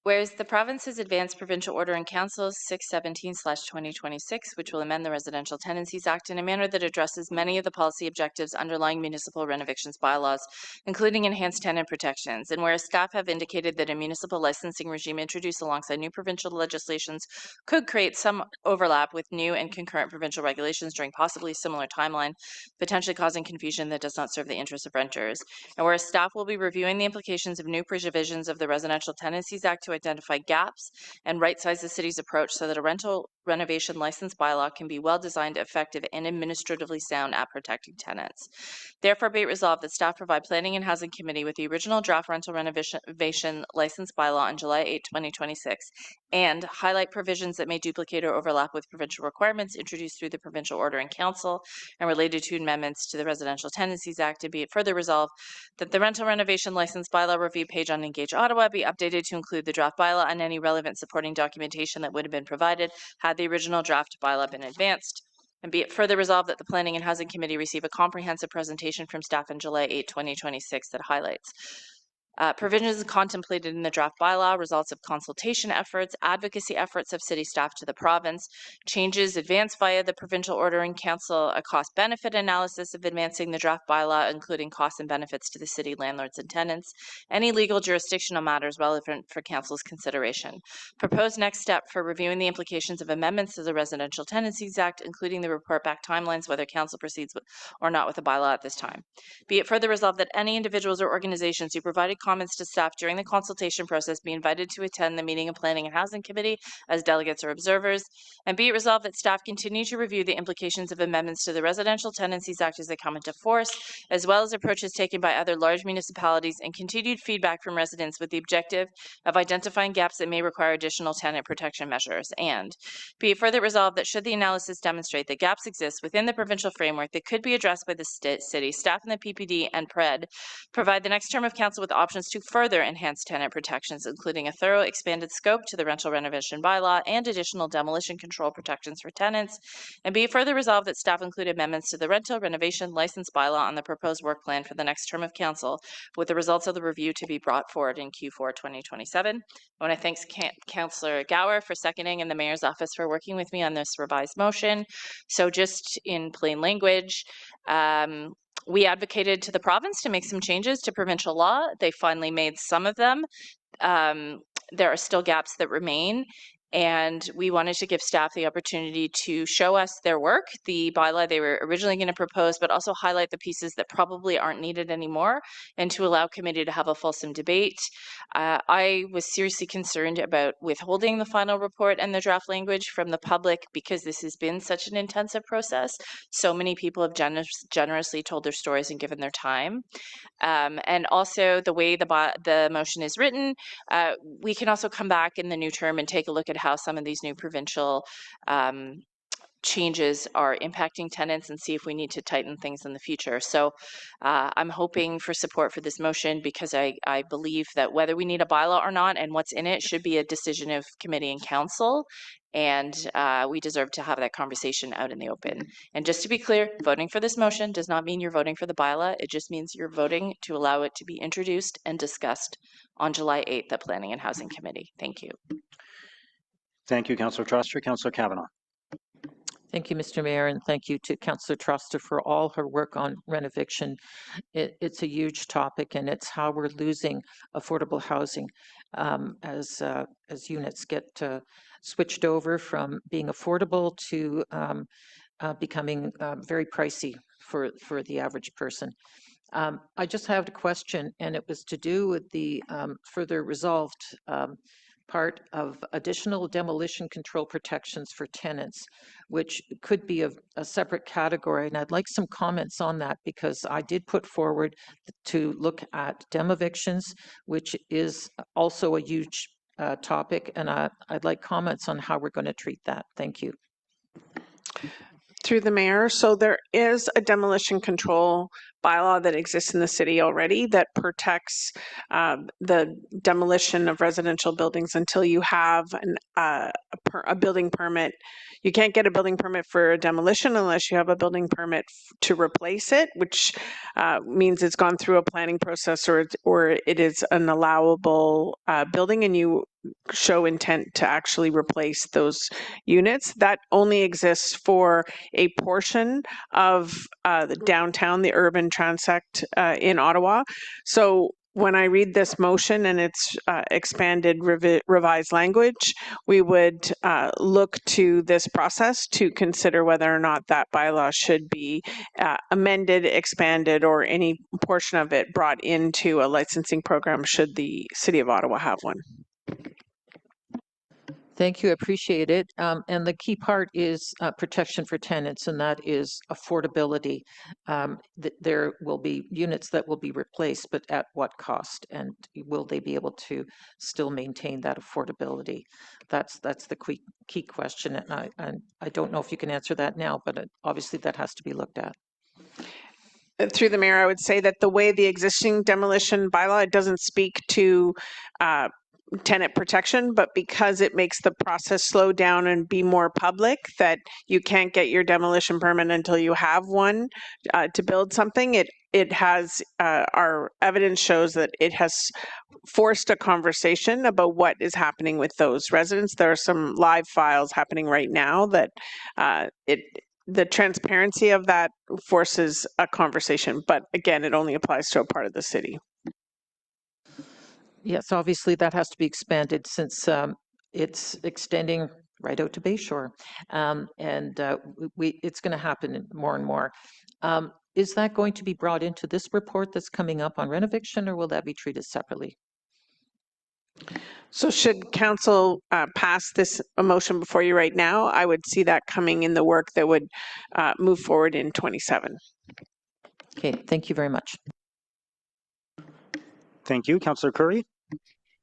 Whereas the province's advanced provincial order in council 617/2026, which will amend the Residential Tenancies Act in a manner that addresses many of the policy objectives underlying municipal renovations bylaws, including enhanced tenant protections. And whereas staff have indicated that a municipal licensing regime introduced alongside new provincial legislations could create some overlap with new and concurrent provincial regulations during possibly similar timeline, potentially causing confusion that does not serve the interests of renters. And whereas staff will be reviewing the implications of new provisions of the Residential Tenancies Act to identify gaps and right-size the city's approach so that a rental renovation license bylaw can be well-designed, effective, and administratively sound at protecting tenants. Therefore, be it resolved that staff provide Planning and Housing Committee with the original draft rental renovation license bylaw on July 8, 2026, and highlight provisions that may duplicate or overlap with provincial requirements introduced through the provincial order in council and related to amendments to the Residential Tenancies Act. And be it further resolved that the rental renovation license bylaw review page on Engage Ottawa be updated to include the draft bylaw and any relevant supporting documentation that would have been provided had the original draft bylaw been advanced. And be it further resolved that the Planning and Housing Committee receive a comprehensive presentation from staff on July 8, 2026 that highlights provisions contemplated in the draft bylaw, results of consultation efforts, advocacy efforts of city staff to the province, changes advanced via the provincial order in council, a cost-benefit analysis of advancing the draft bylaw, including costs and benefits to the city, landlords, and tenants, any legal jurisdictional matters relevant for council's consideration. Proposed next step for reviewing the implications of amendments to the Residential Tenancies Act, including the report back timelines, whether council proceeds or not with the bylaw at this time. Be it further resolved that any individuals or organizations who provided comments to staff during the consultation process be invited to attend the meeting of Planning and Housing Committee as delegates or observers. And be it resolved that staff continue to review the implications of amendments to the Residential Tenancies Act as they come into force, as well as approaches taken by other large municipalities and continued feedback from residents with the objective of identifying gaps that may require additional tenant protection measures. And be it further resolved that should the analysis demonstrate that gaps exist within the provincial framework that could be addressed by the city, staff in the PPD and PRED provide the next term of council with options to further enhance tenant protections, including a thorough expanded scope to the rental renovation bylaw and additional demolition control protections for tenants. And be it further resolved that staff include amendments to the rental renovation license bylaw on the proposed work plan for the next term of council, with the results of the review to be brought forward in Q4 2027. I want to thank Councillor Gower for seconding and the Mayor's office for working with me on this revised motion. So just in plain language, we advocated to the province to make some changes to provincial law. They finally made some of them. There are still gaps that remain. And we wanted to give staff the opportunity to show us their work, the bylaw they were originally going to propose, but also highlight the pieces that probably aren't needed anymore, and to allow committee to have a fulsome debate. I was seriously concerned about withholding the final report and the draft language from the public because this has been such an intensive process. So many people have generously told their stories and given their time. And also the way the motion is written, we can also come back in the new term and take a look at how some of these new provincial changes are impacting tenants and see if we need to tighten things in the future. So I'm hoping for support for this motion because I believe that whether we need a bylaw or not and what's in it should be a decision of committee and council. And we deserve to have that conversation out in the open. And just to be clear, voting for this motion does not mean you're voting for the bylaw. It just means you're voting to allow it to be introduced and discussed on July 8th at Planning and Housing Committee. Thank you. Thank you, Councillor Troster. Councillor Kavanagh. Thank you, Mr. Mayor, and thank you to Councillor Troster for all her work on renoviction. It's a huge topic, and it's how we're losing affordable housing as units get switched over from being affordable to becoming very pricey for the average person. I just have a question, and it was to do with the further resolved part of additional demolition control protections for tenants, which could be a separate category. And I'd like some comments on that because I did put forward to look at demevictions, which is also a huge topic. And I'd like comments on how we're going to treat that. Thank you. Through the mayor. So there is a demolition control bylaw that exists in the city already that protects the demolition of residential buildings until you have a building permit. You can't get a building permit for a demolition unless you have a building permit to replace it, which means it's gone through a planning process or it is an allowable building and you show intent to actually replace those units. That only exists for a portion of the downtown, the urban transect in Ottawa. So when I read this motion and its expanded revised language, we would look to this process to consider whether or not that bylaw should be amended, expanded, or any portion of it brought into a licensing program should the City of Ottawa have one. Thank you, appreciate it. And the key part is protection for tenants, and that is affordability. There will be units that will be replaced, but at what cost? And will they be able to still maintain that affordability? That's the key question, and I don't know if you can answer that now, but obviously that has to be looked at. Through the mayor, I would say that the way the existing demolition bylaw, it doesn't speak to tenant protection, but because it makes the process slow down and be more public, that you can't get your demolition permit until you have one to build something, it has, our evidence shows that it has forced a conversation about what is happening with those residents. There are some live files happening right now that the transparency of that forces a conversation, but again, it only applies to a part of the city. Yes, obviously that has to be expanded since it's extending right out to Bayshore, and it's going to happen more and more. Is that going to be brought into this report that's coming up on renoviction, or will that be treated separately? So should council pass this motion before you right now, I would see that coming in the work that would move forward in 27. Okay, thank you very much. Thank you. Councillor Curry.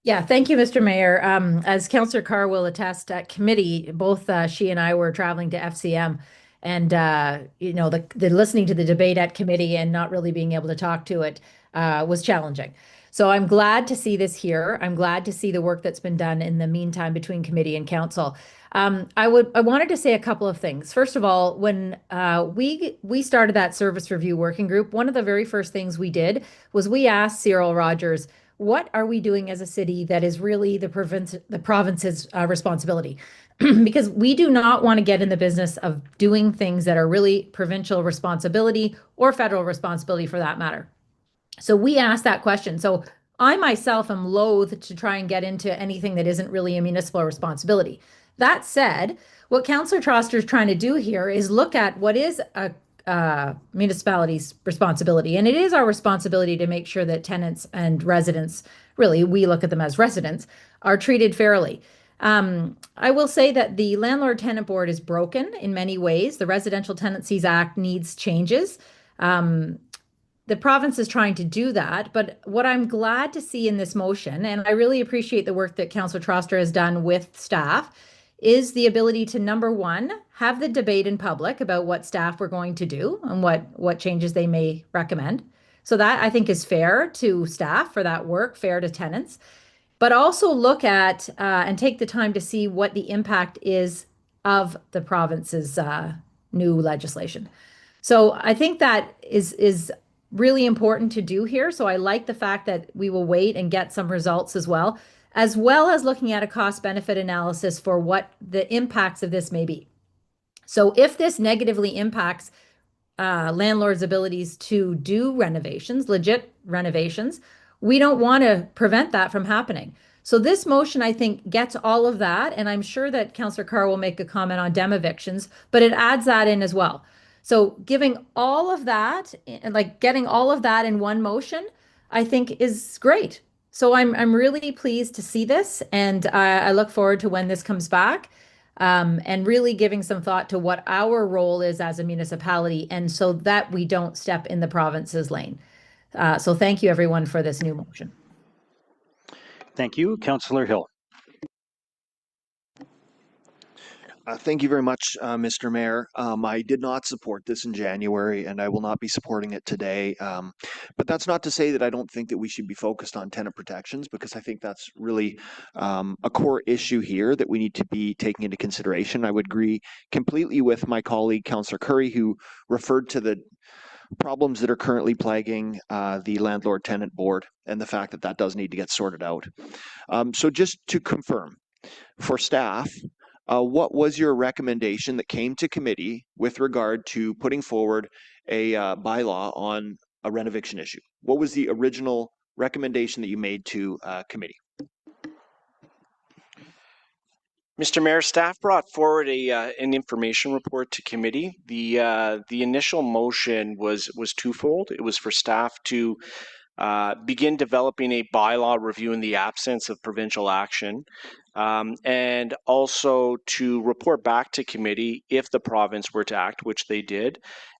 Yeah, thank you, Mr. Mayor. As Councillor Carr will attest at committee, both she and I were traveling to FCM, and the listening to the debate at committee and not really being able to talk to it was challenging. So I'm glad to see this here. I'm glad to see the work that's been done in the meantime between committee and council. I wanted to say a couple of things. First of all, when we started that service review working group, one of the very first things we did was we asked Cyril Rogers, what are we doing as a city that is really the province's responsibility? Because we do not want to get in the business of doing things that are really provincial responsibility or federal responsibility for that matter. So we asked that question. So I myself am loath to try and get into anything that isn't really a municipal responsibility. That said, what Councillor Troster is trying to do here is look at what is a municipality's responsibility. And it is our responsibility to make sure that tenants and residents, really, we look at them as residents, are treated fairly. I will say that the Landlord Tenant Board is broken in many ways. The Residential Tenancies Act needs changes. The province is trying to do that, but what I'm glad to see in this motion, and I really appreciate the work that Councillor Troster has done with staff, is the ability to, number one, have the debate in public about what staff we're going to do and what changes they may recommend. So that I think is fair to staff for that work, fair to tenants, but also look at and take the time to see what the impact is of the province's new legislation. So I think that is really important to do here. So I like the fact that we will wait and get some results as well as looking at a cost benefit analysis for what the impacts of this may be. So if this negatively impacts landlords' abilities to do renovations, legit renovations, we don't want to prevent that from happening. So this motion, I think, gets all of that. And I'm sure that Councillor Carr will make a comment on dem evictions, but it adds that in as well. So giving all of that, like getting all of that in one motion, I think is great. So I'm really pleased to see this, and I look forward to when this comes back, and really giving some thought to what our role is as a municipality, and so that we don't step in the province's lane. So thank you, everyone, for this new motion. Thank you. Councillor Hill. Thank you very much, Mr. Mayor. I did not support this in January, and I will not be supporting it today. But that's not to say that I don't think that we should be focused on tenant protections, because I think that's really a core issue here that we need to be taking into consideration. I would agree completely with my colleague, Councillor Curry, who referred to the problems that are currently plaguing the Landlord-Tenant Board and the fact that that does need to get sorted out. So just to confirm, for staff, what was your recommendation that came to committee with regard to putting forward a bylaw on a renoviction issue? What was the original recommendation that you made to committee? Mr. Mayor, staff brought forward an information report to committee. The initial motion was twofold. It was for staff to begin developing a bylaw review in the absence of provincial action, and also to report back to committee if the province were to act, which they did,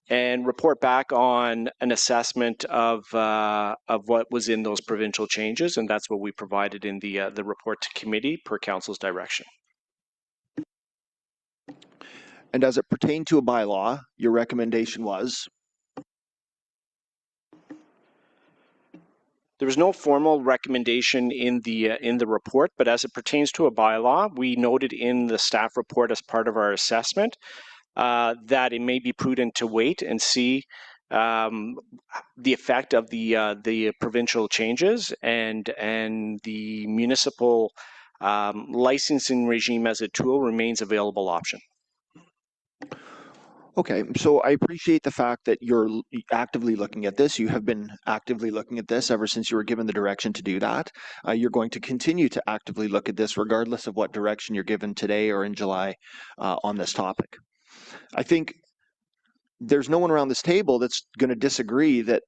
and report back on an assessment of what was in those provincial changes, and that's what we provided in the report to committee per council's direction. And as it pertained to a bylaw, your recommendation was? There was no formal recommendation in the report, but as it pertains to a bylaw, we noted in the staff report as part of our assessment that it may be prudent to wait and see the effect of the provincial changes and the municipal licensing regime as a tool remains a available option. Okay, so I appreciate the fact that you're actively looking at this. You have been actively looking at this ever since you were given the direction to do that. You're going to continue to actively look at this regardless of what direction you're given today or in July on this topic. I think there's no one around this table that's going to disagree that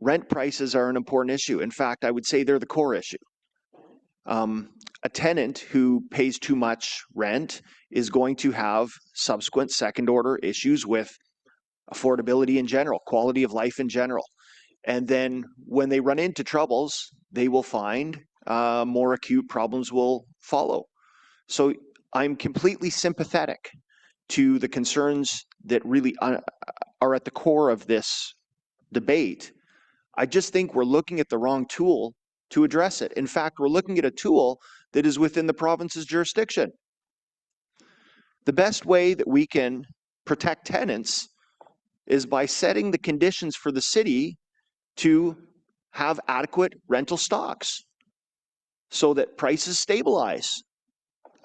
rent prices are an important issue. In fact, I would say they're the core issue. A tenant who pays too much rent is going to have subsequent second order issues with affordability in general, quality of life in general. And then when they run into troubles, they will find more acute problems will follow. So I'm completely sympathetic to the concerns that really are at the core of this debate. I just think we're looking at the wrong tool to address it. In fact, we're looking at a tool that is within the province's jurisdiction. The best way that we can protect tenants is by setting the conditions for the city to have adequate rental stocks so that prices stabilize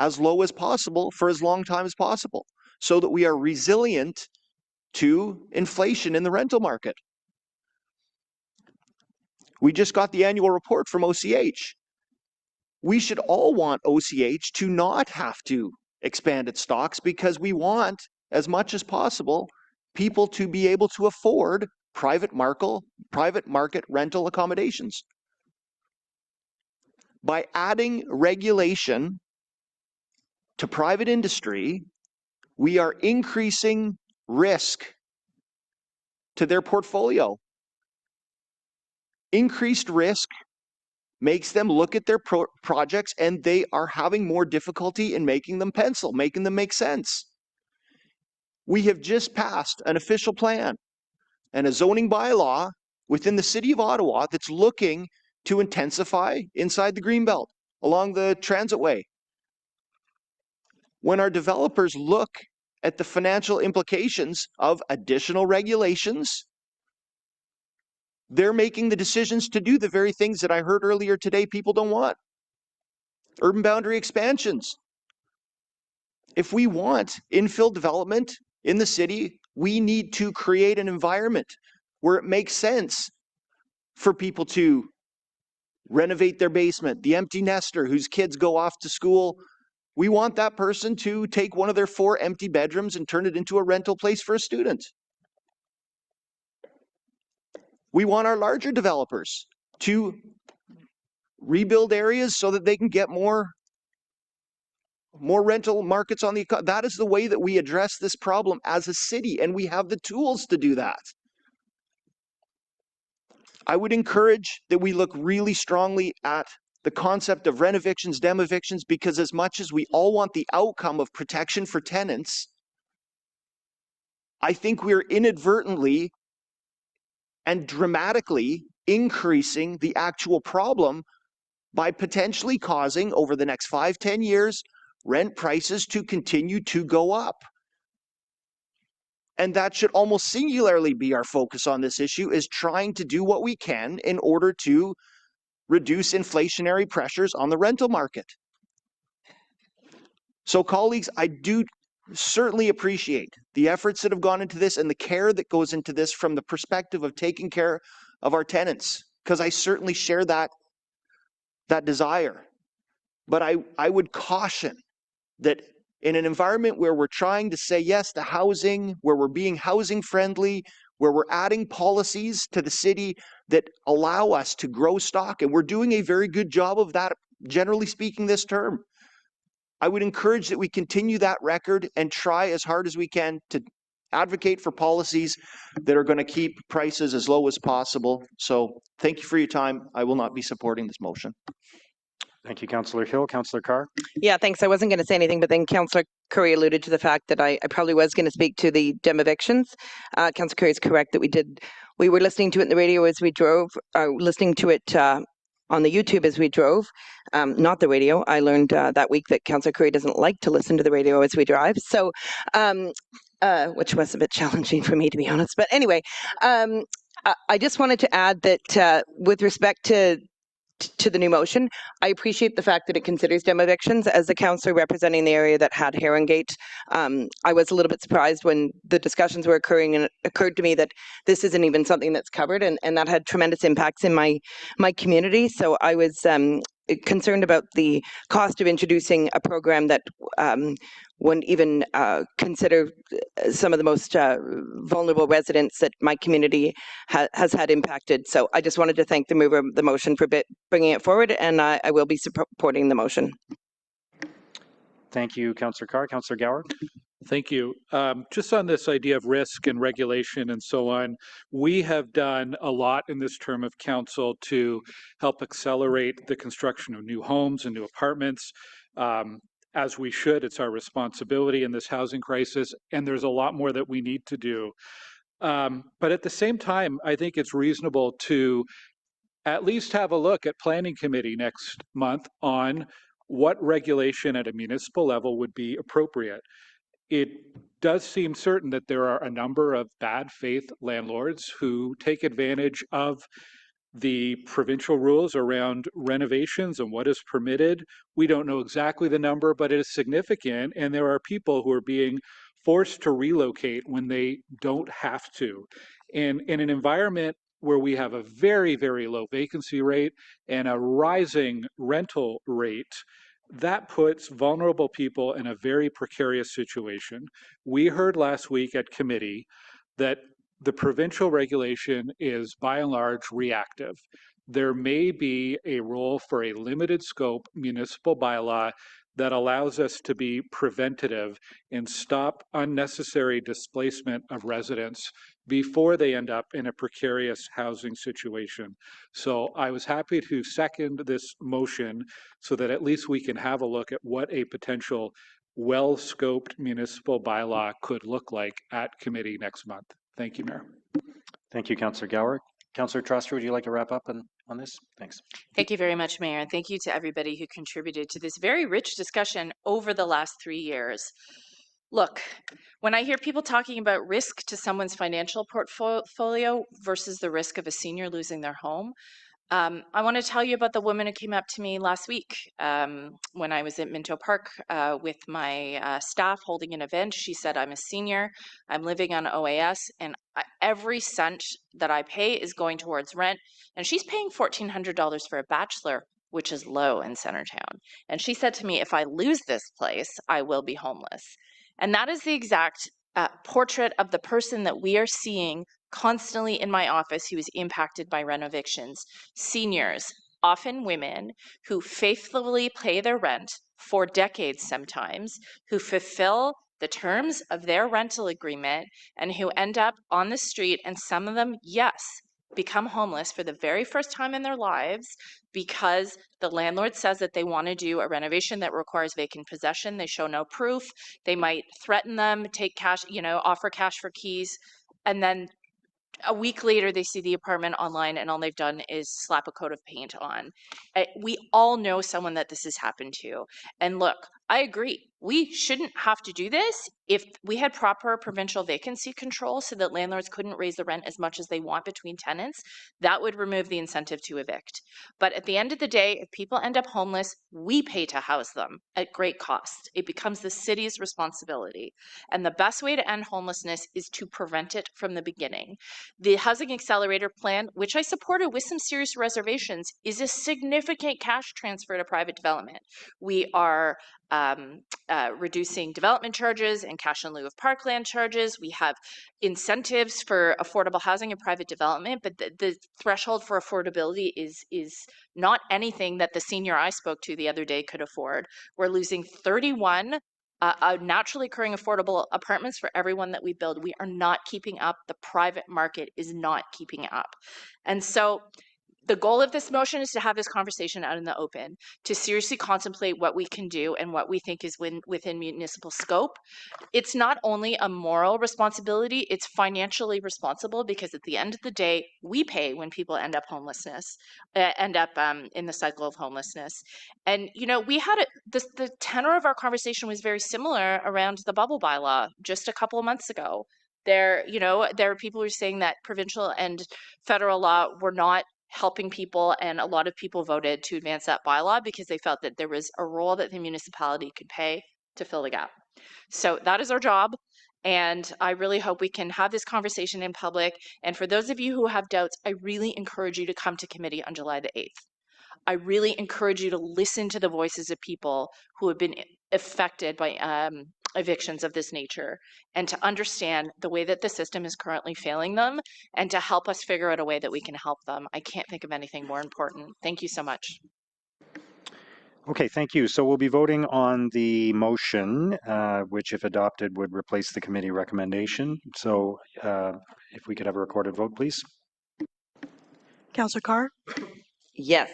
as low as possible for as long time as possible, so that we are resilient to inflation in the rental market. We just got the annual report from OCH. We should all want OCH to not have to expand its stocks because we want, as much as possible, people to be able to afford private market rental accommodations. By adding regulation to private industry, we are increasing risk to their portfolio. Increased risk makes them look at their projects and they are having more difficulty in making them pencil, making them make sense. We have just passed an official plan and a zoning bylaw within the city of Ottawa that's looking to intensify inside the Greenbelt along the transitway. When our developers look at the financial implications of additional regulations, they're making the decisions to do the very things that I heard earlier today people don't want. Urban boundary expansions. If we want infill development in the city, we need to create an environment where it makes sense for people to renovate their basement, the empty nester whose kids go off to school. We want that person to take one of their 4 empty bedrooms and turn it into a rental place for a student. We want our larger developers to rebuild areas so that they can get more rental markets on the economy. That is the way that we address this problem as a city, and we have the tools to do that. I would encourage that we look really strongly at the concept of renovictions, demevictions, because as much as we all want the outcome of protection for tenants, I think we're inadvertently and dramatically increasing the actual problem by potentially causing, over the next 5-10 years, rent prices to continue to go up. And that should almost singularly be our focus on this issue, is trying to do what we can in order to reduce inflationary pressures on the rental market. So colleagues, I do certainly appreciate the efforts that have gone into this and the care that goes into this from the perspective of taking care of our tenants, because I certainly share that desire. But I would caution that in an environment where we're trying to say yes to housing, where we're being housing friendly, where we're adding policies to the city that allow us to grow stock, and we're doing a very good job of that, generally speaking, this term. I would encourage that we continue that record and try as hard as we can to advocate for policies that are going to keep prices as low as possible. So thank you for your time. I will not be supporting this motion. Thank you, Councillor Hill. Councillor Carr? Yeah, thanks. I wasn't going to say anything, but then Councillor Curry alluded to the fact that I probably was going to speak to the demevictions. Councillor Curry is correct that we were listening to it in the radio as we drove, listening to it on the YouTube as we drove, not the radio. I learned that week that Councillor Curry doesn't like to listen to the radio as we drive, so which was a bit challenging for me, to be honest. But anyway, I just wanted to add that with respect to the new motion, I appreciate the fact that it considers demevictions. As a councillor representing the area that had Herongate, I was a little bit surprised when the discussions were occurring, and it occurred to me that this isn't even something that's covered, and that had tremendous impacts in my community. So I was concerned about the cost of introducing a program that wouldn't even consider some of the most vulnerable residents that my community has had impacted. So I just wanted to thank the mover of the motion for bringing it forward, and I will be supporting the motion. Thank you, Councillor Carr. Councillor Gower? Thank you. Just on this idea of risk and regulation and so on, we have done a lot in this term of council to help accelerate the construction of new homes and new apartments. As we should, it's our responsibility in this housing crisis, and there's a lot more that we need to do. But at the same time, I think it's reasonable to at least have a look at Planning Committee next month on what regulation at a municipal level would be appropriate. It does seem certain that there are a number of bad faith landlords who take advantage of the provincial rules around renovations and what is permitted. We don't know exactly the number, but it is significant, and there are people who are being forced to relocate when they don't have to. And in an environment where we have a very, very low vacancy rate and a rising rental rate, that puts vulnerable people in a very precarious situation. We heard last week at committee that the provincial regulation is by and large reactive. There may be a role for a limited scope municipal bylaw that allows us to be preventative and stop unnecessary displacement of residents before they end up in a precarious housing situation. So I was happy to second this motion so that at least we can have a look at what a potential well-scoped municipal bylaw could look like at committee next month. Thank you, Mayor. Thank you, Councillor Gower. Councillor Troster, would you like to wrap up on this? Thanks. Thank you very much, Mayor, and thank you to everybody who contributed to this very rich discussion over the last 3 years. Look, when I hear people talking about risk to someone's financial portfolio versus the risk of a senior losing their home, I want to tell you about the woman who came up to me last week when I was at Minto Park with my staff holding an event. She said, I'm a senior, I'm living on OAS, and every cent that I pay is going towards rent. And she's paying $1,400 for a bachelor, which is low in Centertown. And she said to me, if I lose this place, I will be homeless. And that is the exact portrait of the person that we are seeing constantly in my office who is impacted by rent evictions. Seniors, often women, who faithfully pay their rent for decades sometimes, who fulfill the terms of their rental agreement and who end up on the street, and some of them, yes, become homeless for the very first time in their lives because the landlord says that they want to do a renovation that requires vacant possession. They show no proof. They might threaten them, take cash, offer cash for keys, and then a week later they see the apartment online and all they've done is slap a coat of paint on. We all know someone that this has happened to. And look, I agree. We shouldn't have to do this if we had proper provincial vacancy control so that landlords couldn't raise the rent as much as they want between tenants. That would remove the incentive to evict. But at the end of the day, if people end up homeless, we pay to house them at great cost. It becomes the city's responsibility. And the best way to end homelessness is to prevent it from the beginning. The Housing Accelerator Plan, which I supported with some serious reservations, is a significant cash transfer to private development. We are reducing development charges and cash in lieu of parkland charges. We have incentives for affordable housing and private development, but the threshold for affordability is not anything that the senior I spoke to the other day could afford. We're losing 31 naturally occurring affordable apartments for everyone that we build. We are not keeping up. The private market is not keeping up. And so the goal of this motion is to have this conversation out in the open, to seriously contemplate what we can do and what we think is within municipal scope. It's not only a moral responsibility, it's financially responsible, because at the end of the day, we pay when people end up in the cycle of homelessness. And, we had the tenor of our conversation was very similar around the bubble bylaw just a couple of months ago. There are people who are saying that provincial and federal law were not helping people, and a lot of people voted to advance that bylaw because they felt that there was a role that the municipality could play to fill the gap. So that is our job, and I really hope we can have this conversation in public. And for those of you who have doubts, I really encourage you to come to committee on July the 8th. I really encourage you to listen to the voices of people who have been affected by evictions of this nature, and to understand the way that the system is currently failing them, and to help us figure out a way that we can help them. I can't think of anything more important. Thank you so much. Okay, thank you. So we'll be voting on the motion, which if adopted would replace the committee recommendation. So if we could have a recorded vote, please. Councillor Carr? Yes.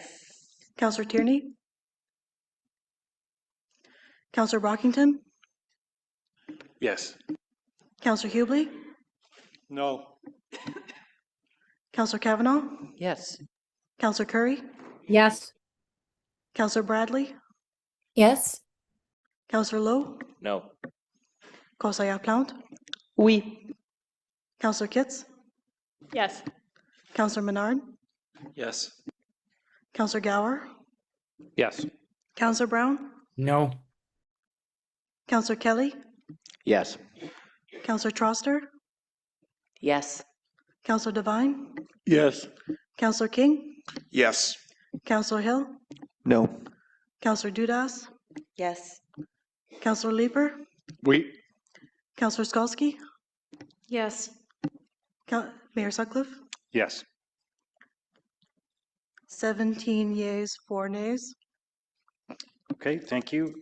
Councillor Tierney? Councillor Brockington? Yes. Councillor Hubley? No. Councillor Kavanaugh? Yes. Councillor Curry? Yes. Councillor Bradley? Yes. Councillor Lowe? No. Conseillère Plante? Oui. Councillor Kitts? Yes. Councillor Menard? Yes. Councillor Gower? Yes. Councillor Brown? No. Councillor Kelly? Yes. Councillor Troster? Yes. Counselor Devine, Yes. Counselor King, Yes. Counselor Hill, No. Counselor Dudas, Yes. Counselor Leeper, We. Counselor Skalsky, Yes. Mayor Sutcliffe, Yes. 17 yeas, 4 nays. Okay, thank you.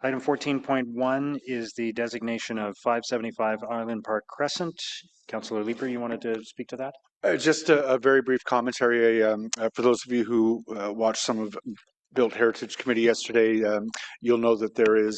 Item 14.1 is the designation of 575 Island Park Crescent. Councillor Leeper, you wanted to speak to that? Just a very brief commentary for those of you who watched some of Built Heritage Committee yesterday. You'll know that there is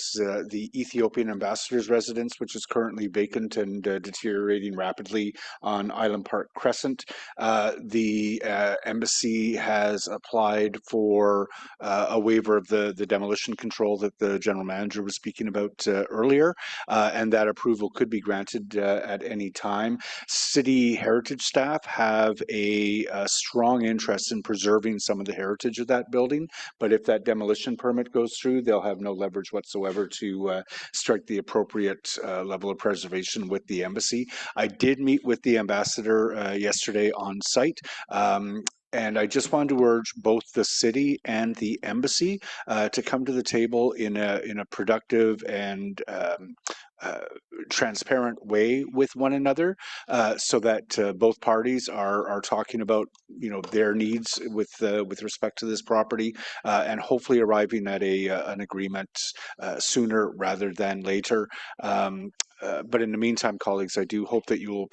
the Ethiopian ambassador's residence, which is currently vacant and deteriorating rapidly on Island Park Crescent. The embassy has applied for a waiver of the demolition control that the general manager was speaking about earlier, and that approval could be granted at any time. City heritage staff have a strong interest in preserving some of the heritage of that building. But if that demolition permit goes through, they'll have no leverage whatsoever to strike the appropriate level of preservation with the embassy. I did meet with the ambassador yesterday on site. And I just wanted to urge both the city and the embassy to come to the table in a productive and transparent way with one another, so that both parties are talking about their needs with respect to this property, and hopefully arriving at an agreement sooner rather than later. But in the meantime, colleagues, I do hope that you will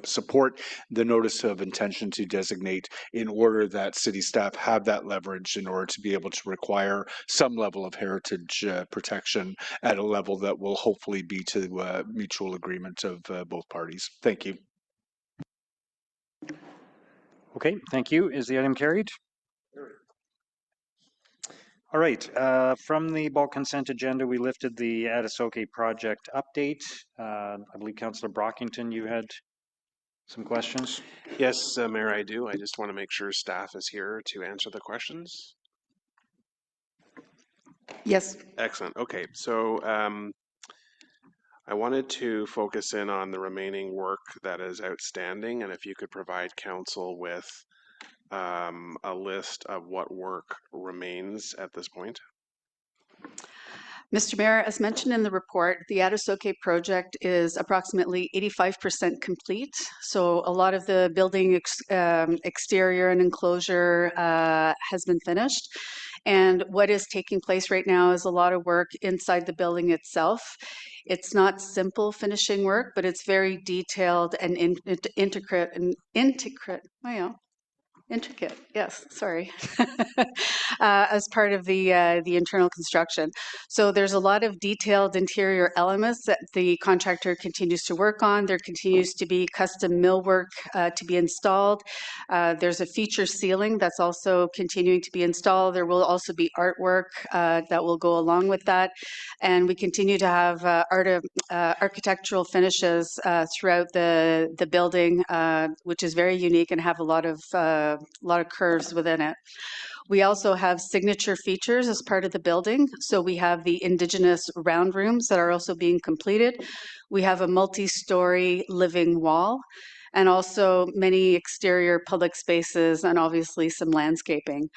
support the notice of intention to designate, in order that city staff have that leverage in order to be able to require some level of heritage protection at a level that will hopefully be to mutual agreement of both parties. Thank you. Okay, thank you. Is the item carried? All right, from the bulk consent agenda, we lifted the Adasoke project update. I believe Councillor Brockington, you had some questions? Yes, Mayor, I do. I just want to make sure staff is here to answer the questions. Yes. Excellent. Okay, so I wanted to focus in on the remaining work that is outstanding, and if you could provide council with a list of what work remains at this point. Mr. Mayor, as mentioned in the report, the Adasoke project is approximately 85% complete. So a lot of the building exterior and enclosure has been finished. And what is taking place right now is a lot of work inside the building itself. It's not simple finishing work, but it's very detailed and intricate. Intricate, yes, sorry, as part of the internal construction. So there's a lot of detailed interior elements that the contractor continues to work on. There continues to be custom millwork to be installed. There's a feature ceiling that's also continuing to be installed. There will also be artwork that will go along with that. And we continue to have architectural finishes throughout the building, which is very unique and have a lot of curves within it. We also have signature features as part of the building. So we have the Indigenous round rooms that are also being completed. We have a multi-story living wall, and also many exterior public spaces, and obviously some landscaping.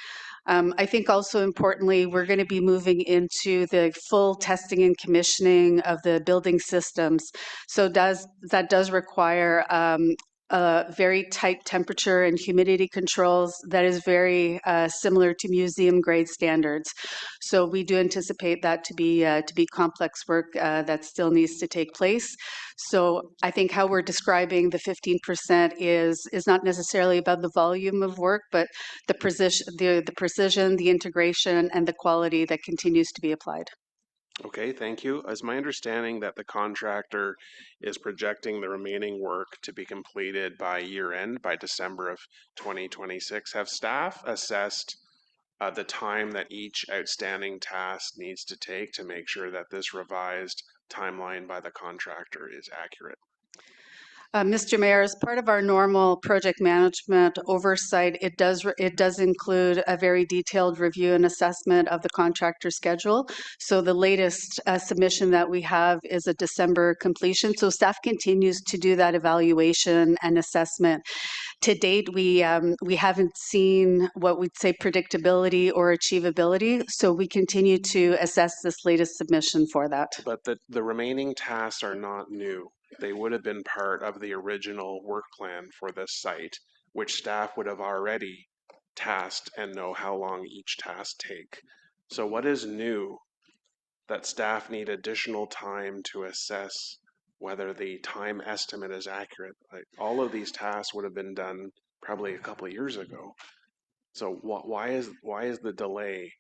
I think also importantly, we're going to be moving into the full testing and commissioning of the building systems. So that does require very tight temperature and humidity controls that is very similar to museum grade standards. So we do anticipate that to be complex work that still needs to take place. So I think how we're describing the 15% is not necessarily about the volume of work, but the precision, the integration, and the quality that continues to be applied. Okay, thank you. It's my understanding that the contractor is projecting the remaining work to be completed by year end, by December of 2026. Have staff assessed the time that each outstanding task needs to take to make sure that this revised timeline by the contractor is accurate? Mr. Mayor, as part of our normal project management oversight, it does include a very detailed review and assessment of the contractor schedule. So the latest submission that we have is a December completion. So staff continues to do that evaluation and assessment. To date, we haven't seen what we'd say predictability or achievability. So we continue to assess this latest submission for that. But the remaining tasks are not new. They would have been part of the original work plan for this site, which staff would have already tasked and know how long each task take. So what is new that staff need additional time to assess whether the time estimate is accurate? Like, all of these tasks would have been done probably a couple of years ago. So why is the delay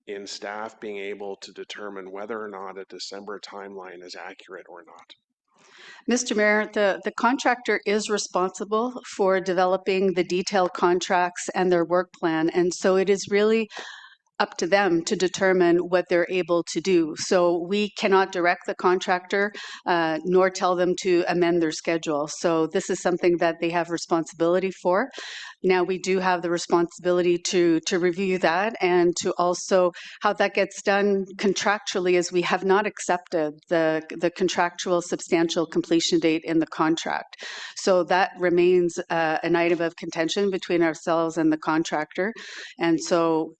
in staff being able to determine whether or not a December timeline is accurate or not? Mr. Mayor, the contractor is responsible for developing the detailed contracts and their work plan. And so it is really up to them to determine what they're able to do. So we cannot direct the contractor nor tell them to amend their schedule. So this is something that they have responsibility for. Now we do have the responsibility to review that and to also how that gets done contractually, as we have not accepted the contractual substantial completion date in the contract. So that remains an item of contention between ourselves and the contractor. And so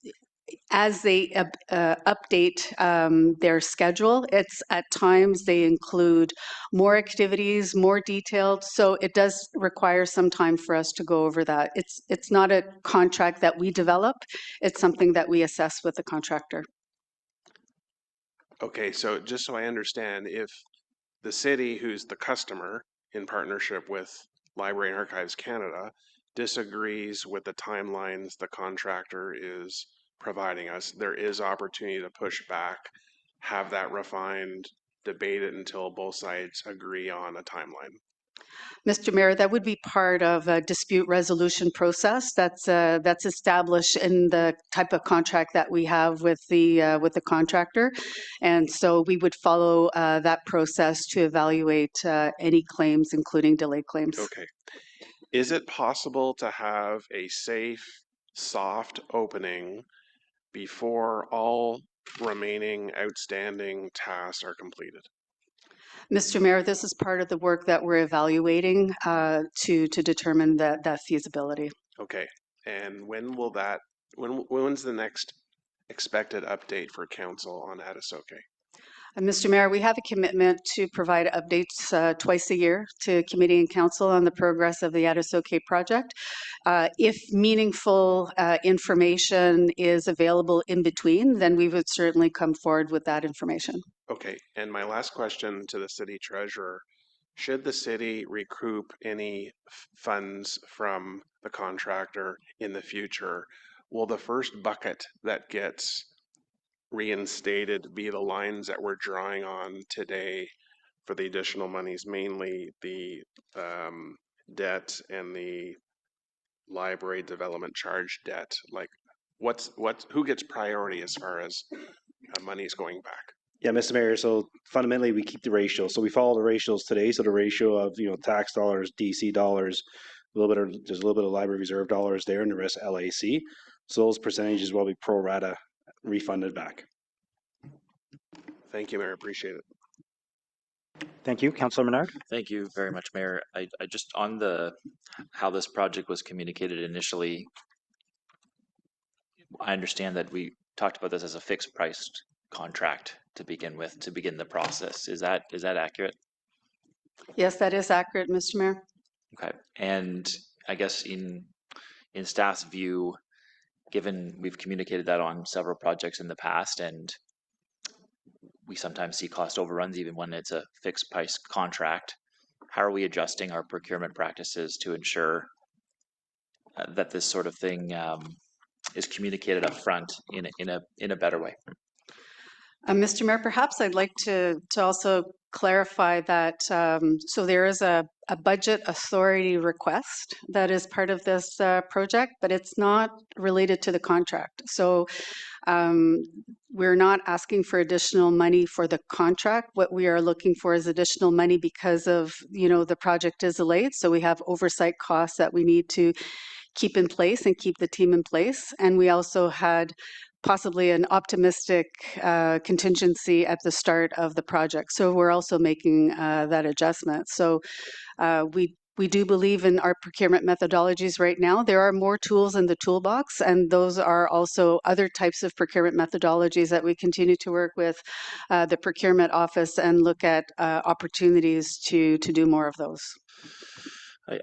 as they update their schedule, it's at times they include more activities, more detailed. So it does require some time for us to go over that. It's not a contract that we develop. It's something that we assess with the contractor. Okay, so just so I understand, if the city, who's the customer in partnership with Library and Archives Canada, disagrees with the timelines the contractor is providing us, there is opportunity to push back, have that refined, debate it until both sides agree on a timeline. Mr. Mayor, that would be part of a dispute resolution process that's established in the type of contract that we have with the contractor, and so we would follow that process to evaluate any claims, including delay claims. Okay. Is it possible to have a safe, soft opening before all remaining outstanding tasks are completed? Mr. Mayor, this is part of the work that we're evaluating to determine that feasibility. Okay, and when's the next expected update for council on Atasoke? Mr. Mayor, we have a commitment to provide updates twice a year to committee and council on the progress of the Atasoke project. If meaningful information is available in between, then we would certainly come forward with that information. Okay, and my last question to the city treasurer, should the city recoup any funds from the contractor in the future, will the first bucket that gets reinstated be the lines that we're drawing on today for the additional monies, mainly the debt and the library development charge debt? Like, who gets priority as far as monies going back? Yeah, Mr. Mayor, so fundamentally we keep the ratio. So we follow the ratios today. So the ratio of, tax dollars, DC dollars, there's a little bit of library reserve dollars there and the rest LAC. So those percentages will be pro rata refunded back. Thank you, Mayor. Appreciate it. Thank you. Councillor Menard. Thank you very much, Mayor. I just on how this project was communicated initially, I understand that we talked about this as a fixed price contract to begin with, to begin the process. Is that accurate? Yes, that is accurate, Mr. Mayor. Okay, and I guess in staff's view, given we've communicated that on several projects in the past, and we sometimes see cost overruns even when it's a fixed price contract, how are we adjusting our procurement practices to ensure that this sort of thing is communicated up front in a better way? Mr. Mayor, perhaps I'd like to also clarify that, so there is a budget authority request that is part of this project, but it's not related to the contract. So we're not asking for additional money for the contract. What we are looking for is additional money because of, the project is delayed. So we have oversight costs that we need to keep in place and keep the team in place. And we also had possibly an optimistic contingency at the start of the project. So we're also making that adjustment. So we do believe in our procurement methodologies right now. There are more tools in the toolbox, and those are also other types of procurement methodologies that we continue to work with the procurement office and look at opportunities to do more of those.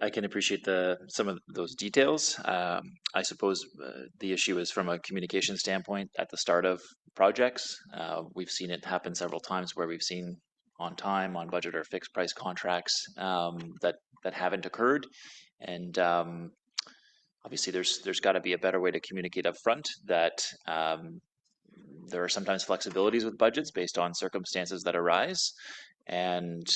I can appreciate some of those details. I suppose the issue is from a communication standpoint at the start of projects. We've seen it happen several times where we've seen on time, on budget, or fixed price contracts that haven't occurred, and obviously there's got to be a better way to communicate up front that there are sometimes flexibilities with budgets based on circumstances that arise. And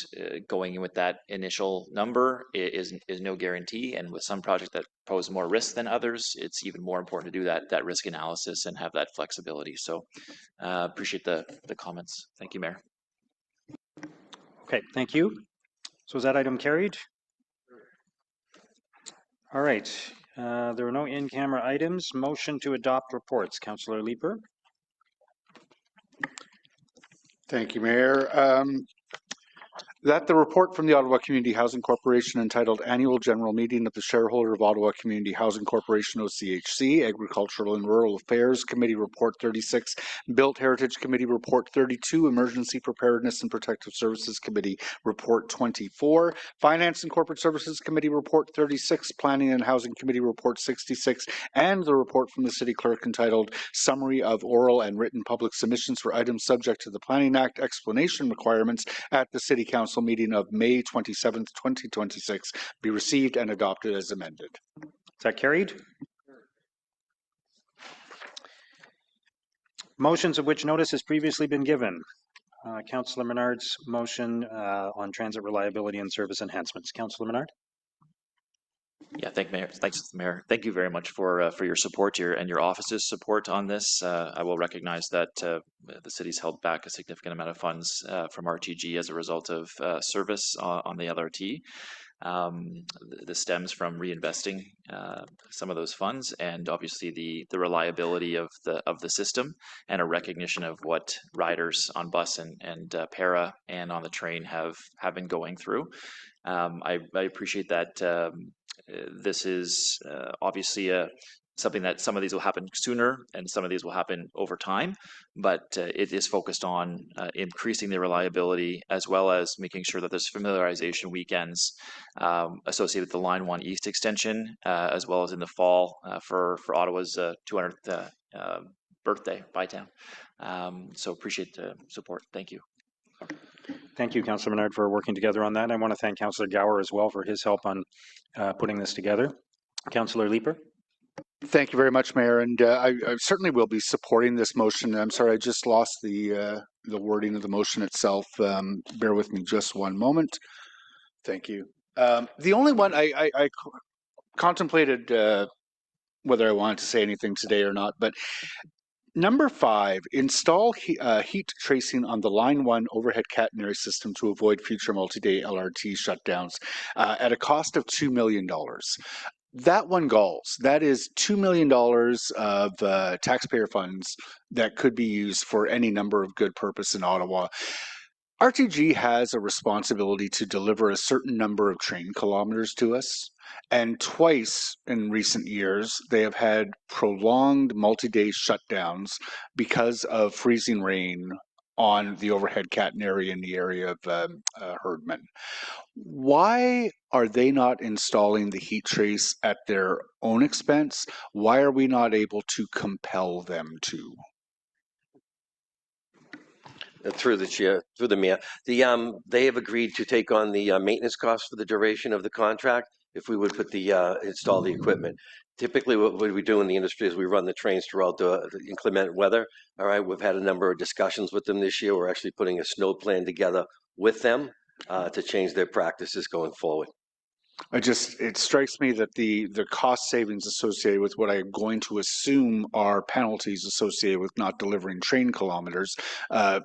going in with that initial number is no guarantee. And with some projects that pose more risk than others, it's even more important to do that risk analysis and have that flexibility. So appreciate the comments. Thank you, Mayor. Okay, thank you. So is that item carried? All right. There are no in-camera items. Motion to adopt reports. Councillor Leeper. Thank you, Mayor. That the report from the Ottawa Community Housing Corporation entitled Annual General Meeting of the Shareholder of Ottawa Community Housing Corporation, OCHC, Agricultural and Rural Affairs Committee Report 36, Built Heritage Committee Report 32, Emergency Preparedness and Protective Services Committee Report 24, Finance and Corporate Services Committee Report 36, Planning and Housing Committee Report 66, and the report from the City Clerk entitled Summary of Oral and Written Public Submissions for Items Subject to the Planning Act Explanation Requirements at the City Council meeting of May 27th, 2026 be received and adopted as amended. Is that carried? Motions of which notice has previously been given. Councillor Menard's motion on transit reliability and service enhancements. Councillor Menard. Yeah, thanks, Mayor. Thank you very much for your support and your office's support on this. I will recognize that the city's held back a significant amount of funds from RTG as a result of service on the LRT. This stems from reinvesting some of those funds, and obviously the reliability of the system, and a recognition of what riders on bus and para and on the train have been going through. I appreciate that. This is obviously something that some of these will happen sooner and some of these will happen over time, but it is focused on increasing the reliability as well as making sure that there's familiarization weekends associated with the Line 1 East extension, as well as in the fall for Ottawa's 200th birthday, Bytown. So appreciate the support. Thank you. Thank you, Councillor Menard, for working together on that. I want to thank Councillor Gower as well for his help on putting this together. Councillor Leeper. Thank you very much, Mayor, and I certainly will be supporting this motion. I'm sorry, I just lost the wording of the motion itself. Bear with me just one moment. Thank you. The only one I contemplated whether I wanted to say anything today or not, but number 5, install heat tracing on the Line 1 overhead catenary system to avoid future multi-day LRT shutdowns at a cost of $2 million. That one galls. That is $2 million of taxpayer funds that could be used for any number of good purpose in Ottawa. RTG has a responsibility to deliver a certain number of train kilometers to us. And twice in recent years, they have had prolonged multi-day shutdowns because of freezing rain on the overhead catenary in the area of Herdman. Why are they not installing the heat trace at their own expense? Why are we not able to compel them to? Through the chair, through the mayor, they have agreed to take on the maintenance costs for the duration of the contract if we would put install the equipment. Typically, what we do in the industry is we run the trains throughout the inclement weather. All right, we've had a number of discussions with them this year. We're actually putting a snow plan together with them to change their practices going forward. It strikes me that the cost savings associated with what I'm going to assume are penalties associated with not delivering train kilometers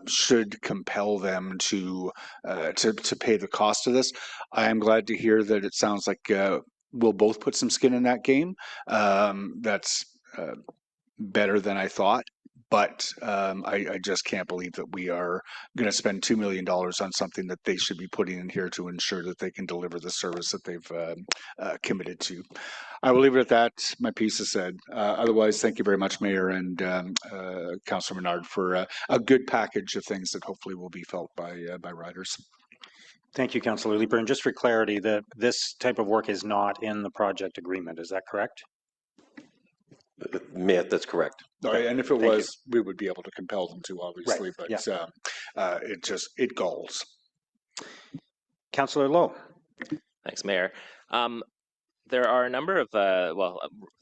should compel them to pay the cost of this. I am glad to hear that it sounds like we'll both put some skin in that game. That's better than I thought. But I just can't believe that we are going to spend $2 million on something that they should be putting in here to ensure that they can deliver the service that they've committed to. I will leave it at that. My piece is said. Otherwise, thank you very much, Mayor and Councillor Menard, for a good package of things that hopefully will be felt by riders. Thank you, Councillor Leeper. And just for clarity, this type of work is not in the project agreement. Is that correct? Mayor, that's correct. Okay. And if it was, we would be able to compel them to, obviously, right. But it galls. Councillor Lowe. Thanks, Mayor. There are a number of,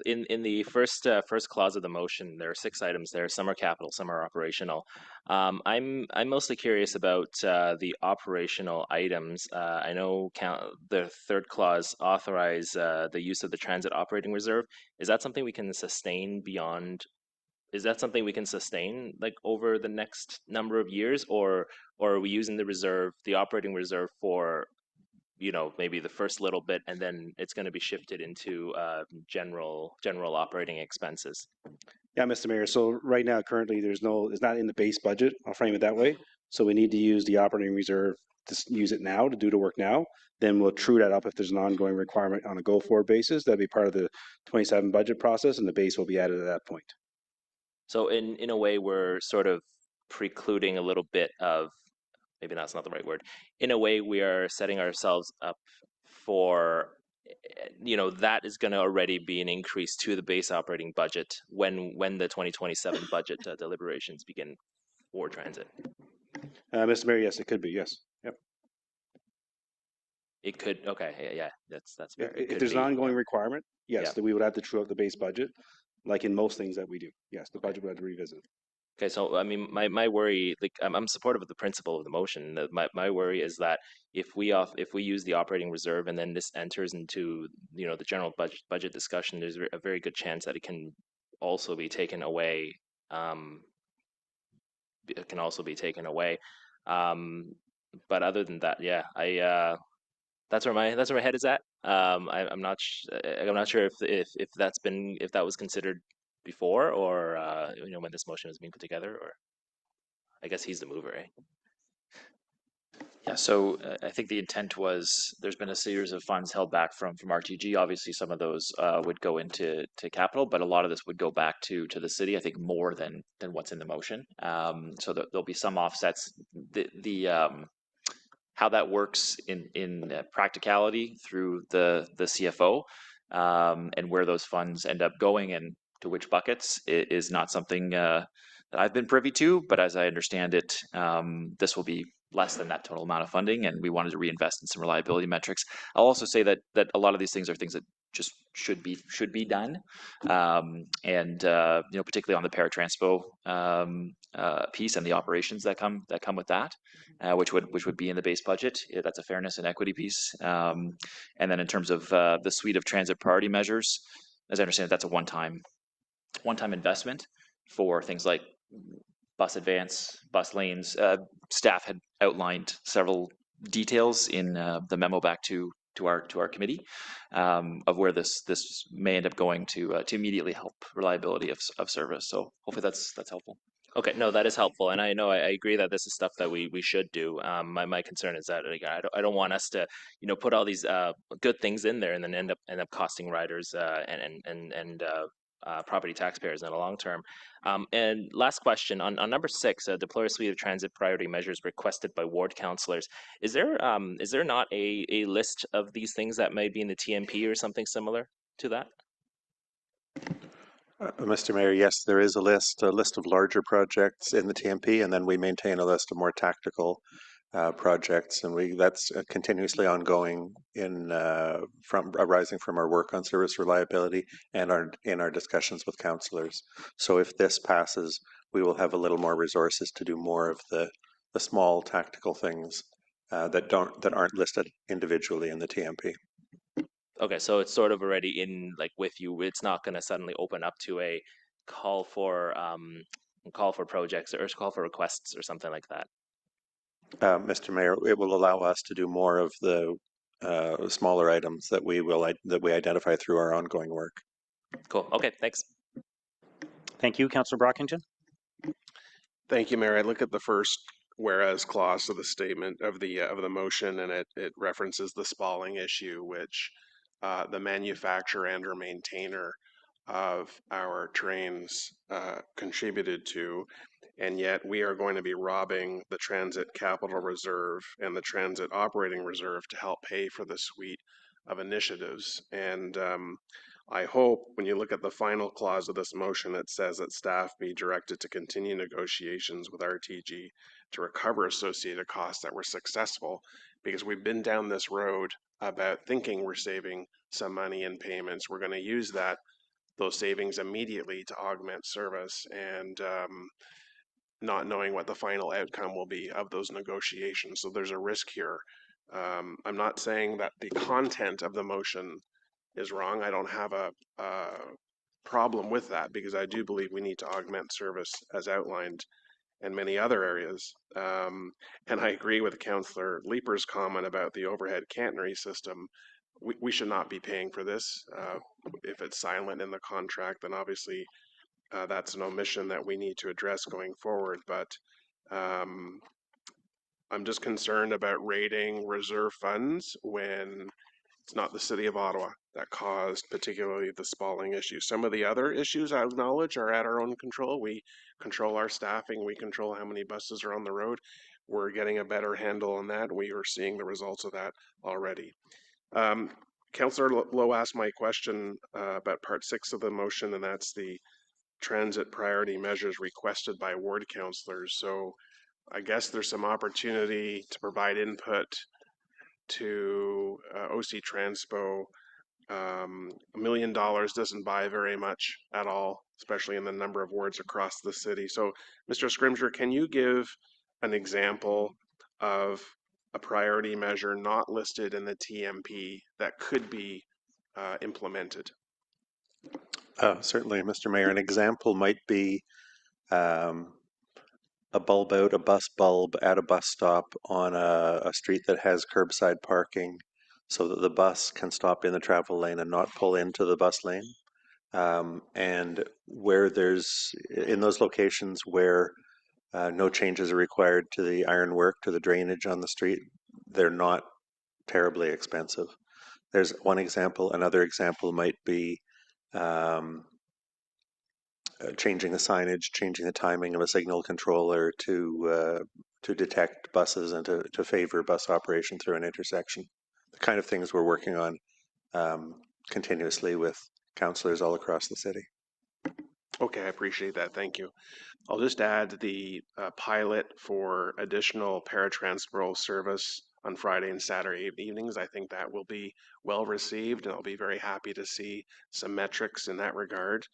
in the first clause of the motion, there are 6 items there. Some are capital, some are operational. I'm mostly curious about the operational items. I know the 3rd clause authorize the use of the transit operating reserve. Is that something we can sustain beyond? Is that something we can sustain like over the next number of years, or are we using the reserve, the operating reserve, for maybe the first little bit, and then it's going to be shifted into general operating expenses? Yeah, Mr. Mayor. So right now, currently, it's not in the base budget. I'll frame it that way. So we need to use the operating reserve to use it now to do the work now. Then we'll true that up if there's an ongoing requirement on a go-forward basis. That'd be part of the 27 budget process, and the base will be added at that point. So in a way, we're sort of precluding a little bit of, maybe that's not the right word. In a way, we are setting ourselves up for, that is going to already be an increase to the base operating budget when the 2027 budget deliberations begin for transit. Mr. Mayor, yes, it could be, yes. Yep. It could, okay, yeah, that's fair. If there's an ongoing requirement, yes, then we would have to true up the base budget, like in most things that we do. Yes, the budget would have to revisit. Okay, so I mean, my worry, like I'm supportive of the principle of the motion. My worry is that if we use the operating reserve and then this enters into the general budget discussion, there's a very good chance that it can also be taken away. It can also be taken away. But other than that, yeah, that's where my head is at. I'm not sure if that was considered before, or when this motion was being put together, or I guess he's the mover, eh? Yeah, so I think the intent was there's been a series of funds held back from RTG. Obviously, some of those would go into capital, but a lot of this would go back to the city. I think more than what's in the motion. So there'll be some offsets. How that works in practicality through the CFO and where those funds end up going and to which buckets is not something that I've been privy to, but as I understand it, this will be less than that total amount of funding, and we wanted to reinvest in some reliability metrics. I'll also say that a lot of these things are things that just should be done, and particularly on the paratranspo piece and the operations that come with that, which would be in the base budget. Yeah, that's a fairness and equity piece, and then in terms of the suite of transit priority measures, as I understand it, that's a one-time investment for things like bus advance, bus lanes. Staff had outlined several details in the memo back to our committee of where this may end up going to immediately help reliability of service. So hopefully that's helpful. Okay, no, that is helpful, and I know I agree that this is stuff that we should do. My concern is that I don't want us to put all these good things in there and then end up costing riders and property taxpayers in the long term. And last question on number 6, deploy a suite of transit priority measures requested by ward councillors. Is there not a list of these things that may be in the TMP or something similar to that? Mr. Mayor, yes, there is a list of larger projects in the TMP, and then we maintain a list of more tactical projects, and that's continuously ongoing from arising from our work on service reliability and in our discussions with councillors. So if this passes, we will have a little more resources to do more of the small tactical things that aren't listed individually in the TMP. Okay, so it's sort of already in with you. It's not going to suddenly open up to a call for projects or call for requests or something like that. Mr. Mayor, it will allow us to do more of the smaller items that we identify through our ongoing work. Cool. Okay, thanks. Thank you, Councillor Brockington. Thank you, Mayor. I look at the first whereas clause of the statement of the motion, and it references the spalling issue, which the manufacturer and or maintainer of our trains contributed to, and yet we are going to be robbing the Transit Capital Reserve and the Transit Operating Reserve to help pay for the suite of initiatives. And I hope when you look at the final clause of this motion, it says that staff be directed to continue negotiations with RTG to recover associated costs that were successful, because we've been down this road about thinking we're saving some money in payments. We're going to use those savings immediately to augment service, and not knowing what the final outcome will be of those negotiations. So there's a risk here. I'm not saying that the content of the motion is wrong. I don't have a problem with that, because I do believe we need to augment service as outlined in many other areas. And I agree with Councillor Leeper's comment about the overhead cantonary system. We should not be paying for this. If it's silent in the contract, then obviously that's an omission that we need to address going forward. But I'm just concerned about raiding reserve funds when it's not the City of Ottawa that caused particularly the spalling issue. Some of the other issues I acknowledge are at our own control. We control our staffing. We control how many buses are on the road. We're getting a better handle on that. We are seeing the results of that already. Councillor Lowe asked my question about part 6 of the motion, and that's the transit priority measures requested by ward councillors. So I guess there's some opportunity to provide input to OC Transpo. $1 million doesn't buy very much at all, especially in the number of wards across the city. So, Mr. Scrimgeour, can you give an example of a priority measure not listed in the TMP that could be implemented? Certainly, Mr. Mayor. An example might be a bulb out, a bus bulb at a bus stop on a street that has curbside parking, so that the bus can stop in the travel lane and not pull into the bus lane. And where in those locations where no changes are required to the ironwork, to the drainage on the street, they're not terribly expensive. There's one example. Another example might be changing the signage, changing the timing of a signal controller to detect buses and to favor bus operation through an intersection. The kind of things we're working on continuously with councillors all across the city. Okay, I appreciate that. Thank you. I'll just add the pilot for additional paratransportal service on Friday and Saturday evenings. I think that will be well received, and I'll be very happy to see some metrics in that regard.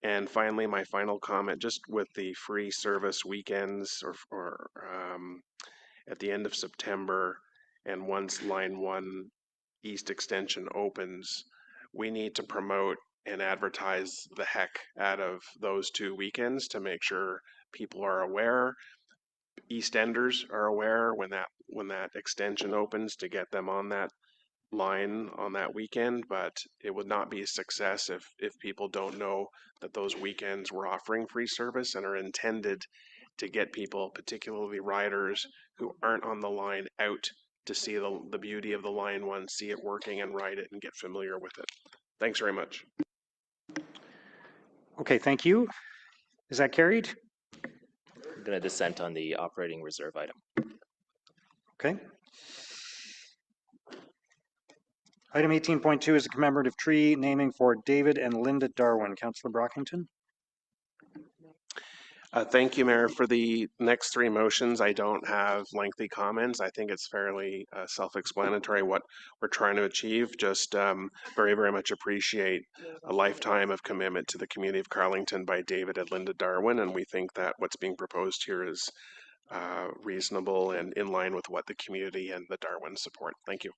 And finally, my final comment, just with the free service weekends or at the end of September, and once Line 1 East Extension opens, we need to promote and advertise the heck out of those 2 weekends to make sure people are aware, East Enders are aware when that extension opens, to get them on that line on that weekend. But it would not be a success if people don't know that those weekends we're offering free service and are intended to get people, particularly riders who aren't on the line, out to see the beauty of the Line 1, see it working and ride it and get familiar with it. Thanks very much. Okay, thank you. Is that carried? I'm going to dissent on the operating reserve item. Okay. Item 18.2 is a commemorative tree naming for David and Linda Darwin. Councillor Brockington. Thank you, Mayor. For the next three motions, I don't have lengthy comments. I think it's fairly self-explanatory what we're trying to achieve. Just very, very much appreciate a lifetime of commitment to the community of Carlington by David and Linda Darwin, and we think that what's being proposed here is reasonable and in line with what the community and the Darwin support. Thank you.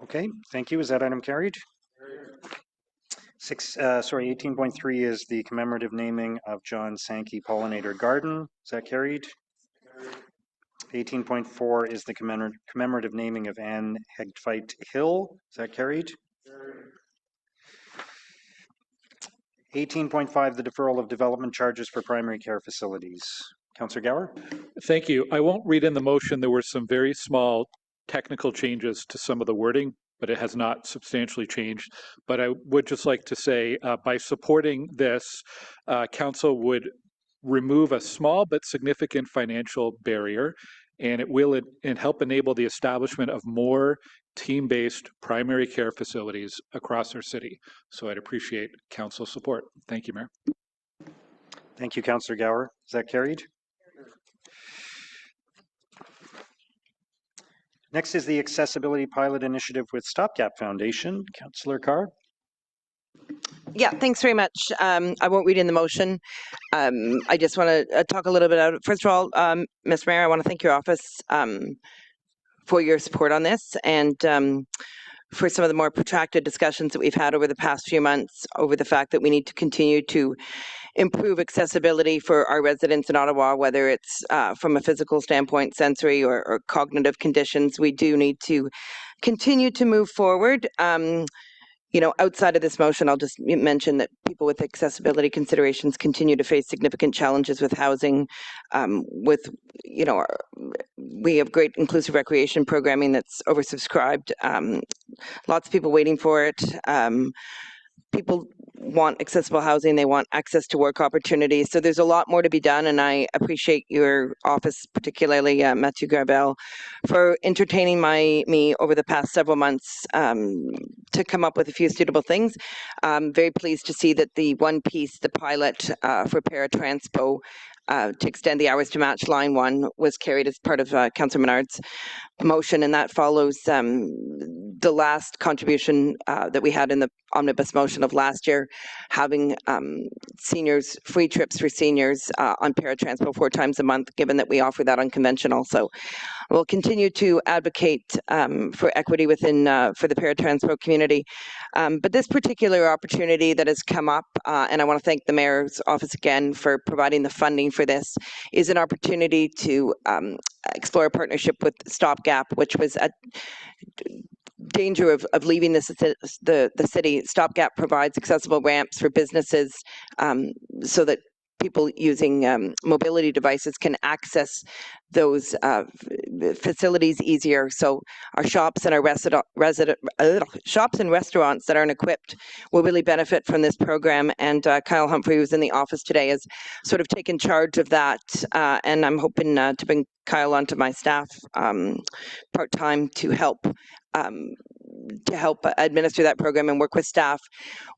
Okay, thank you. Is that item carried? 18.3 is the commemorative naming of John Sankey Pollinator Garden. Is that carried? 18.4 is the commemorative naming of Anne Hegtveit Hill. Is that carried? 18.5, the deferral of development charges for primary care facilities. Councillor Gower? Thank you. I won't read in the motion. There were some very small technical changes to some of the wording, but it has not substantially changed. But I would just like to say, by supporting this, Council would remove a small but significant financial barrier, and it will help enable the establishment of more team-based primary care facilities across our city. So I'd appreciate Council support. Thank you, Mayor. Thank you, Councillor Gower. Is that carried? Next is the Accessibility Pilot Initiative with Stopgap Foundation. Councillor Carr? Yeah, thanks very much. I won't read in the motion. I just want to talk a little bit about it. First of all, Ms. Mayor, I want to thank your office for your support on this and for some of the more protracted discussions that we've had over the past few months over the fact that we need to continue to improve accessibility for our residents in Ottawa, whether it's from a physical standpoint, sensory or cognitive conditions. We do need to continue to move forward. You know, outside of this motion, I'll just mention that people with accessibility considerations continue to face significant challenges with housing, we have great inclusive recreation programming that's oversubscribed, lots of people waiting for it. People want accessible housing, they want access to work opportunities. So there's a lot more to be done, and I appreciate your office, particularly Mathieu Garbel, for entertaining me over the past several months to come up with a few suitable things. I'm very pleased to see that the one piece, the pilot for paratranspo to extend the hours to match line 1 was carried as part of Councillor Menard's motion, and that follows the last contribution that we had in the omnibus motion of last year, having seniors, free trips for seniors on paratransport 4 times a month, given that we offer that unconventional. So we'll continue to advocate for equity within for the paratransport community. But this particular opportunity that has come up, and I want to thank the Mayor's office again for providing the funding for this, is an opportunity to explore a partnership with Stopgap, which was at danger of leaving the city. Stopgap provides accessible ramps for businesses so that people using mobility devices can access those facilities easier. So our shops and our shops and restaurants that aren't equipped will really benefit from this program. And Kyle Humphrey, who's in the office today, has sort of taken charge of that. And I'm hoping to bring Kyle onto my staff part-time to help administer that program and work with staff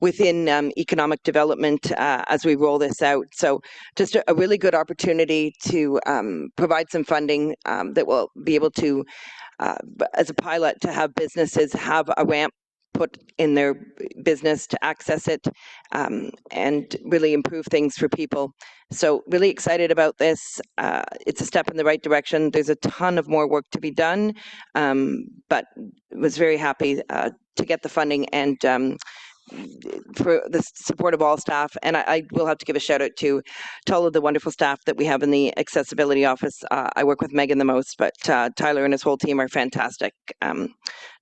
within economic development as we roll this out. So just a really good opportunity to provide some funding that will be able to, as a pilot, to have businesses have a ramp put in their business to access it and really improve things for people. So really excited about this. It's a step in the right direction. There's a ton of more work to be done, but was very happy to get the funding and for the support of all staff. And I will have to give a shout out to all of the wonderful staff that we have in the accessibility office. I work with Megan the most, but Tyler and his whole team are fantastic.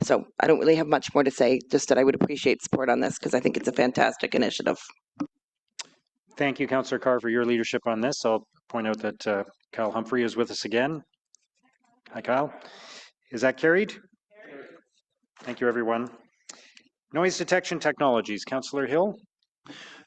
So I don't really have much more to say, just that I would appreciate support on this because I think it's a fantastic initiative. Thank you, Councillor Carr, for your leadership on this. I'll point out that Kyle Humphrey is with us again. Hi, Kyle. Is that carried? Thank you, everyone. Noise detection technologies. Councillor Hill.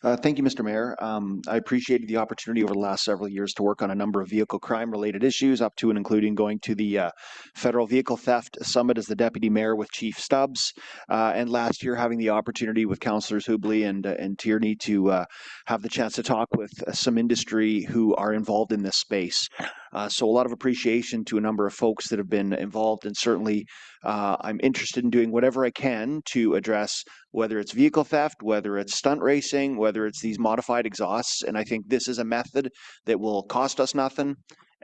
Thank you, Mr. Mayor. I appreciated the opportunity over the last several years to work on a number of vehicle crime-related issues, up to and including going to the Federal Vehicle Theft Summit as the Deputy Mayor with Chief Stubbs, and last year having the opportunity with Councillors Hubley and Tierney to have the chance to talk with some industry who are involved in this space. So a lot of appreciation to a number of folks that have been involved, and certainly I'm interested in doing whatever I can to address whether it's vehicle theft, whether it's stunt racing, whether it's these modified exhausts. And I think this is a method that will cost us nothing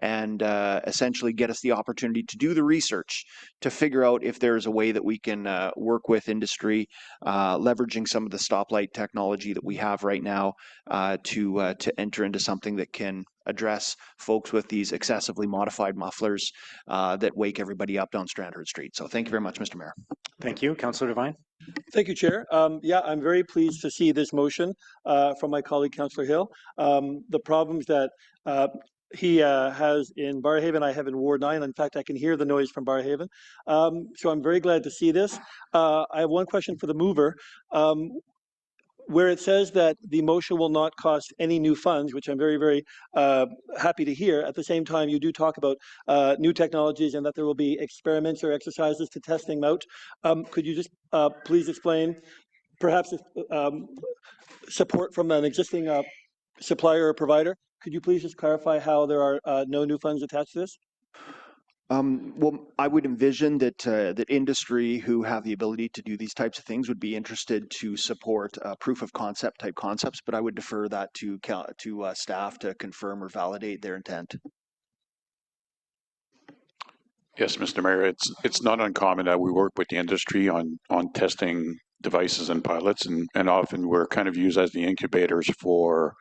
and essentially get us the opportunity to do the research to figure out if there's a way that we can work with industry, leveraging some of the stoplight technology that we have right now to enter into something that can address folks with these excessively modified mufflers that wake everybody up down Strandherd Street. So thank you very much, Mr. Mayor. Thank you. Councillor Devine. Thank you, Chair. Yeah, I'm very pleased to see this motion from my colleague, Councillor Hill. The problems that he has in Barrhaven, I have in Ward 9. In fact, I can hear the noise from Barrhaven. So I'm very glad to see this. I have one question for the mover. Where it says that the motion will not cost any new funds, which I'm very, very happy to hear. At the same time, you do talk about new technologies and that there will be experiments or exercises to testing them out. Could you just please explain, perhaps if, support from an existing supplier or provider? Could you please just clarify how there are no new funds attached to this? Well, I would envision that that industry who have the ability to do these types of things would be interested to support proof of concept type concepts, but I would defer that to staff to confirm or validate their intent. Yes, Mr. Mayor, it's not uncommon that we work with the industry on testing devices and pilots, and often we're kind of used as the incubators for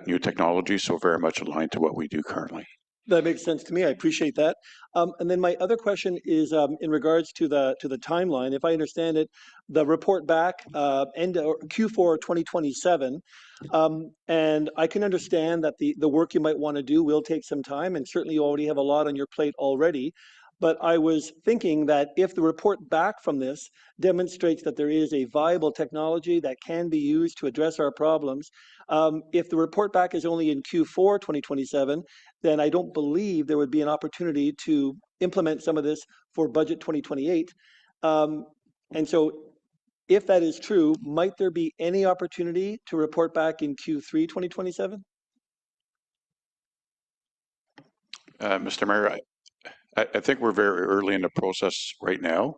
new technology, so very much aligned to what we do currently. That makes sense to me. I appreciate that. And then my other question is in regards to the timeline. If I understand it, the report back end or Q4 2027, and I can understand that the work you might want to do will take some time, and certainly you already have a lot on your plate already. But I was thinking that if the report back from this demonstrates that there is a viable technology that can be used to address our problems, if the report back is only in Q4 2027, then I don't believe there would be an opportunity to implement some of this for budget 2028. And so if that is true, might there be any opportunity to report back in Q3 2027? Mr. Mayor, I think we're very early in the process right now,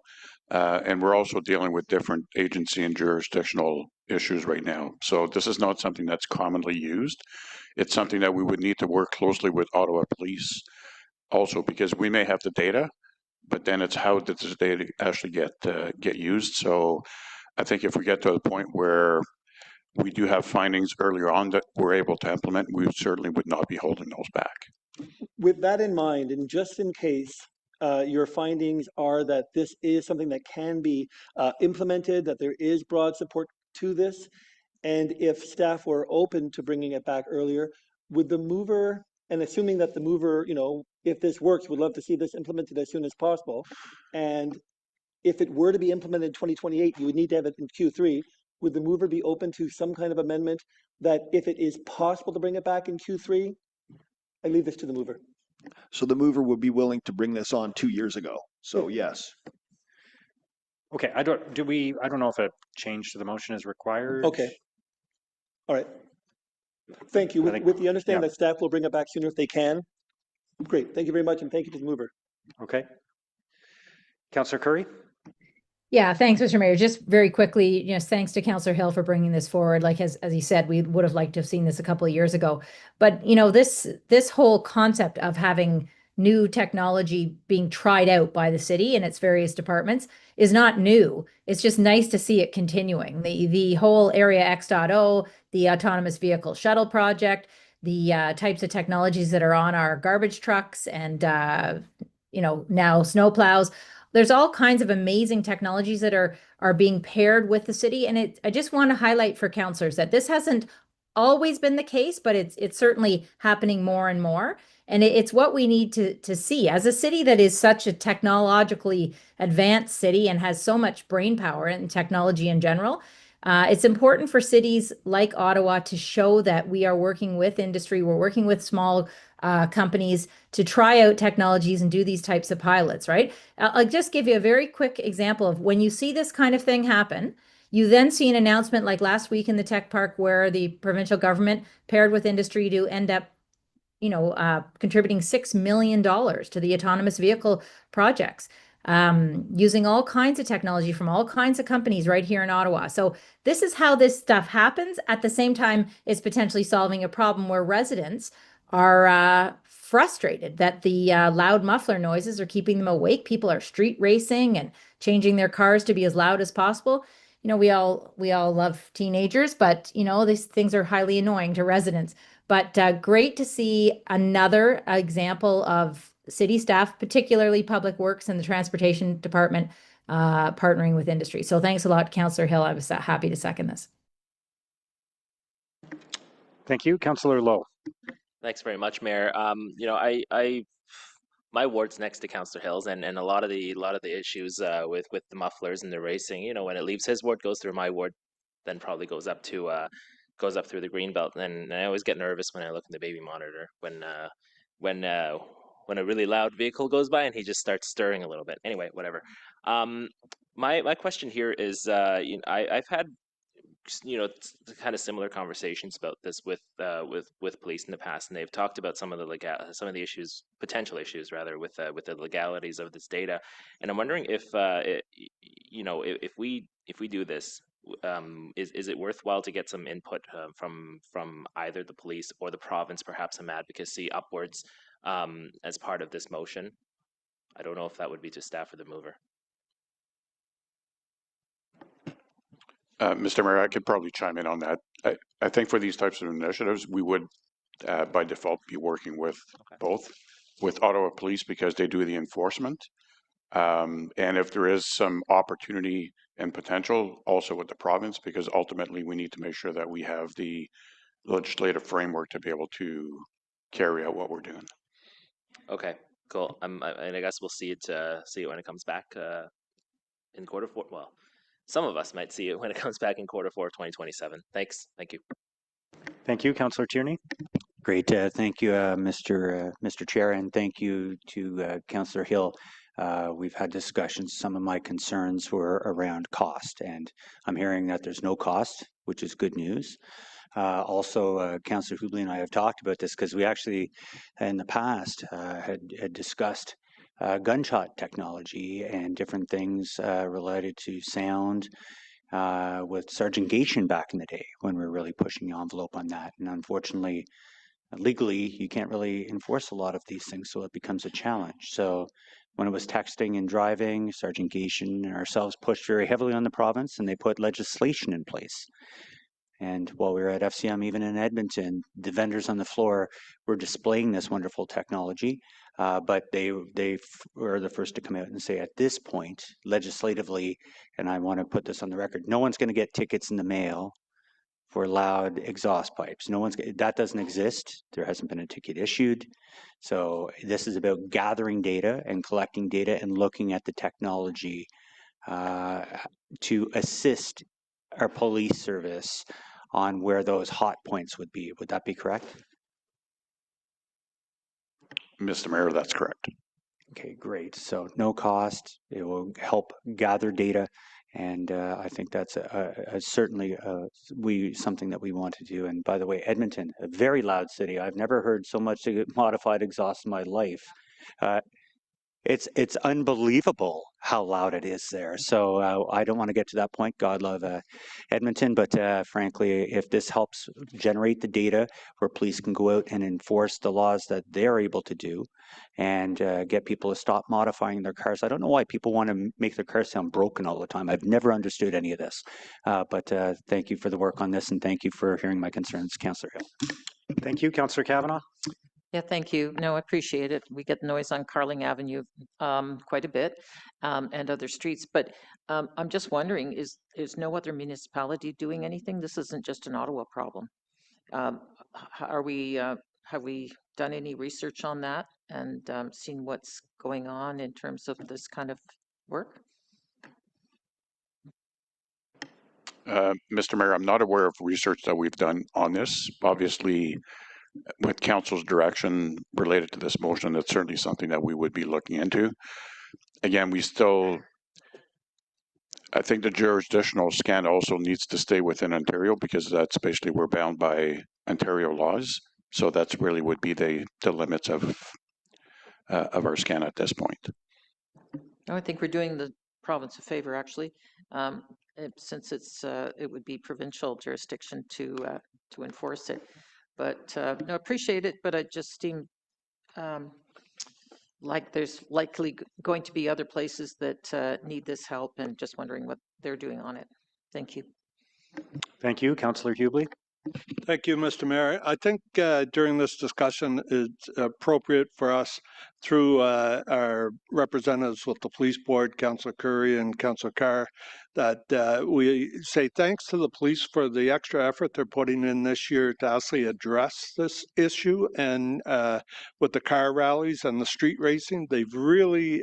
and we're also dealing with different agency and jurisdictional issues right now. So this is not something that's commonly used. It's something that we would need to work closely with Ottawa Police also, because we may have the data, but then it's how does this data actually get used. So I think if we get to the point where we do have findings earlier on that we're able to implement, we certainly would not be holding those back. With that in mind, and just in case your findings are that this is something that can be implemented, that there is broad support to this, and if staff were open to bringing it back earlier, would the mover, and assuming that the mover, you know, if this works, would love to see this implemented as soon as possible, and if it were to be implemented in 2028, you would need to have it in Q3, would the mover be open to some kind of amendment that if it is possible to bring it back in Q3? I leave this to the mover. So the mover would be willing to bring this on 2 years ago. So yes. Okay, I don't know if a change to the motion is required. Okay. All right. Thank you. With the understanding that staff will bring it back sooner if they can. Great. Thank you very much, and thank you to the mover. Okay. Councillor Curry. Yeah, thanks, Mr. Mayor. Just very quickly, thanks to Councillor Hill for bringing this forward. Like as he said, we would have liked to have seen this a couple of years ago. But this whole concept of having new technology being tried out by the city and its various departments is not new. It's just nice to see it continuing. The whole Area X.0, the autonomous vehicle shuttle project, the types of technologies that are on our garbage trucks and now snow plows. There's all kinds of amazing technologies that are being paired with the city. And I just want to highlight for councillors that this hasn't always been the case, but it's certainly happening more and more. And it's what we need to see. As a city that is such a technologically advanced city and has so much brain power and technology in general, It's important for cities like Ottawa to show that we are working with industry, we're working with small companies to try out technologies and do these types of pilots, right? I'll just give you a very quick example of when you see this kind of thing happen. You then see an announcement like last week in the tech park where the provincial government paired with industry to end up contributing $6 million to the autonomous vehicle projects, using all kinds of technology from all kinds of companies right here in Ottawa. So this is how this stuff happens. At the same time, it's potentially solving a problem where residents are frustrated that the loud muffler noises are keeping them awake. People are street racing and changing their cars to be as loud as possible. We all love teenagers, but these things are highly annoying to residents. But great to see another example of city staff, particularly Public Works and the Transportation Department, partnering with industry. So thanks a lot, Councillor Hill. I was happy to second this. Thank you. Councillor Lowe. Thanks very much, Mayor. My ward's next to Councillor Hill's, and a lot of the issues with the mufflers and the racing, when it leaves his ward, goes through my ward, then probably goes up through the Greenbelt. And I always get nervous when I look in the baby monitor when a really loud vehicle goes by and he just starts stirring a little bit. Anyway, whatever. My question here is, I've had kind of similar conversations about this with police in the past, and they've talked about some of the issues, potential issues rather, with the legalities of this data. And I'm wondering if we do this, is it worthwhile to get some input from either the police or the province, perhaps some advocacy upwards, as part of this motion? I don't know if that would be to staff or the mover. Mr. Mayor, I could probably chime in on that. I think for these types of initiatives, we would, by default, be working with both, with Ottawa Police because they do the enforcement. And if there is some opportunity and potential, also with the province, because ultimately we need to make sure that we have the legislative framework to be able to carry out what we're doing. Okay, cool. And I guess we'll see it when it comes back in quarter four. Well, some of us might see it when it comes back in quarter four of 2027. Thanks. Thank you. Thank you, Councillor Tierney. Great. Thank you, Mr. Chair, and thank you to Councillor Hill. We've had discussions. Some of my concerns were around cost, and I'm hearing that there's no cost, which is good news. Also, Councillor Hubley and I have talked about this because we actually, in the past, had discussed gunshot technology and different things related to sound with Sergeant Gation back in the day when we were really pushing the envelope on that. And unfortunately, legally, you can't really enforce a lot of these things, so it becomes a challenge. So when it was texting and driving, Sergeant Gation and ourselves pushed very heavily on the province, and they put legislation in place. And while we were at FCM, even in Edmonton, the vendors on the floor were displaying this wonderful technology, but they were the first to come out and say, at this point, legislatively, and I want to put this on the record, no one's going to get tickets in the mail for loud exhaust pipes. That doesn't exist. There hasn't been a ticket issued. So this is about gathering data and collecting data and looking at the technology to assist our police service on where those hot points would be. Would that be correct? Mr. Mayor, that's correct. Okay, great. So no cost. It will help gather data, and I think that's certainly something that we want to do. And by the way, Edmonton, a very loud city. I've never heard so much modified exhaust in my life. It's unbelievable how loud it is there. So I don't want to get to that point. God love Edmonton, but frankly, if this helps generate the data where police can go out and enforce the laws that they're able to do and get people to stop modifying their cars. I don't know why people want to make their cars sound broken all the time. I've never understood any of this. But thank you for the work on this, and thank you for hearing my concerns, Councillor Hill. Thank you, Councillor Kavanagh. Yeah, thank you. No, I appreciate it. We get noise on Carling Avenue quite a bit and other streets. But I'm just wondering, is no other municipality doing anything? This isn't just an Ottawa problem. Have we done any research on that and seen what's going on in terms of this kind of work? Mr. Mayor, I'm not aware of research that we've done on this. Obviously, with council's direction related to this motion, it's certainly something that we would be looking into. Again, I think the jurisdictional scan also needs to stay within Ontario because that's basically we're bound by Ontario laws. So that's really would be the limits of our scan at this point. I think we're doing the province a favor, actually, since it would be provincial jurisdiction to enforce it. But no, appreciate it. But I just seem like there's likely going to be other places that need this help, and just wondering what they're doing on it. Thank you. Thank you, Councillor Hubly. Thank you, Mr. Mayor. I think during this discussion, it's appropriate for us through our representatives with the police board, Councillor Curry and Councillor Carr, that we say thanks to the police for the extra effort they're putting in this year to actually address this issue. And with the car rallies and the street racing, they've really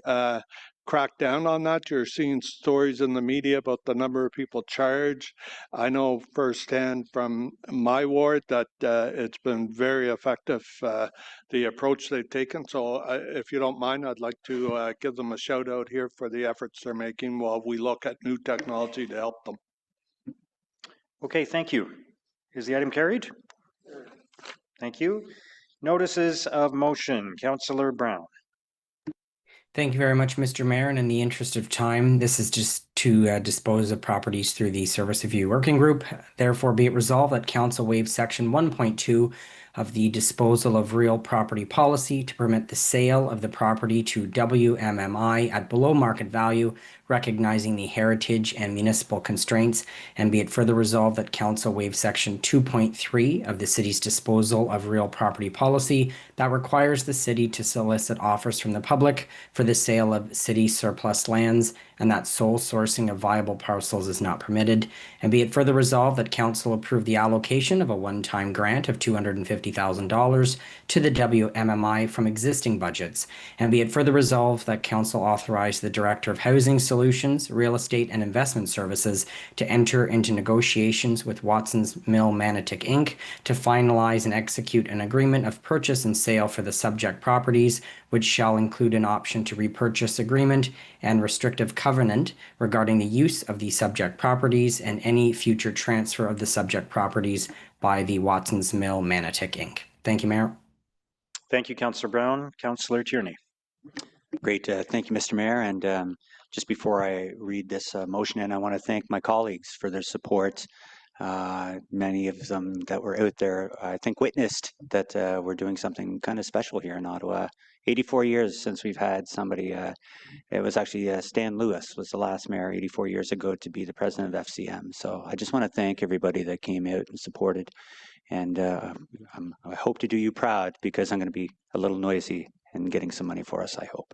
crack down on that. You're seeing stories in the media about the number of people charged. I know firsthand from my ward that it's been very effective, the approach they've taken. So if you don't mind, I'd like to give them a shout out here for the efforts they're making while we look at new technology to help them. Okay, thank you. Is the item carried? Thank you. Notices of motion. Councillor Brown. Thank you very much, Mr. Mayor. And in the interest of time, this is just to dispose of properties through the Service Review Working Group. Therefore, be it resolved that Council waives Section 1.2 of the Disposal of Real Property Policy to permit the sale of the property to WMMI at below market value, recognizing the heritage and municipal constraints. And be it further resolved that Council waives Section 2.3 of the City's Disposal of Real Property Policy that requires the City to solicit offers from the public for the sale of city surplus lands, and that sole sourcing of viable parcels is not permitted. And be it further resolved that Council approve the allocation of a one-time grant of $250,000 to the WMMI from existing budgets. And be it further resolved that Council authorize the Director of Housing Solutions, Real Estate and Investment Services to enter into negotiations with Watson's Mill Manotick Inc. to finalize and execute an agreement of purchase and sale for the subject properties, which shall include an option to repurchase agreement and restrictive covenant regarding the use of the subject properties and any future transfer of the subject properties by the Watson's Mill Manotick Inc. Thank you, Mayor. Thank you, Councillor Brown. Councillor Tierney. Great. Thank you, Mr. Mayor. And just before I read this motion in, I want to thank my colleagues for their support. Many of them that were out there, I think, witnessed that we're doing something kind of special here in Ottawa. 84 years since we've had somebody, it was actually Stan Lewis was the last mayor 84 years ago to be the president of FCM. So I just want to thank everybody that came out and supported. And I hope to do you proud because I'm going to be a little noisy and getting some money for us, I hope.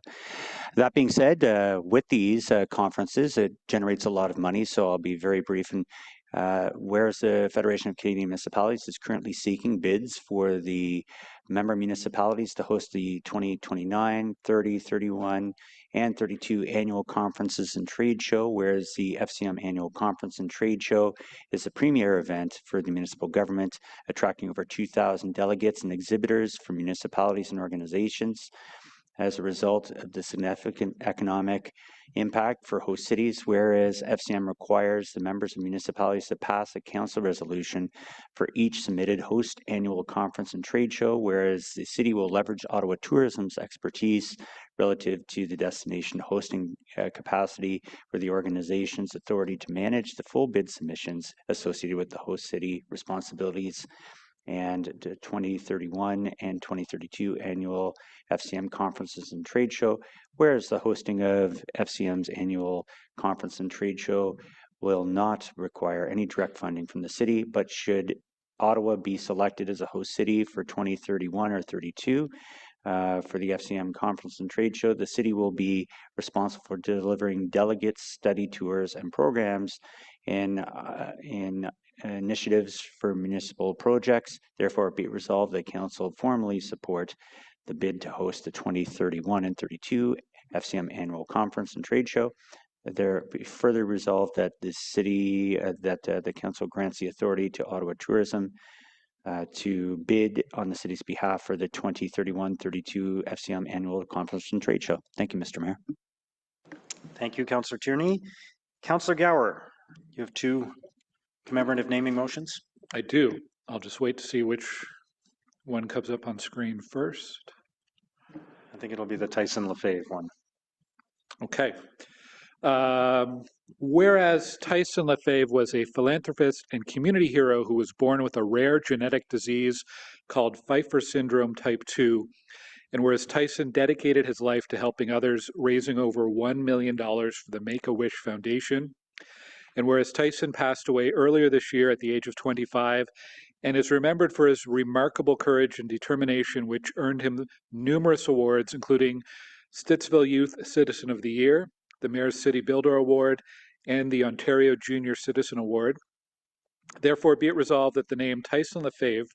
That being said, with these conferences, it generates a lot of money, so I'll be very brief. And whereas the Federation of Canadian Municipalities is currently seeking bids for the member municipalities to host the 2029, 30, 31, and 32 annual conferences and trade show, whereas the FCM annual conference and trade show is a premier event for the municipal government, attracting over 2,000 delegates and exhibitors from municipalities and organizations. As a result of the significant economic impact for host cities, whereas FCM requires the members of municipalities to pass a council resolution for each submitted host annual conference and trade show, whereas the city will leverage Ottawa Tourism's expertise relative to the destination hosting capacity for the organization's authority to manage the full bid submissions associated with the host city responsibilities and the 2031 and 2032 annual FCM conferences and trade show, whereas the hosting of FCM's annual conference and trade show will not require any direct funding from the city, but should Ottawa be selected as a host city for 2031 or 32 for the FCM conference and trade show, the city will be responsible for delivering delegates, study tours, and programs in initiatives for municipal projects. Therefore, be it resolved that Council formally support the bid to host the 2031 and 32 FCM annual conference and trade show. be further resolved that the city, the council grants the authority to Ottawa Tourism to bid on the city's behalf for the 2031-32 FCM Annual Conference and Trade Show. Thank you, Mr. Mayor. Thank you, Councillor Tierney. Councillor Gower, you have two commemorative naming motions. I do. I'll just wait to see which one comes up on screen first. I think it'll be the Tyson Lefebvre one. Okay. Whereas Tyson Lefebvre was a philanthropist and community hero who was born with a rare genetic disease called Pfeiffer syndrome type 2, and whereas Tyson dedicated his life to helping others, raising over $1 million for the Make-A-Wish Foundation, and whereas Tyson passed away earlier this year at the age of 25 and is remembered for his remarkable courage and determination, which earned him numerous awards, including Stittsville Youth Citizen of the Year, the Mayor's City Builder Award, and the Ontario Junior Citizen Award. Therefore, be it resolved that the name Tyson Lefebvre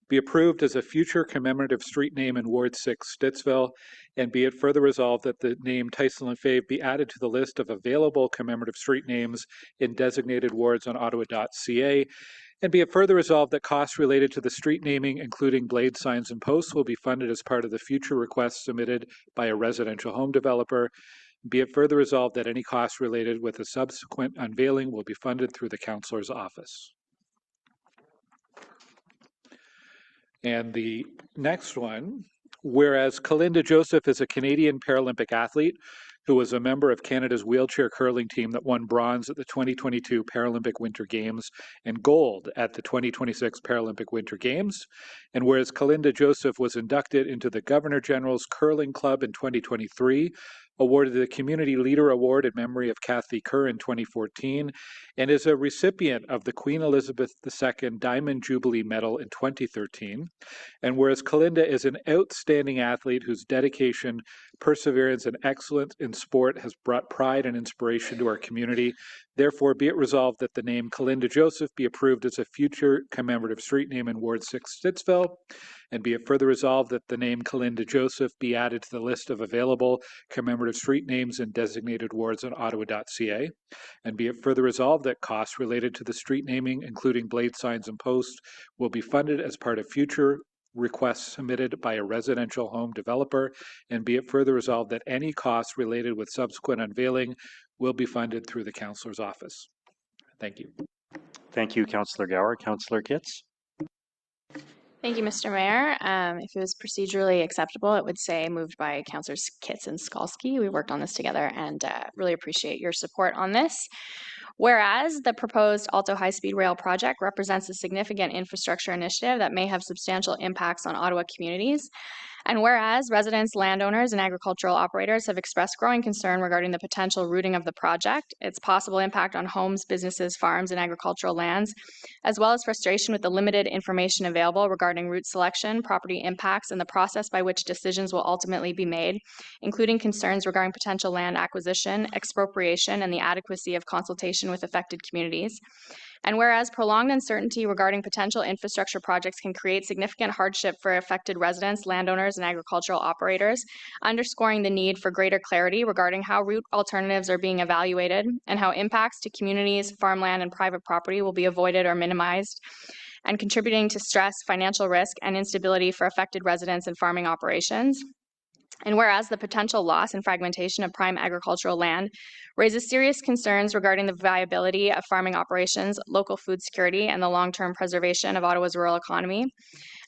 be approved as a future commemorative street name in Ward 6, Stittsville, and be it further resolved that the name Tyson Lefebvre be added to the list of available commemorative street names in designated wards on ottawa.ca, and be it further resolved that costs related to the street naming, including blade signs and posts, will be funded as part of the future requests submitted by a residential home developer. Be it further resolved that any costs related with a subsequent unveiling will be funded through the councillor's office. And the next one, whereas Kalinda Joseph is a Canadian Paralympic athlete who was a member of Canada's wheelchair curling team that won bronze at the 2022 Paralympic Winter Games and gold at the 2026 Paralympic Winter Games. And whereas Kalinda Joseph was inducted into the Governor General's Curling Club in 2023, awarded the Community Leader Award in memory of Kathy Kerr in 2014, and is a recipient of the Queen Elizabeth II Diamond Jubilee Medal in 2013. And whereas Kalinda is an outstanding athlete whose dedication, perseverance, and excellence in sport has brought pride and inspiration to our community, therefore be it resolved that the name Kalinda Joseph be approved as a future commemorative street name in Ward 6, Stittsville, and be it further resolved that the name Kalinda Joseph be added to the list of available commemorative street names in designated wards on ottawa.ca, and be it further resolved that costs related to the street naming, including blade signs and posts, will be funded as part of future requests submitted by a residential home developer, and be it further resolved that any costs related with subsequent unveiling will be funded through the councillor's office. Thank you. Thank you, Councillor Gower. Councillor Kitts. Thank you, Mr. Mayor. If it was procedurally acceptable, it would say moved by Councillors Kitts and Skalski. We worked on this together and really appreciate your support on this. Whereas the proposed Alto high-speed rail project represents a significant infrastructure initiative that may have substantial impacts on Ottawa communities, and whereas residents, landowners, and agricultural operators have expressed growing concern regarding the potential routing of the project, its possible impact on homes, businesses, farms, and agricultural lands, as well as frustration with the limited information available regarding route selection, property impacts, and the process by which decisions will ultimately be made, including concerns regarding potential land acquisition, expropriation, and the adequacy of consultation with affected communities. And whereas prolonged uncertainty regarding potential infrastructure projects can create significant hardship for affected residents, landowners, and agricultural operators, underscoring the need for greater clarity regarding how route alternatives are being evaluated and how impacts to communities, farmland, and private property will be avoided or minimized, and contributing to stress, financial risk, and instability for affected residents and farming operations. And whereas the potential loss and fragmentation of prime agricultural land raises serious concerns regarding the viability of farming operations, local food security, and the long-term preservation of Ottawa's rural economy.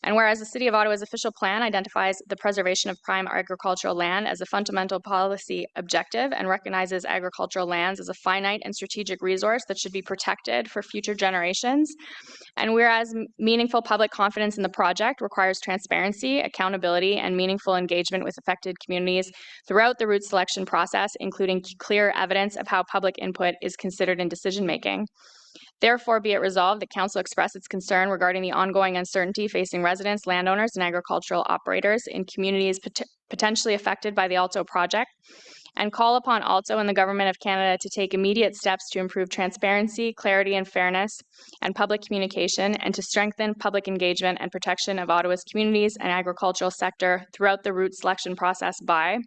And whereas the City of Ottawa's official plan identifies the preservation of prime agricultural land as a fundamental policy objective and recognizes agricultural lands as a finite and strategic resource that should be protected for future generations. And whereas meaningful public confidence in the project requires transparency, accountability, and meaningful engagement with affected communities throughout the route selection process, including clear evidence of how public input is considered in decision-making. Therefore, be it resolved that Council express its concern regarding the ongoing uncertainty facing residents, landowners, and agricultural operators in communities potentially affected by the Alto project, and call upon Alto and the Government of Canada to take immediate steps to improve transparency, clarity, and fairness, and public communication, and to strengthen public engagement and protection of Ottawa's communities and agricultural sector throughout the route selection process by,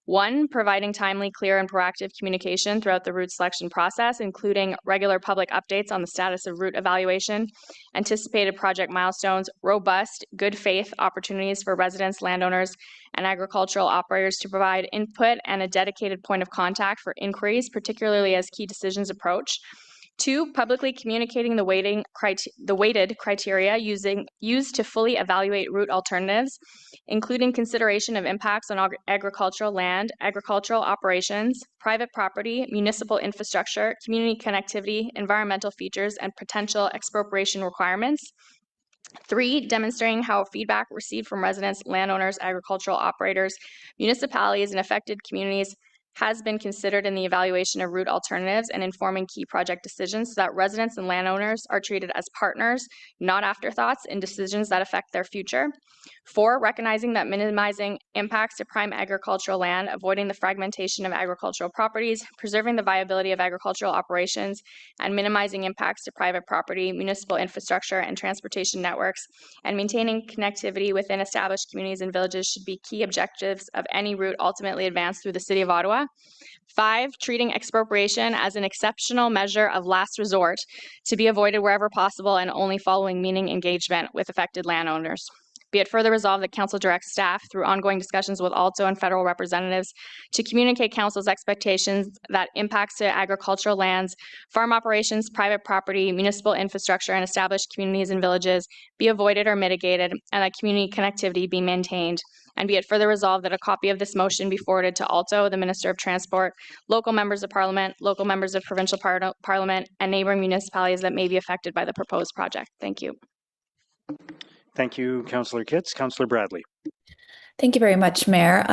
1, providing timely, clear, and proactive communication throughout the route selection process, including regular public updates on the status of route evaluation, anticipated project milestones, robust, good faith opportunities for residents, landowners, and agricultural operators to provide input, and a dedicated point of contact for inquiries, particularly as key decisions approach. 2, publicly communicating the weighted criteria used to fully evaluate route alternatives, including consideration of impacts on agricultural land, agricultural operations, private property, municipal infrastructure, community connectivity, environmental features, and potential expropriation requirements. 3, demonstrating how feedback received from residents, landowners, agricultural operators, municipalities, and affected communities has been considered in the evaluation of route alternatives and informing key project decisions so that residents and landowners are treated as partners, not afterthoughts, in decisions that affect their future. 4, recognizing that minimizing impacts to prime agricultural land, avoiding the fragmentation of agricultural properties, preserving the viability of agricultural operations, and minimizing impacts to private property, municipal infrastructure, and transportation networks, and maintaining connectivity within established communities and villages should be key objectives of any route ultimately advanced through the City of Ottawa. 5, treating expropriation as an exceptional measure of last resort to be avoided wherever possible and only following meaning engagement with affected landowners. Be it further resolved that Council directs staff, through ongoing discussions with ALTO and federal representatives, to communicate Council's expectations that impacts to agricultural lands, farm operations, private property, municipal infrastructure, and established communities and villages be avoided or mitigated, and that community connectivity be maintained. And be it further resolved that a copy of this motion be forwarded to ALTO, the Minister of Transport, local members of Parliament, local members of provincial Parliament, and neighboring municipalities that may be affected by the proposed project. Thank you. Thank you, Councillor Kitts. Councillor Bradley. Thank you very much, Mayor.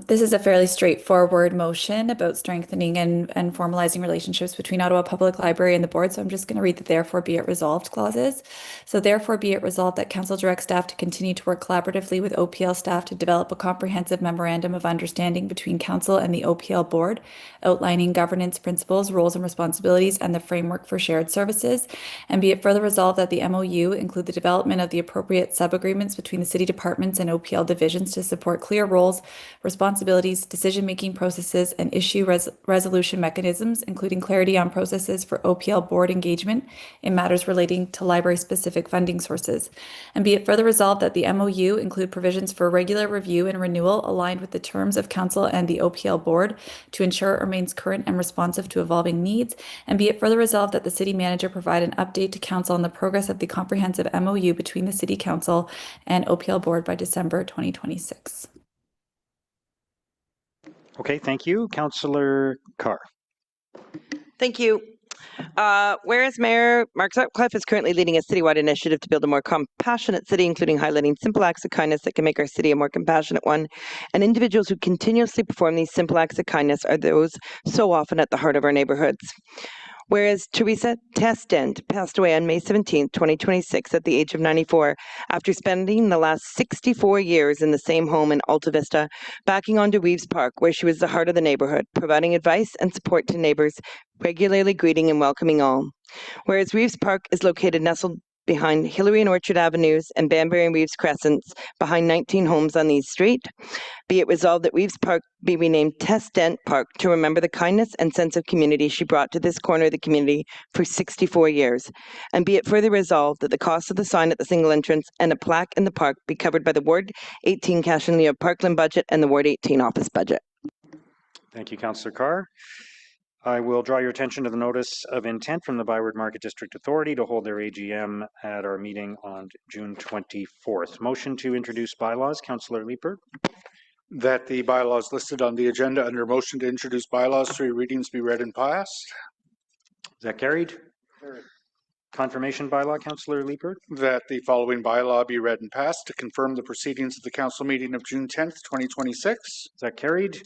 This is a fairly straightforward motion about strengthening and formalizing relationships between Ottawa Public Library and the board. So I'm just going to read the therefore be it resolved clauses. So therefore be it resolved that Council directs staff to continue to work collaboratively with OPL staff to develop a comprehensive memorandum of understanding between Council and the OPL board, outlining governance principles, roles and responsibilities, and the framework for shared services. And be it further resolved that the MOU include the development of the appropriate sub-agreements between the city departments and OPL divisions to support clear roles, responsibilities, decision-making processes, and issue resolution mechanisms, including clarity on processes for OPL board engagement in matters relating to library-specific funding sources. And be it further resolved that the MOU include provisions for regular review and renewal aligned with the terms of Council and the OPL board to ensure it remains current and responsive to evolving needs. And be it further resolved that the City Manager provide an update to Council on the progress of the comprehensive MOU between the City Council and OPL board by December 2026. Okay, thank you. Councillor Carr. Thank you. Whereas Mayor Mark Sutcliffe is currently leading a citywide initiative to build a more compassionate city, including highlighting simple acts of kindness that can make our city a more compassionate one, and individuals who continuously perform these simple acts of kindness are those so often at the heart of our neighborhoods. Whereas Teresa Testend passed away on May 17, 2026 at the age of 94 after spending the last 64 years in the same home in Alta Vista, backing onto Reeves Park, where she was the heart of the neighborhood, providing advice and support to neighbors, regularly greeting and welcoming all. Whereas Reeves Park is located nestled behind Hillary and Orchard Avenues and Banbury and Reeves Crescents, behind 19 homes on East Street. Be it resolved that Reeves Park be renamed Tess Dent Park to remember the kindness and sense of community she brought to this corner of the community for 64 years. And be it further resolved that the cost of the sign at the single entrance and a plaque in the park be covered by the Ward 18 Cash and Leo Parkland budget and the Ward 18 office budget. Thank you, Councillor Carr. I will draw your attention to the notice of intent from the Byward Market District Authority to hold their AGM at our meeting on June 24th. Motion to introduce bylaws. Councillor Leeper. That the bylaws listed on the agenda under motion to introduce bylaws, 3 readings be read and passed. Is that carried? Carried. Confirmation bylaw, Councillor Leeper. That the following bylaw be read and passed to confirm the proceedings of the council meeting of June 10th, 2026. Is that carried?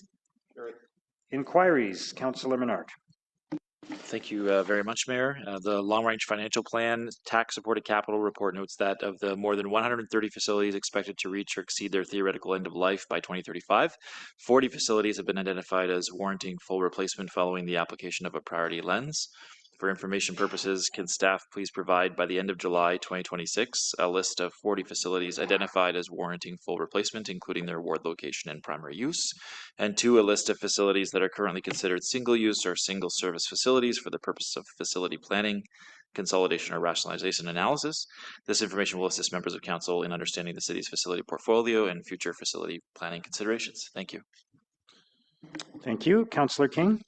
Carried. Inquiries, Councillor Menard. Thank you very much, Mayor. The long-range financial plan tax-supported capital report notes that of the more than 130 facilities expected to reach or exceed their theoretical end of life by 2035, 40 facilities have been identified as warranting full replacement following the application of a priority lens. For information purposes, can staff please provide by the end of July 2026 a list of 40 facilities identified as warranting full replacement, including their ward location and primary use? And 2, a list of facilities that are currently considered single-use or single-service facilities for the purpose of facility planning, consolidation, or rationalization analysis. This information will assist members of council in understanding the city's facility portfolio and future facility planning considerations. Thank you. Thank you. Councillor King.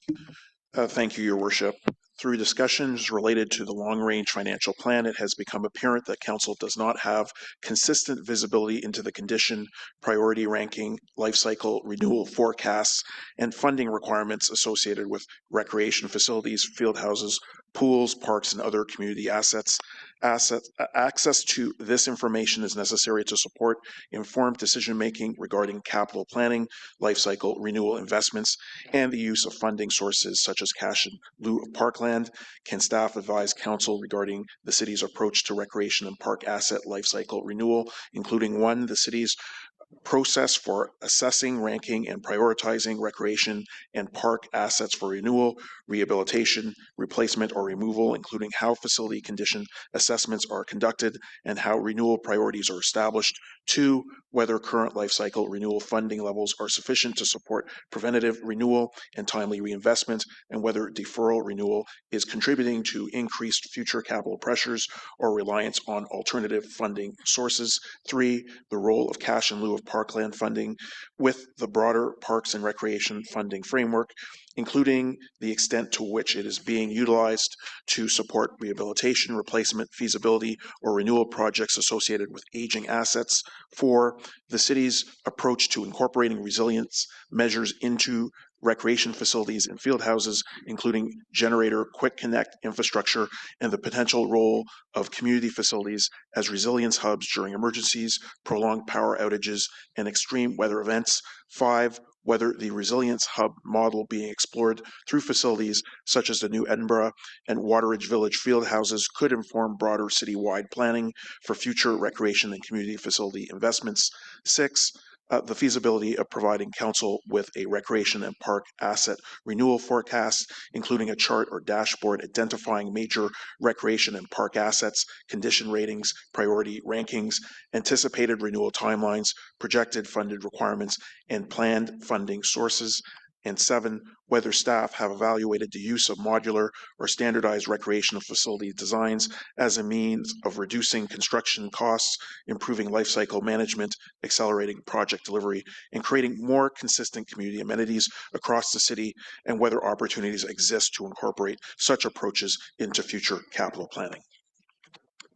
Thank you, Your Worship. Through discussions related to the long-range financial plan, it has become apparent that Council does not have consistent visibility into the condition, priority ranking, life cycle renewal forecasts, and funding requirements associated with recreation facilities, field houses, pools, parks, and other community assets. Access to this information is necessary to support informed decision-making regarding capital planning, life cycle renewal investments, and the use of funding sources such as cash in lieu of parkland. Can staff advise council regarding the city's approach to recreation and park asset life cycle renewal, including 1, the city's process for assessing, ranking, and prioritizing recreation and park assets for renewal, rehabilitation, replacement, or removal, including how facility condition assessments are conducted and how renewal priorities are established. 2, whether current life cycle renewal funding levels are sufficient to support preventative renewal and timely reinvestment, and whether deferral renewal is contributing to increased future capital pressures or reliance on alternative funding sources. 3, the role of cash in lieu of parkland funding with the broader parks and recreation funding framework, including the extent to which it is being utilized to support rehabilitation, replacement, feasibility, or renewal projects associated with aging assets. 4, the city's approach to incorporating resilience measures into recreation facilities and field houses, including generator, quick connect infrastructure, and the potential role of community facilities as resilience hubs during emergencies, prolonged power outages, and extreme weather events. 5, whether the resilience hub model being explored through facilities such as the New Edinburgh and Wateridge Village field houses could inform broader citywide planning for future recreation and community facility investments. 6, the feasibility of providing council with a recreation and park asset renewal forecast, including a chart or dashboard identifying major recreation and park assets, condition ratings, priority rankings, anticipated renewal timelines, projected funded requirements, and planned funding sources. And 7, whether staff have evaluated the use of modular or standardized recreational facility designs as a means of reducing construction costs, improving life cycle management, accelerating project delivery, and creating more consistent community amenities across the city, and whether opportunities exist to incorporate such approaches into future capital planning.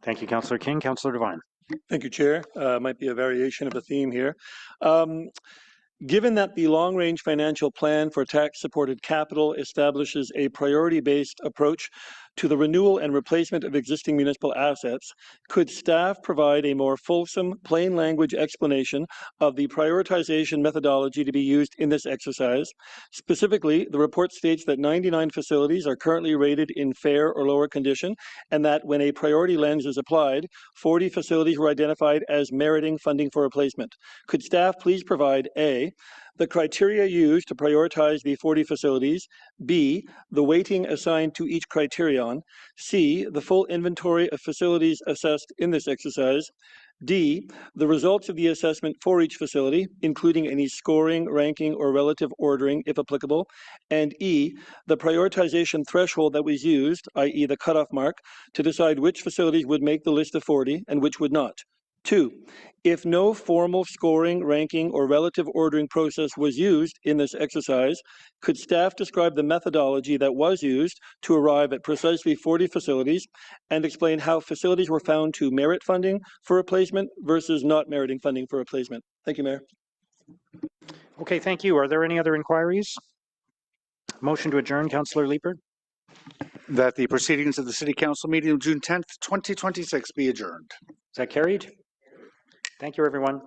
Thank you, Councillor King. Councillor Devine. Thank you, Chair. Might be a variation of a theme here. Given that the long-range financial plan for tax-supported capital establishes a priority-based approach to the renewal and replacement of existing municipal assets, could staff provide a more fulsome, plain language explanation of the prioritization methodology to be used in this exercise? Specifically, the report states that 99 facilities are currently rated in fair or lower condition, and that when a priority lens is applied, 40 facilities were identified as meriting funding for replacement. Could staff please provide A, the criteria used to prioritize the 40 facilities, B, the weighting assigned to each criterion, C, the full inventory of facilities assessed in this exercise, D, the results of the assessment for each facility, including any scoring, ranking, or relative ordering, if applicable, and E, the prioritization threshold that was used, i.e. the cutoff mark, to decide which facilities would make the list of 40 and which would not. 2, if no formal scoring, ranking, or relative ordering process was used in this exercise, could staff describe the methodology that was used to arrive at precisely 40 facilities and explain how facilities were found to merit funding for replacement versus not meriting funding for replacement? Thank you, Mayor. Okay, thank you. Are there any other inquiries? Motion to adjourn, Councillor Liepert. That the proceedings of the City Council meeting of June 10th, 2026 be adjourned. Is that carried? Thank you, everyone.